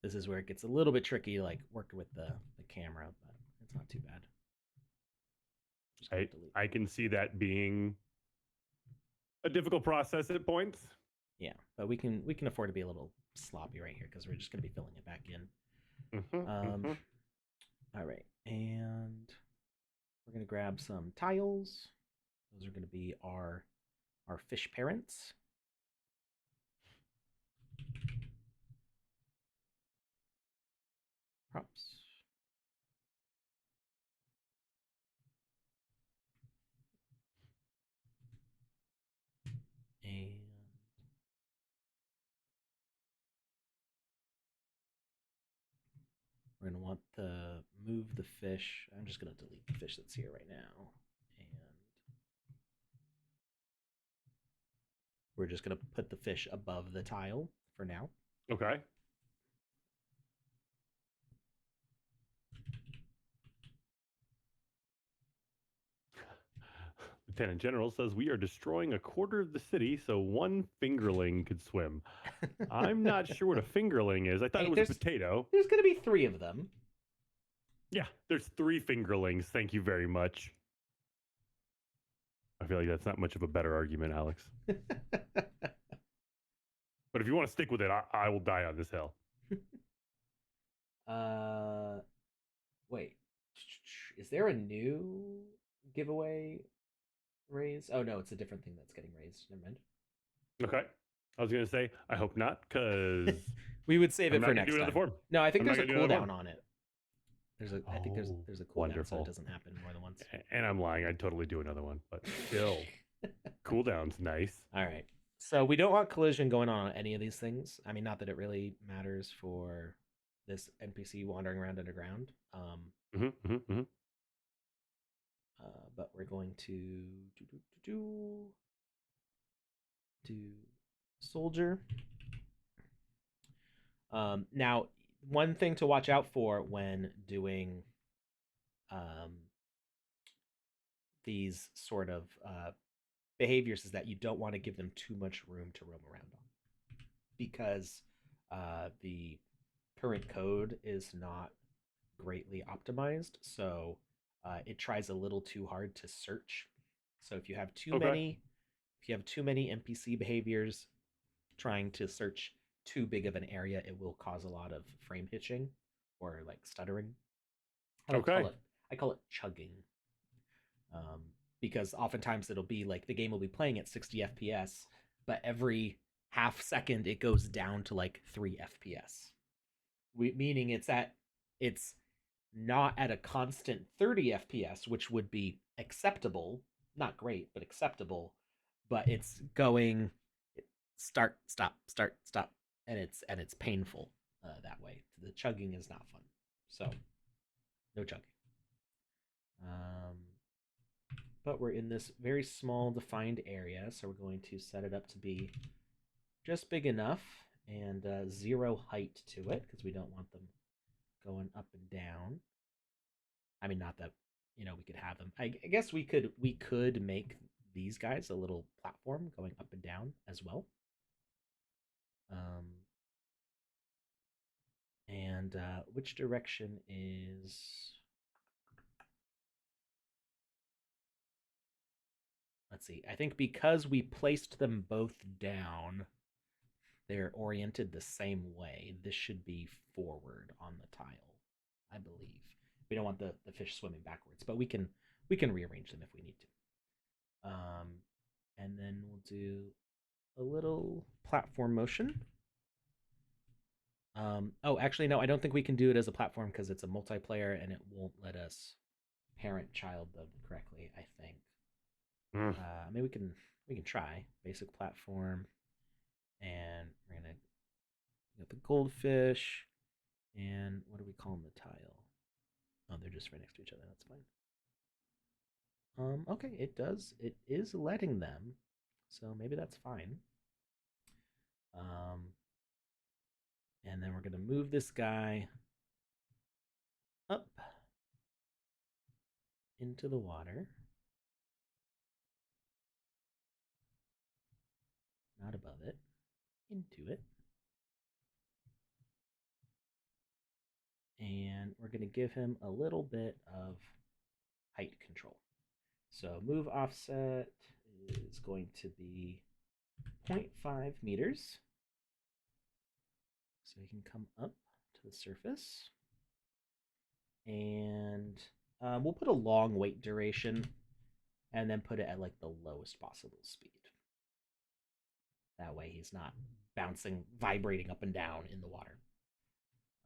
This is where it gets a little bit tricky, like working with the camera, but it's not too bad. I can see that being a difficult process at points. Yeah, but we can afford to be a little sloppy right here because we're just going to be filling it back in. All right, and we're going to grab some tiles. Those are going to be our fish parents. Props. And we're going to want to move the fish. I'm just going to delete the fish that's here right now. And we're just going to put the fish above the tile for now. Okay. Lieutenant General says we are destroying a quarter of the city so one fingerling could swim. I'm not sure what a fingerling is. I thought it was a potato. There's going to be 3 of them. Yeah, there's 3 fingerlings. Thank you very much. I feel like that's not much of a better argument, Alex. But if you want to stick with it, I will die on this hill. Wait. Is there a new giveaway raise? Oh no, it's a different thing that's getting raised. Never mind. Okay. I was gonna say I hope not, because we would save it for next time. Form. No, I think I'm there's a cooldown on it. I think there's a cooldown, wonderful. so it doesn't happen more than once. And I'm lying. I'd totally do another one, but still. Cooldown's nice. All right. So we don't want collision going on any of these things. I mean, not that it really matters for this NPC wandering around underground. But we're going to do soldier. Now, one thing to watch out for when doing these sort of behaviors is that you don't want to give them too much room to roam around on, because the current code is not greatly optimized, so it tries a little too hard to search. So if you have too many NPC behaviors trying to search too big of an area, it will cause a lot of frame hitching or like stuttering. I call it chugging. Because oftentimes it'll be like the game will be playing at 60 FPS, but every half second it goes down to like 3 FPS. Meaning it's not at a constant 30 FPS, which would be acceptable, not great, but acceptable, but it's going start, stop, and it's painful that way. The chugging is not fun, so no chugging. But we're in this very small defined area, so we're going to set it up to be just big enough and 0 height to it, because we don't want them going up and down. I mean, not that we could have them. I guess we could make these guys a little platform going up and down as well. And which direction is? Let's see. I think because we placed them both down, they're oriented the same way. This should be forward on the tile, I believe. We don't want the fish swimming backwards, but we can rearrange them if we need to. And then we'll do a little platform motion. Oh, actually, no, I don't think we can do it as a platform because it's a multiplayer and it won't let us parent child them correctly, I think. Maybe we can try basic platform, and we're gonna get the goldfish, and what do we call them? The tile. Oh, they're just right next to each other. That's fine. Okay, it is letting them, so maybe that's fine. And then we're gonna move this guy up into the water. Not above it, into it. And we're going to give him a little bit of height control. So move offset is going to be 0.5 meters. So he can come up to the surface. And we'll put a long wait duration and then put it at like the lowest possible speed. That way he's not bouncing, vibrating up and down in the water.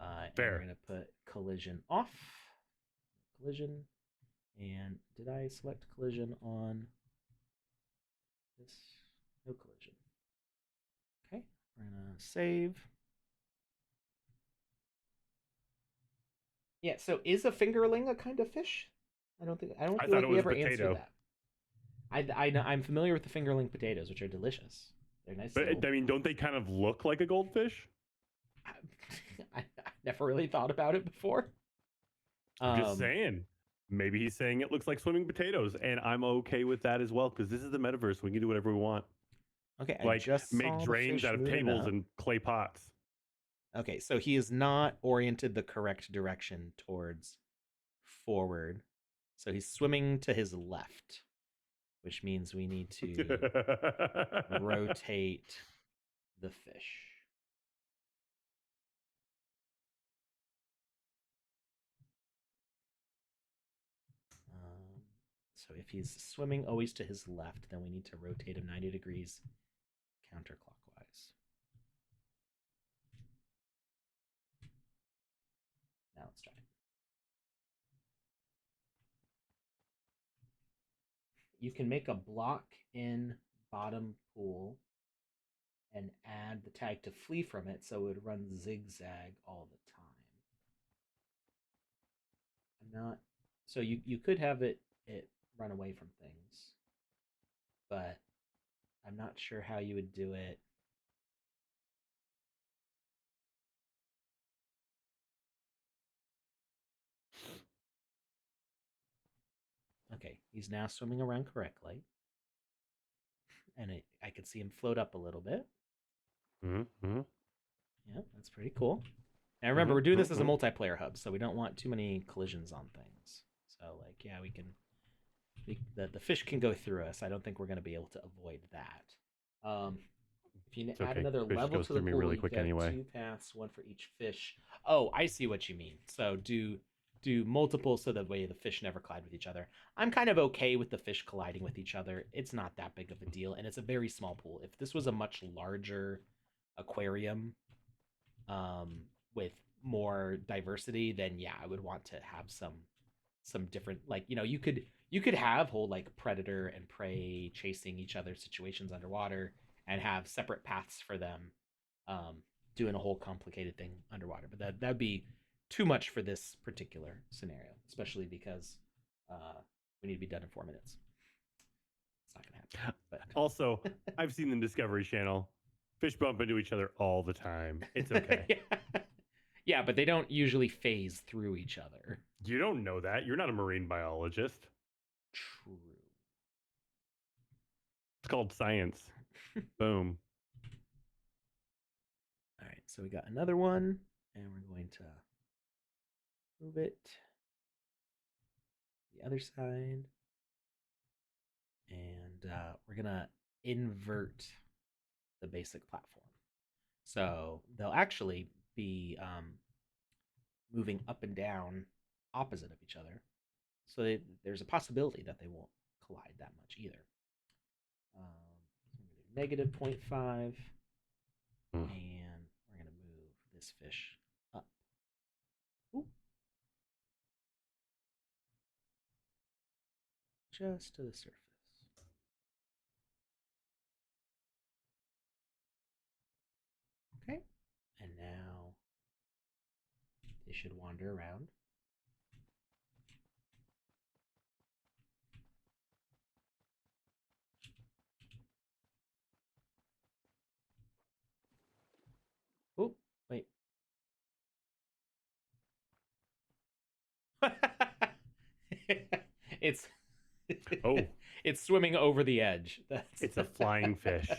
And we're going to put collision off. Collision. And did I select collision on this? No collision. Okay, we're going to save. Yeah, so is a fingerling a kind of fish? I don't feel like we ever answered that. I'm familiar with the fingerling potatoes, which are delicious. They're nice. But I mean, don't they kind of look like a goldfish? I never really thought about it before. I'm just saying. Maybe he's saying it looks like swimming potatoes, and I'm okay with that as well, because this is the metaverse. We can do whatever we want. Okay, like I just make drains out of tables and clay pots. Okay, so he is not oriented the correct direction towards forward. So he's swimming to his left, which means we need to rotate the fish. So if he's swimming always to his left, then we need to rotate him 90 degrees counterclockwise. Now let's try it. you can make a block in bottom pool and add the tag to flee from it, so it would run zigzag all the time. I'm not. So you could have it run away from things, but I'm not sure how you would do it. Okay, he's now swimming around correctly, and I could see him float up a little bit. Mm-hmm. Yeah, that's pretty cool. And remember, we're doing this as a multiplayer hub, so we don't want too many collisions on things. So, like, yeah, the fish can go through us. I don't think we're going to be able to avoid that. If you add another Fish level goes to the through me pool, really you quick get anyway. 2 paths, 1 for each fish. Oh, I see what you mean. So do multiple so that way the fish never collide with each other. I'm kind of okay with the fish colliding with each other. It's not that big of a deal, and it's a very small pool. If this was a much larger aquarium, with more diversity, then yeah, I would want to have some different, like, you could have whole like predator and prey chasing each other situations underwater and have separate paths for them, doing a whole complicated thing underwater. But that'd be too much for this particular scenario, especially because we need to be done in 4 minutes. It's not gonna happen. But Also, I've seen the Discovery Channel. Fish bump into each other all the time. It's okay. Yeah, but they don't usually phase through each other. You don't know that. You're not a marine biologist. True. It's called science. Boom. All right, so we got another one, and we're going to move it to the other side, and we're gonna invert the basic platform. So they'll actually be moving up and down opposite of each other. So there's a possibility that they won't collide that much either. Negative 0.5, and we're going to move this fish up. Ooh. Just to the surface. Okay, and now they should wander around. Oh, wait. it's it's swimming over the edge. It's a flying fish.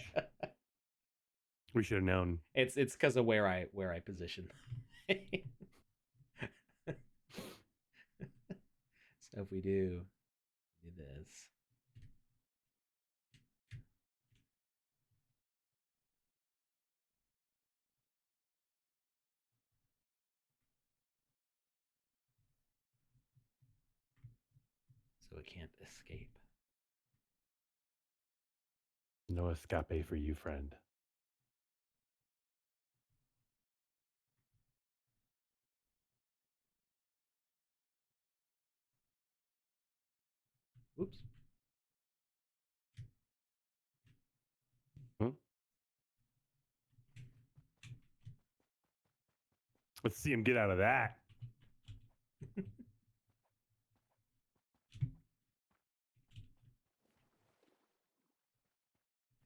We should have known. It's because of where I position. So if we do this. So it can't escape. No escape for you, friend. Oops. Let's see him get out of that.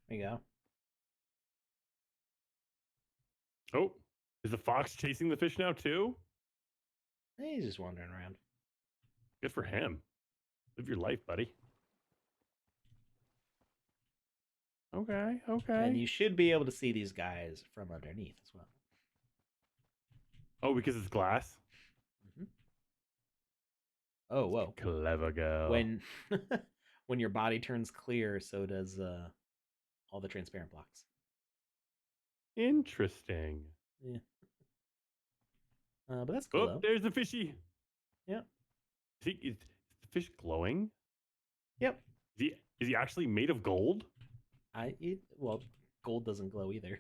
There you go. Oh, is the fox chasing the fish now too? He's just wandering around. Good for him. Live your life, buddy. Okay. And you should be able to see these guys from underneath as well. Oh, because it's glass? Mm-hmm. Oh, whoa. Clever girl. When your body turns clear, so does all the transparent blocks. Interesting. Yeah. But that's cool. Oh, there's the fishy. Yep. Is the fish glowing? Yep. Is he actually made of gold? Well, gold doesn't glow either.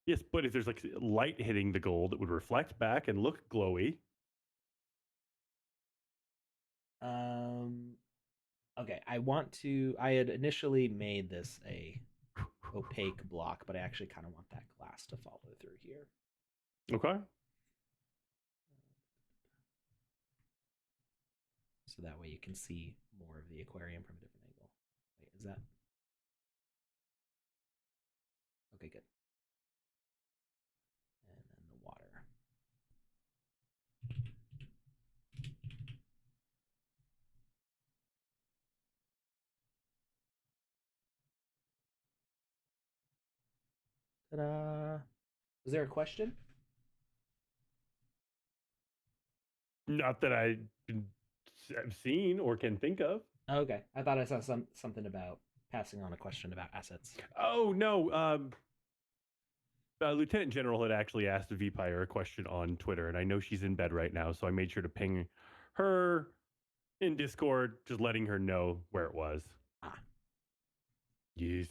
Yes, but if there's like light hitting the gold, it would reflect back and look glowy. Okay, Okay, I had initially made this a opaque block, but I actually kind of want that glass to follow through here. Okay. So that way you can see more of the aquarium from a different angle. Wait, is that? Okay, good. And then the water. Ta-da! Was there a question? Not that I have seen or can think of. Okay, I thought I saw something about passing on a question about assets. Oh no, Lieutenant General had actually asked VPire a question on Twitter, and I know she's in bed right now, so I made sure to ping her in Discord, just letting her know where it was. Ah. Yes.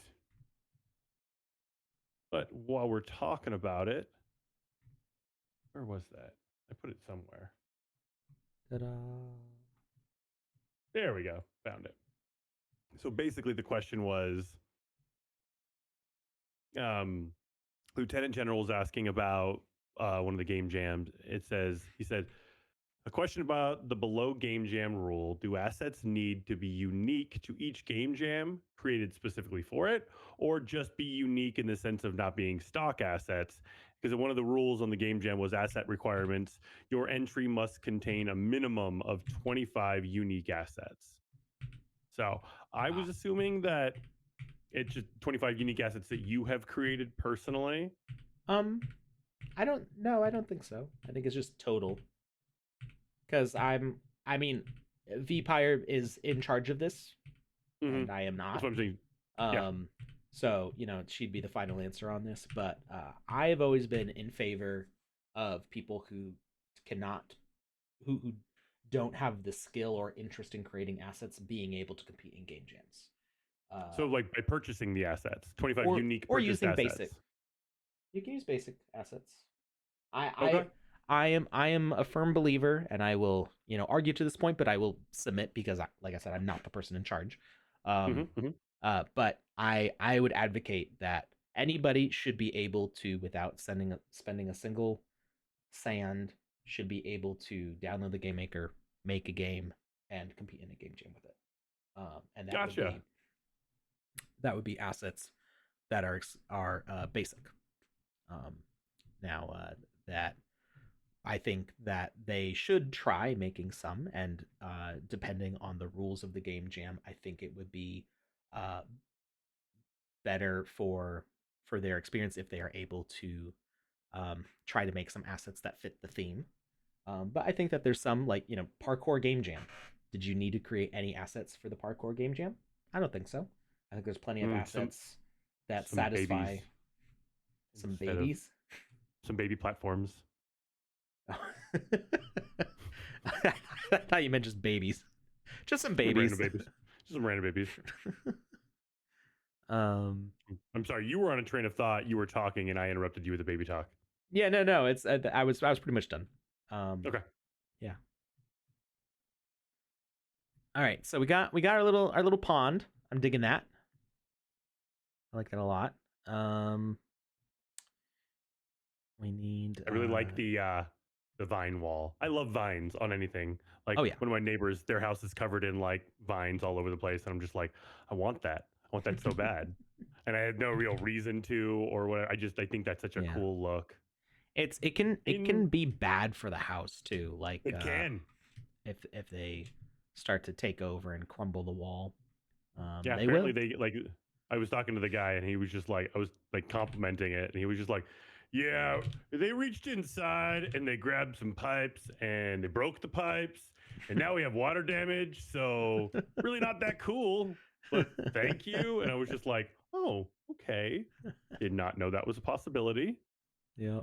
But while we're talking about it, where was that? I put it somewhere. Ta-da! There we go. Found it. So basically, the question was, Lieutenant General was asking about one of the game jams. He said, a question about the below game jam rule. Do assets need to be unique to each game jam created specifically for it, or just be unique in the sense of not being stock assets? Because one of the rules on the game jam was asset requirements. Your entry must contain a minimum of 25 unique assets. So I was assuming that it's just 25 unique assets that you have created personally. I don't think so. I think it's just total. Because VPire is in charge of this, and I am not. That's what I'm saying. Yeah. So, she'd be the final answer on this. But I have always been in favor of people who who don't have the skill or interest in creating assets being able to compete in game jams. So, like by purchasing the assets, 25 unique or purchased using assets. basic. You can use basic assets. Okay. I am a firm believer, and I will argue to this point, but I will submit because, like I said, I'm not the person in charge. But I would advocate that anybody should be able to, without spending a single sand, should be able to download the game maker, make a game, and compete in a game jam with it. And that would be assets that are basic. Now that I think that they should try making some, and depending on the rules of the game jam, I think it would be better for their experience if they are able to try to make some assets that fit the theme. But I think that there's some, like, parkour game jam. Did you need to create any assets for the parkour game jam? I don't think so. I think there's plenty of assets that satisfy babies some babies. Some baby platforms. I thought you meant just babies. Just some babies. Just some random babies. I'm sorry, you were on a train of thought. You were talking, and I interrupted you with the baby talk. Yeah, no. It's I was pretty much done. Okay. Yeah. All right, so we got our little pond. I'm digging that. I like that a lot. We need. I really like the vine wall. I love vines on anything. Like, oh yeah, one of my neighbors, their house is covered in like vines all over the place, and I'm just like, I want that. I want that so bad. And I had no real reason to, or what. I think that's such a cool look. It can be bad for the house too. Like, it can if they start to take over and crumble the wall. Yeah, apparently they like. I was talking to the guy, and he was just like, I was like complimenting it, and he was just like, yeah, they reached inside and they grabbed some pipes and they broke the pipes, and now we have water damage. So really not that cool, but thank you. And I was just like, oh, okay. Did not know that was a possibility. Yeah.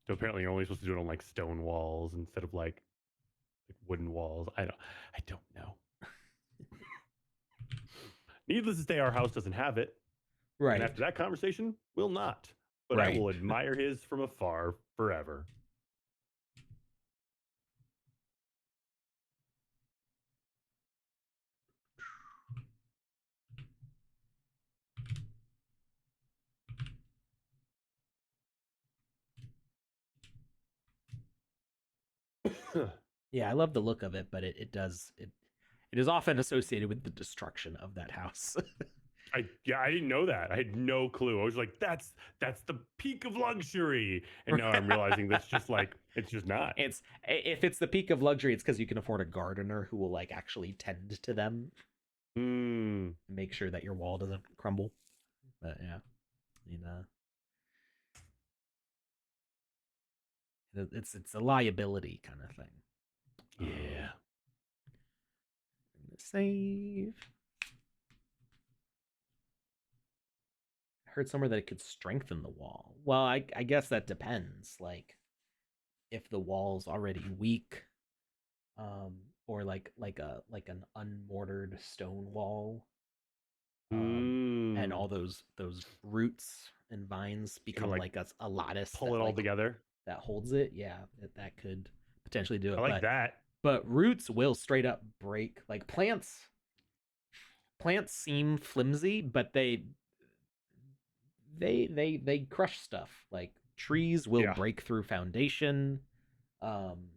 So apparently you're only supposed to do it on like stone walls instead of like wooden walls. I don't know. Needless to say, our house doesn't have it. Right. And after that conversation, we'll not. But I will admire his from afar forever. Yeah, I love the look of it, but it is often associated with the destruction of that house. I didn't know that. I had no clue. I was like, that's the peak of luxury, and now I'm realizing that's just like it's just not. It's if it's the peak of luxury, it's because you can afford a gardener who will like actually tend to them, Mm. make sure that your wall doesn't crumble. But yeah, you know, it's a liability kind of thing. Yeah. I'm gonna save. I heard somewhere that it could strengthen the wall. Well, I guess that depends. Like if the wall's already weak, or like an unmortared stone wall, and all those roots and vines become like, like a lattice pull that it all like together. that holds it. Yeah, that could potentially do it. I like that. But roots will straight up break. Like plants seem flimsy, but they crush stuff. Like trees will Yeah. break through foundation. Um,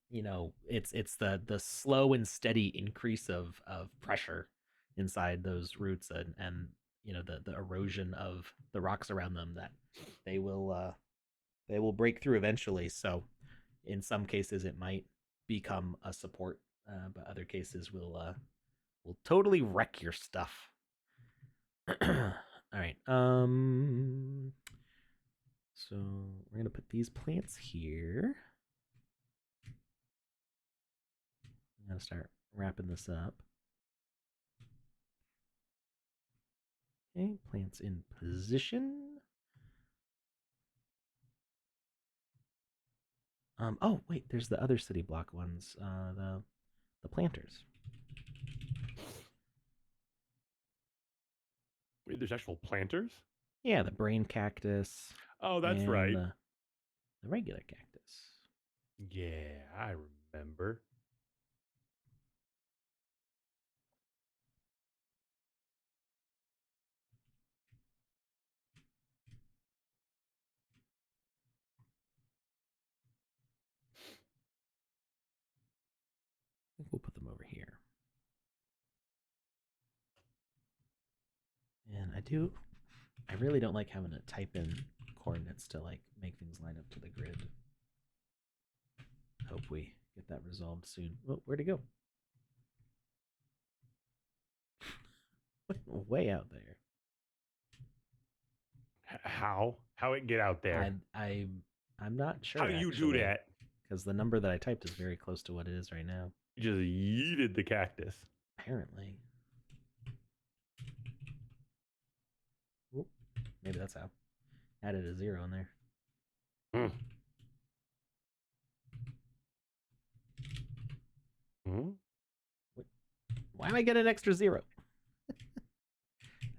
you know, it's the slow and steady increase of pressure inside those roots, and you know the erosion of the rocks around them that they will break through eventually. So in some cases it might become a support, but other cases will totally wreck your stuff. All right. So we're gonna put these plants here. I'm gonna start wrapping this up. Okay, plants in position. Oh wait, there's the other city block ones. The planters. Wait, there's actual planters? Yeah, the brain cactus Oh, that's and right. the regular cactus. Yeah, I remember. I think we'll put them over here. And I really don't like having to type in coordinates to like make things line up to the grid. Hope we get that resolved soon. Oh, where'd it go? Way out there. How it get out there? I'm not sure. How do you do that? Because the number that I typed is very close to what it is right now. You just yeeted the cactus. Apparently. Oop, maybe that's how. Added a 0 in there. Hmm. Hmm? Why am I getting an extra 0?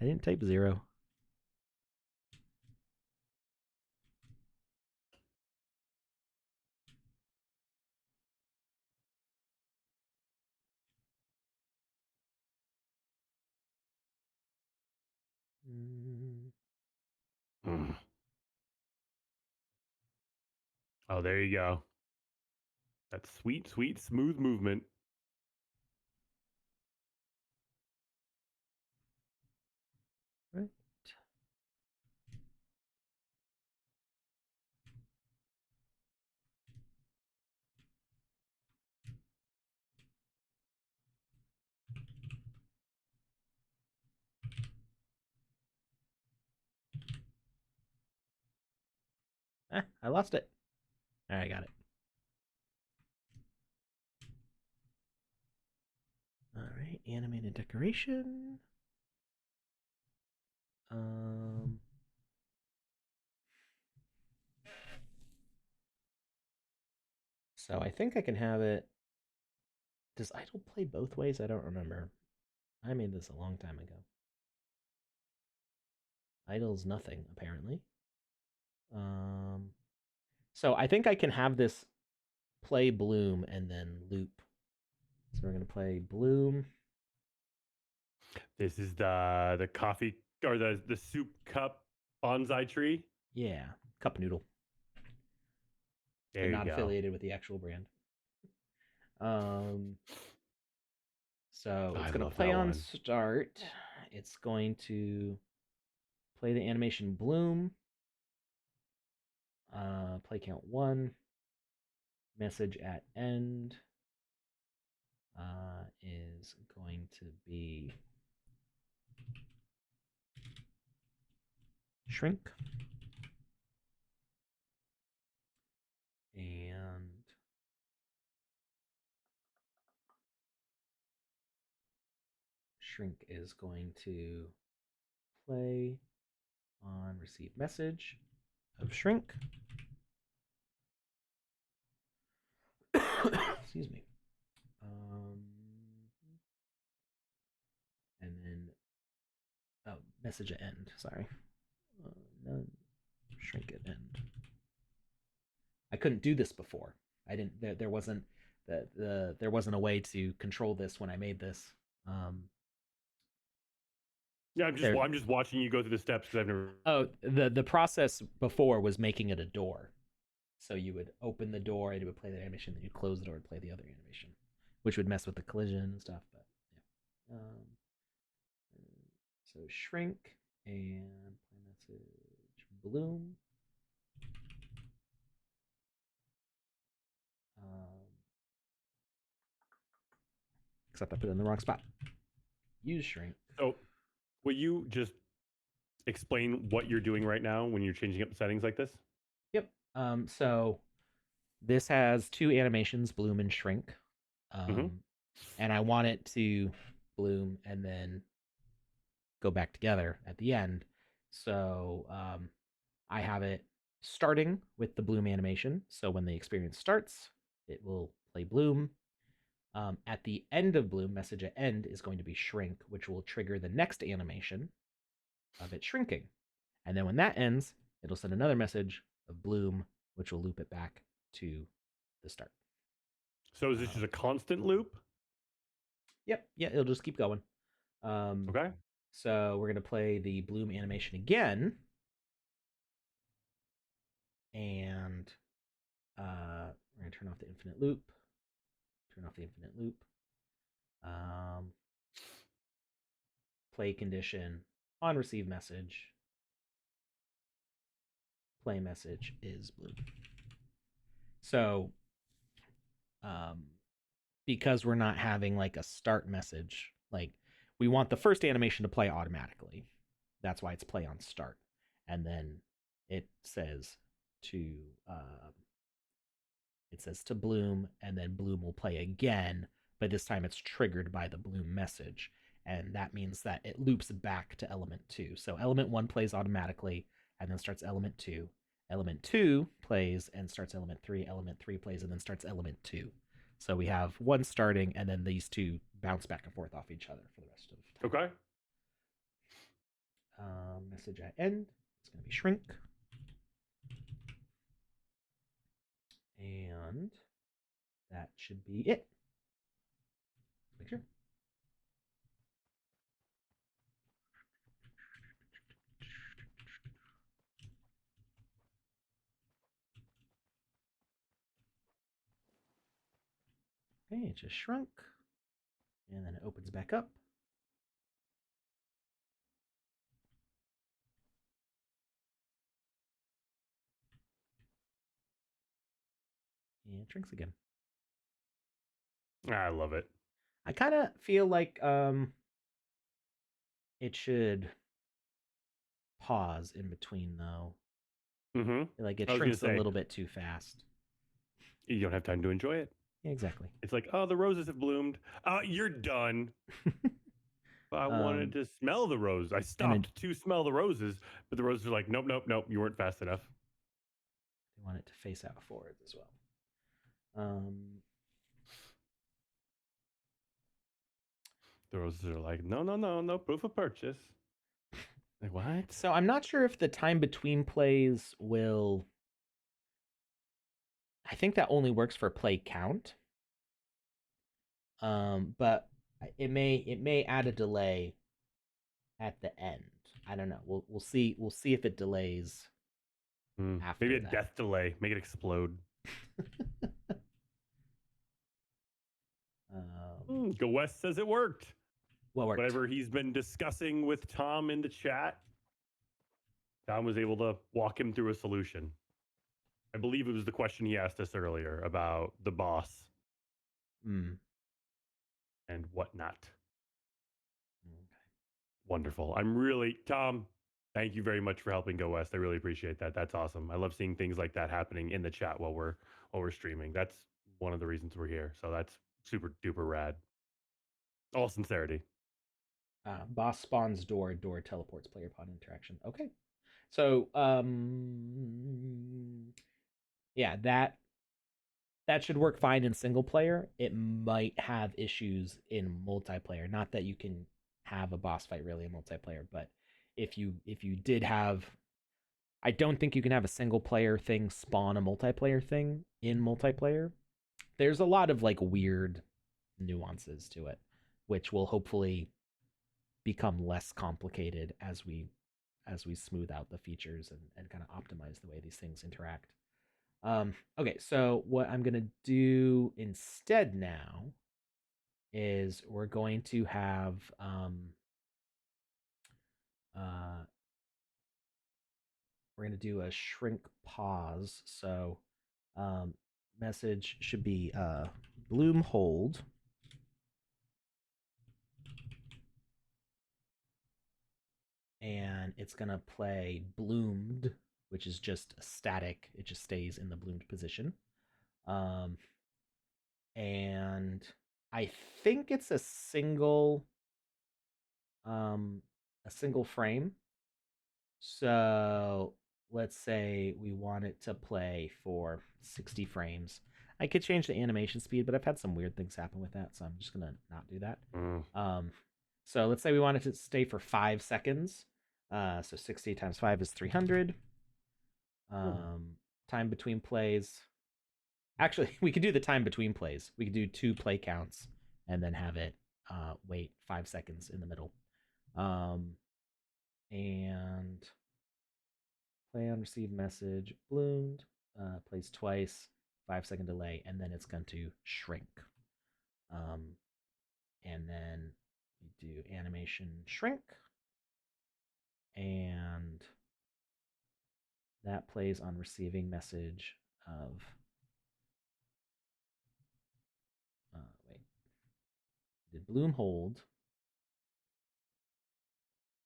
I didn't type 0. Hmm. Oh, there you go. That sweet, sweet, smooth movement. Right. I lost it. All right, I got it. All right, animated decoration. Um, so I think I can have it. Does idle play both ways? I don't remember. I made this a long time ago. Idle's nothing, apparently. Um, so I think I can have this play bloom and then loop. So we're gonna play bloom. This is the coffee or the soup cup bonsai tree. Yeah, cup noodle. There and you not go. affiliated with the actual brand. So it's I going to love play that on one. start. It's going to play the animation bloom. Play count 1. Message at end is going to be shrink. And shrink is going to play on receive message of shrink. Excuse me. And then, message at end. Sorry. None. Shrink at end. I couldn't do this before. I didn't. There wasn't there wasn't a way to control this when I made this. Yeah, I'm just watching you go through the steps because I've never. Oh, the process before was making it a door. So you would open the door and it would play the animation, then you'd close the door and play the other animation, which would mess with the collision and stuff. But yeah. So shrink and play message bloom. Except I put it in the wrong spot. Use shrink. So, will you just explain what you're doing right now when you're changing up the settings like this? Yep. So this has 2 animations, bloom and shrink. And I want it to bloom and then go back together at the end. So I have it starting with the bloom animation. So when the experience starts, it will play bloom. At the end of bloom, message at end is going to be shrink, which will trigger the next animation of it shrinking. And then when that ends, it'll send another message of bloom, which will loop it back to the start. So is this just a constant loop? Yep. Yeah, it'll just keep going. Okay. So we're going to play the bloom animation again. And we're going to turn off the infinite loop. Turn off the infinite loop. Play condition on receive message. Play message is bloom. So because we're not having like a start message, like we want the first animation to play automatically. That's why it's play on start. And then it says to bloom, and then bloom will play again, but this time it's triggered by the bloom message. And that means that it loops back to element 2. So element 1 plays automatically and then starts element 2. Element 2 plays and starts element 3. Element 3 plays and then starts element 2. So we have one starting, and then these 2 bounce back and forth off each other for the rest of the time. Okay. Message at end. It's going to be shrink. And that should be it. Make sure. Okay, it just shrunk. And then it opens back up. And shrinks again. I love it. I kind of feel like it should pause in between, though. Like it shrinks a little bit too fast. You don't have time to enjoy it. Yeah, exactly. It's like, oh, the roses have bloomed. You're done. But I wanted to smell the rose. I stopped to smell the roses, but the roses are like, nope, nope, nope. You weren't fast enough. I want it to face out forwards as well. The roses are like, no, no, no, no proof of purchase. Like, what? So I'm not sure if the time between plays will. I think that only works for play count. But it may add a delay at the end. I don't know. We'll see if it delays. After Maybe a that. death delay. Make it explode. Go West says it worked. What worked? Whatever he's been discussing with Tom in the chat, Tom was able to walk him through a solution. I believe it was the question he asked us earlier about the boss and whatnot. Okay. Wonderful. I'm really, Tom, thank you very much for helping Go West. I really appreciate that. That's awesome. I love seeing things like that happening in the chat while we're streaming. That's one of the reasons we're here. So that's super duper rad. All sincerity. Boss spawns door teleports player pod interaction. Okay. So yeah, that should work fine in single player. It might have issues in multiplayer. Not that you can have a boss fight really in multiplayer, but if you did have, I don't think you can have a single player thing spawn a multiplayer thing in multiplayer. There's a lot of like weird nuances to it, which will hopefully become less complicated as we smooth out the features and kind of optimize the way these things interact. Okay, so what I'm gonna do instead now is we're going to have we're gonna do a shrink pause. So message should be bloom hold. And it's gonna play bloomed, which is just static. It just stays in the bloomed position. And I think it's a single frame. So let's say we want it to play for 60 frames. I could change the animation speed, but I've had some weird things happen with that, so I'm just gonna not do that. So let's say we want it to stay for 5 seconds. So 60 times 5 is 300. Time between plays. Actually, we could do the time between plays. We could do 2 play counts and then have it wait 5 seconds in the middle. And play on receive message bloomed. Plays twice, 5-second delay, and then it's going to shrink. And then we do animation shrink. And that plays on receiving message of did bloom hold,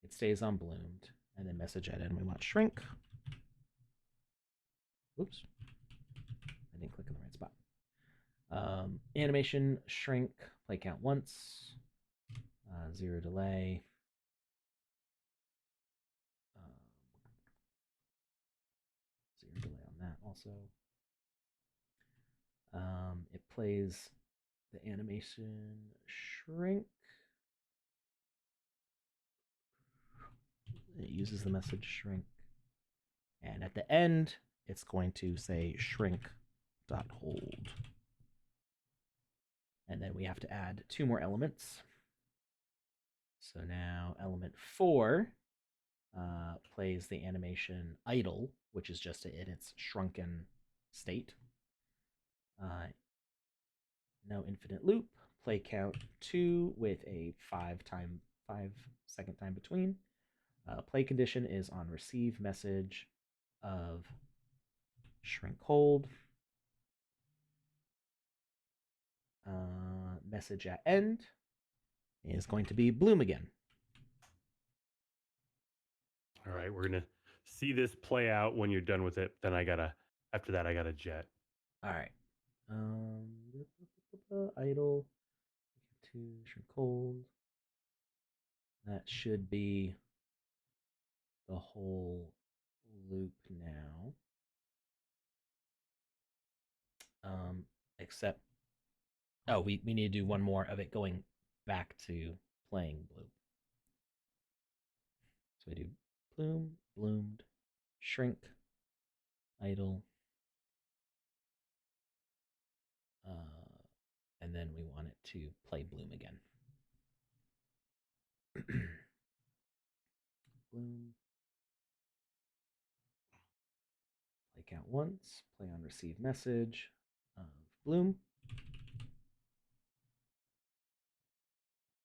it stays on bloomed, and then message edit, and we want shrink. Oops, I didn't click in the right spot. Animation shrink, play count once, 0 delay. 0 delay on that also. It plays the animation shrink. It uses the message shrink. And at the end, it's going to say shrink.hold. And then we have to add 2 more elements. So now element 4 plays the animation idle, which is just in its shrunken state. No infinite loop. Play count 2 with a 5-second time between. Play condition is on receive message of shrink hold. Message at end is going to be bloom again. All right, we're gonna see this play out when you're done with it. Then after that I gotta jet. All right. Idle to shrink hold. That should be the whole loop now. Except, oh, we need to do one more of it going back to playing bloom. So we do bloom, bloomed, shrink, idle, and then we want it to play bloom again. Bloom, play count once, play on receive message of bloom.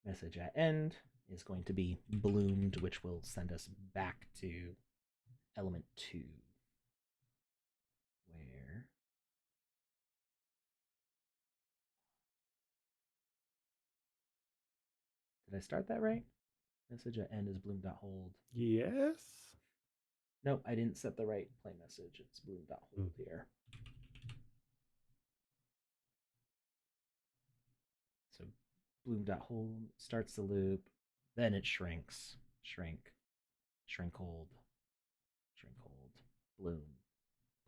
Message at end is going to be bloomed, which will send us back to element 2. Where did I start that right? Message at end is bloom.hold. Yes. No, I didn't set the right play message. It's bloom.hold here. So bloom.hold starts the loop, then it shrinks. Shrink, shrink hold, bloom,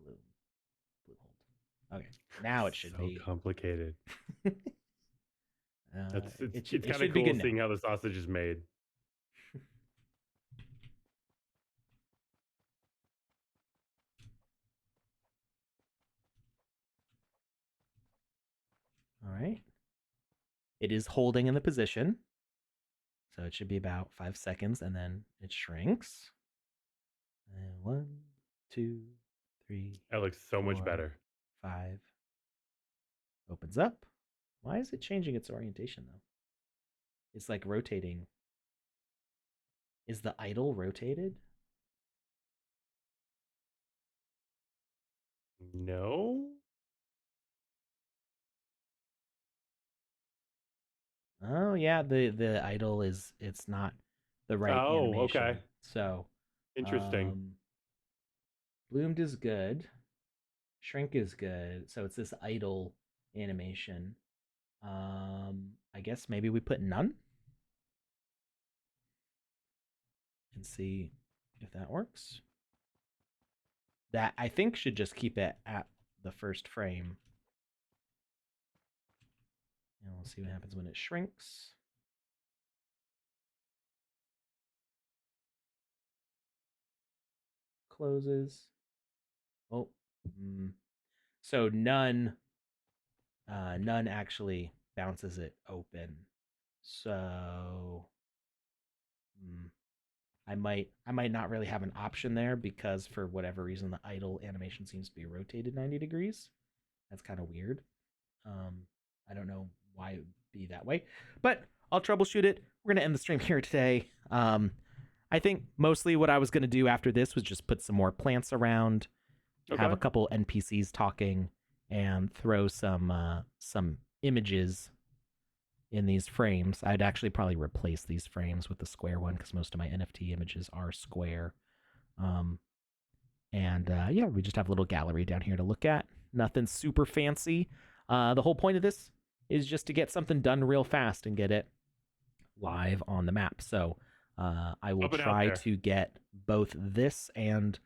bloom, bloom hold. Okay, now it should be complicated. It's it kind should of be cool good seeing now. how the sausage is made. All right. It is holding in the position. So it should be about 5 seconds, and then it shrinks. And 1, 2, 3. That looks so much 4, better. 5. Opens up. Why is it changing its orientation, though? It's like rotating. Is the idle rotated? No. Oh yeah, the idle it's not the right Oh, animation. okay. So Interesting. Bloomed is good. Shrink is good. So it's this idle animation. I guess maybe we put none and see if that works. That I think should just keep it at the first frame. And we'll see what happens when it shrinks. Closes. Oh, so none actually bounces it open. So I might not really have an option there because for whatever reason the idle animation seems to be rotated 90 degrees. That's kind of weird. I don't know why it would be that way, but I'll troubleshoot it. We're gonna end the stream here today. I think mostly what I was gonna do after this was just put some more plants around, have a couple NPCs talking, and throw some images in these frames. I'd actually probably replace these frames with the square one because most of my NFT images are square. Yeah, we just have a little gallery down here to look at. Nothing super fancy. The whole point of this is just to get something done real fast and get it live on the map. So I will try to get both this and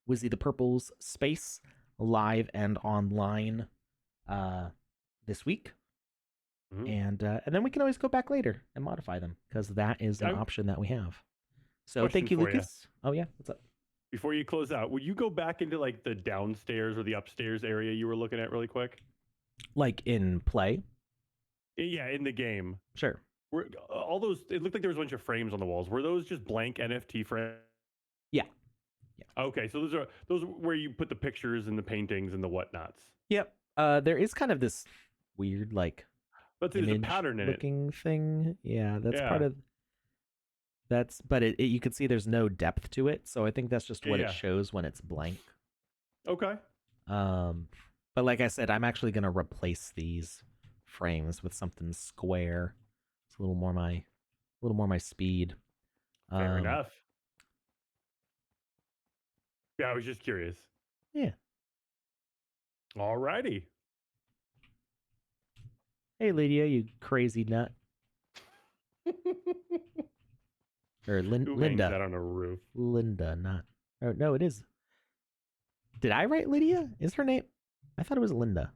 Wizzy the Purple's space live and online this week. And then we can always go back later and modify them because that is an option that we have. So thank you, Lukus. Oh yeah, what's up? Before you close out, would you go back into like the downstairs or the upstairs area you were looking at really quick? Like in play? Yeah, in the game. Sure. Were all those? It looked like there was a bunch of frames on the walls. Were those just blank NFT frames? Yeah. Okay, so those are where you put the pictures and the paintings and the whatnots. Yep. There is kind of this weird like there's a pattern in looking thing. Yeah, that's part of. That's but it you can see there's no depth to it, so I think that's just what it shows when it's blank. Okay. But like I said, I'm actually gonna replace these frames with something square. It's a little more my speed. Fair enough. Yeah, I was just curious. Yeah. Alrighty. Hey, Lydia, you crazy nut. Or Linda. That on a roof. Linda, not. Oh, no, it is. Did I write Lydia? Is her name? I thought it was Linda.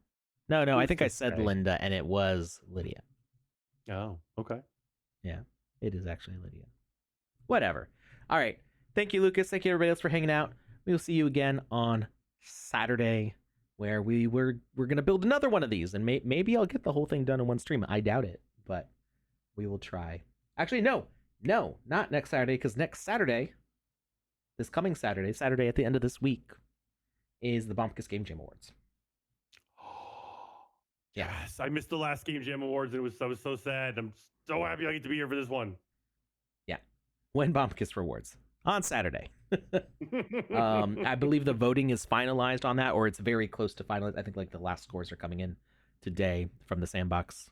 No, I think I said Linda, and it was Lydia. Oh, okay. Yeah, it is actually Lydia. Whatever. All right. Thank you, Lukus. Thank you, everybody else, for hanging out. We will see you again on Saturday, where we're going to build another one of these, and maybe I'll get the whole thing done in one stream. I doubt it, but we will try. Actually, no, not next Saturday, because next Saturday, this coming Saturday at the end of this week, is the Bombkus Game Jam Awards. Yeah. Yes, I missed the last Game Jam Awards, and I was so sad. I'm so happy I get to be here for this one. Yeah. When Bombkus Rewards on Saturday. I believe the voting is finalized on that, or it's very close to finalized. I think like the last scores are coming in today from the Sandbox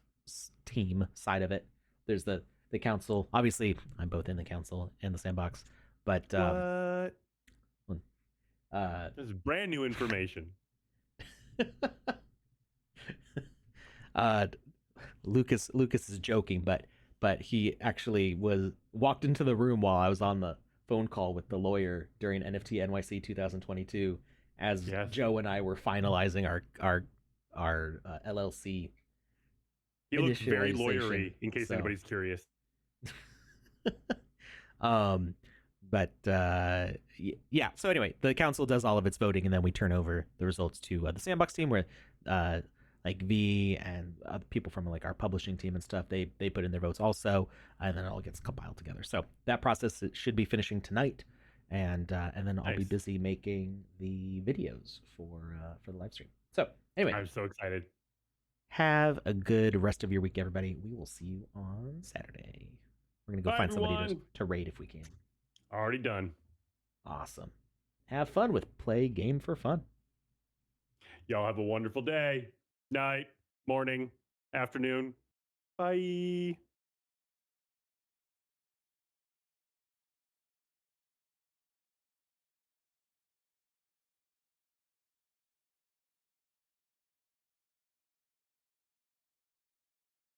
team side of it. There's the council. Obviously, I'm both in the council and the Sandbox, but what? This is brand new information. Lukus is joking, but he actually walked into the room while I was on the phone call with the lawyer during NFT NYC 2022 as Joe and I were finalizing our LLC. He looks very lawyery, in case anybody's curious. But yeah. So anyway, the council does all of its voting, and then we turn over the results to the Sandbox team, where like V and other people from like our publishing team and stuff, they put in their votes also, and then it all gets compiled together. So that process should be finishing tonight, and then I'll be busy making the videos for the live stream. So anyway, I'm so excited. Have a good rest of your week, everybody. We will see you on Saturday. We're gonna go find somebody to raid if we can. Already done. Awesome. Have fun with Play Game for Fun. Y'all have a wonderful day, night, morning, afternoon. Bye.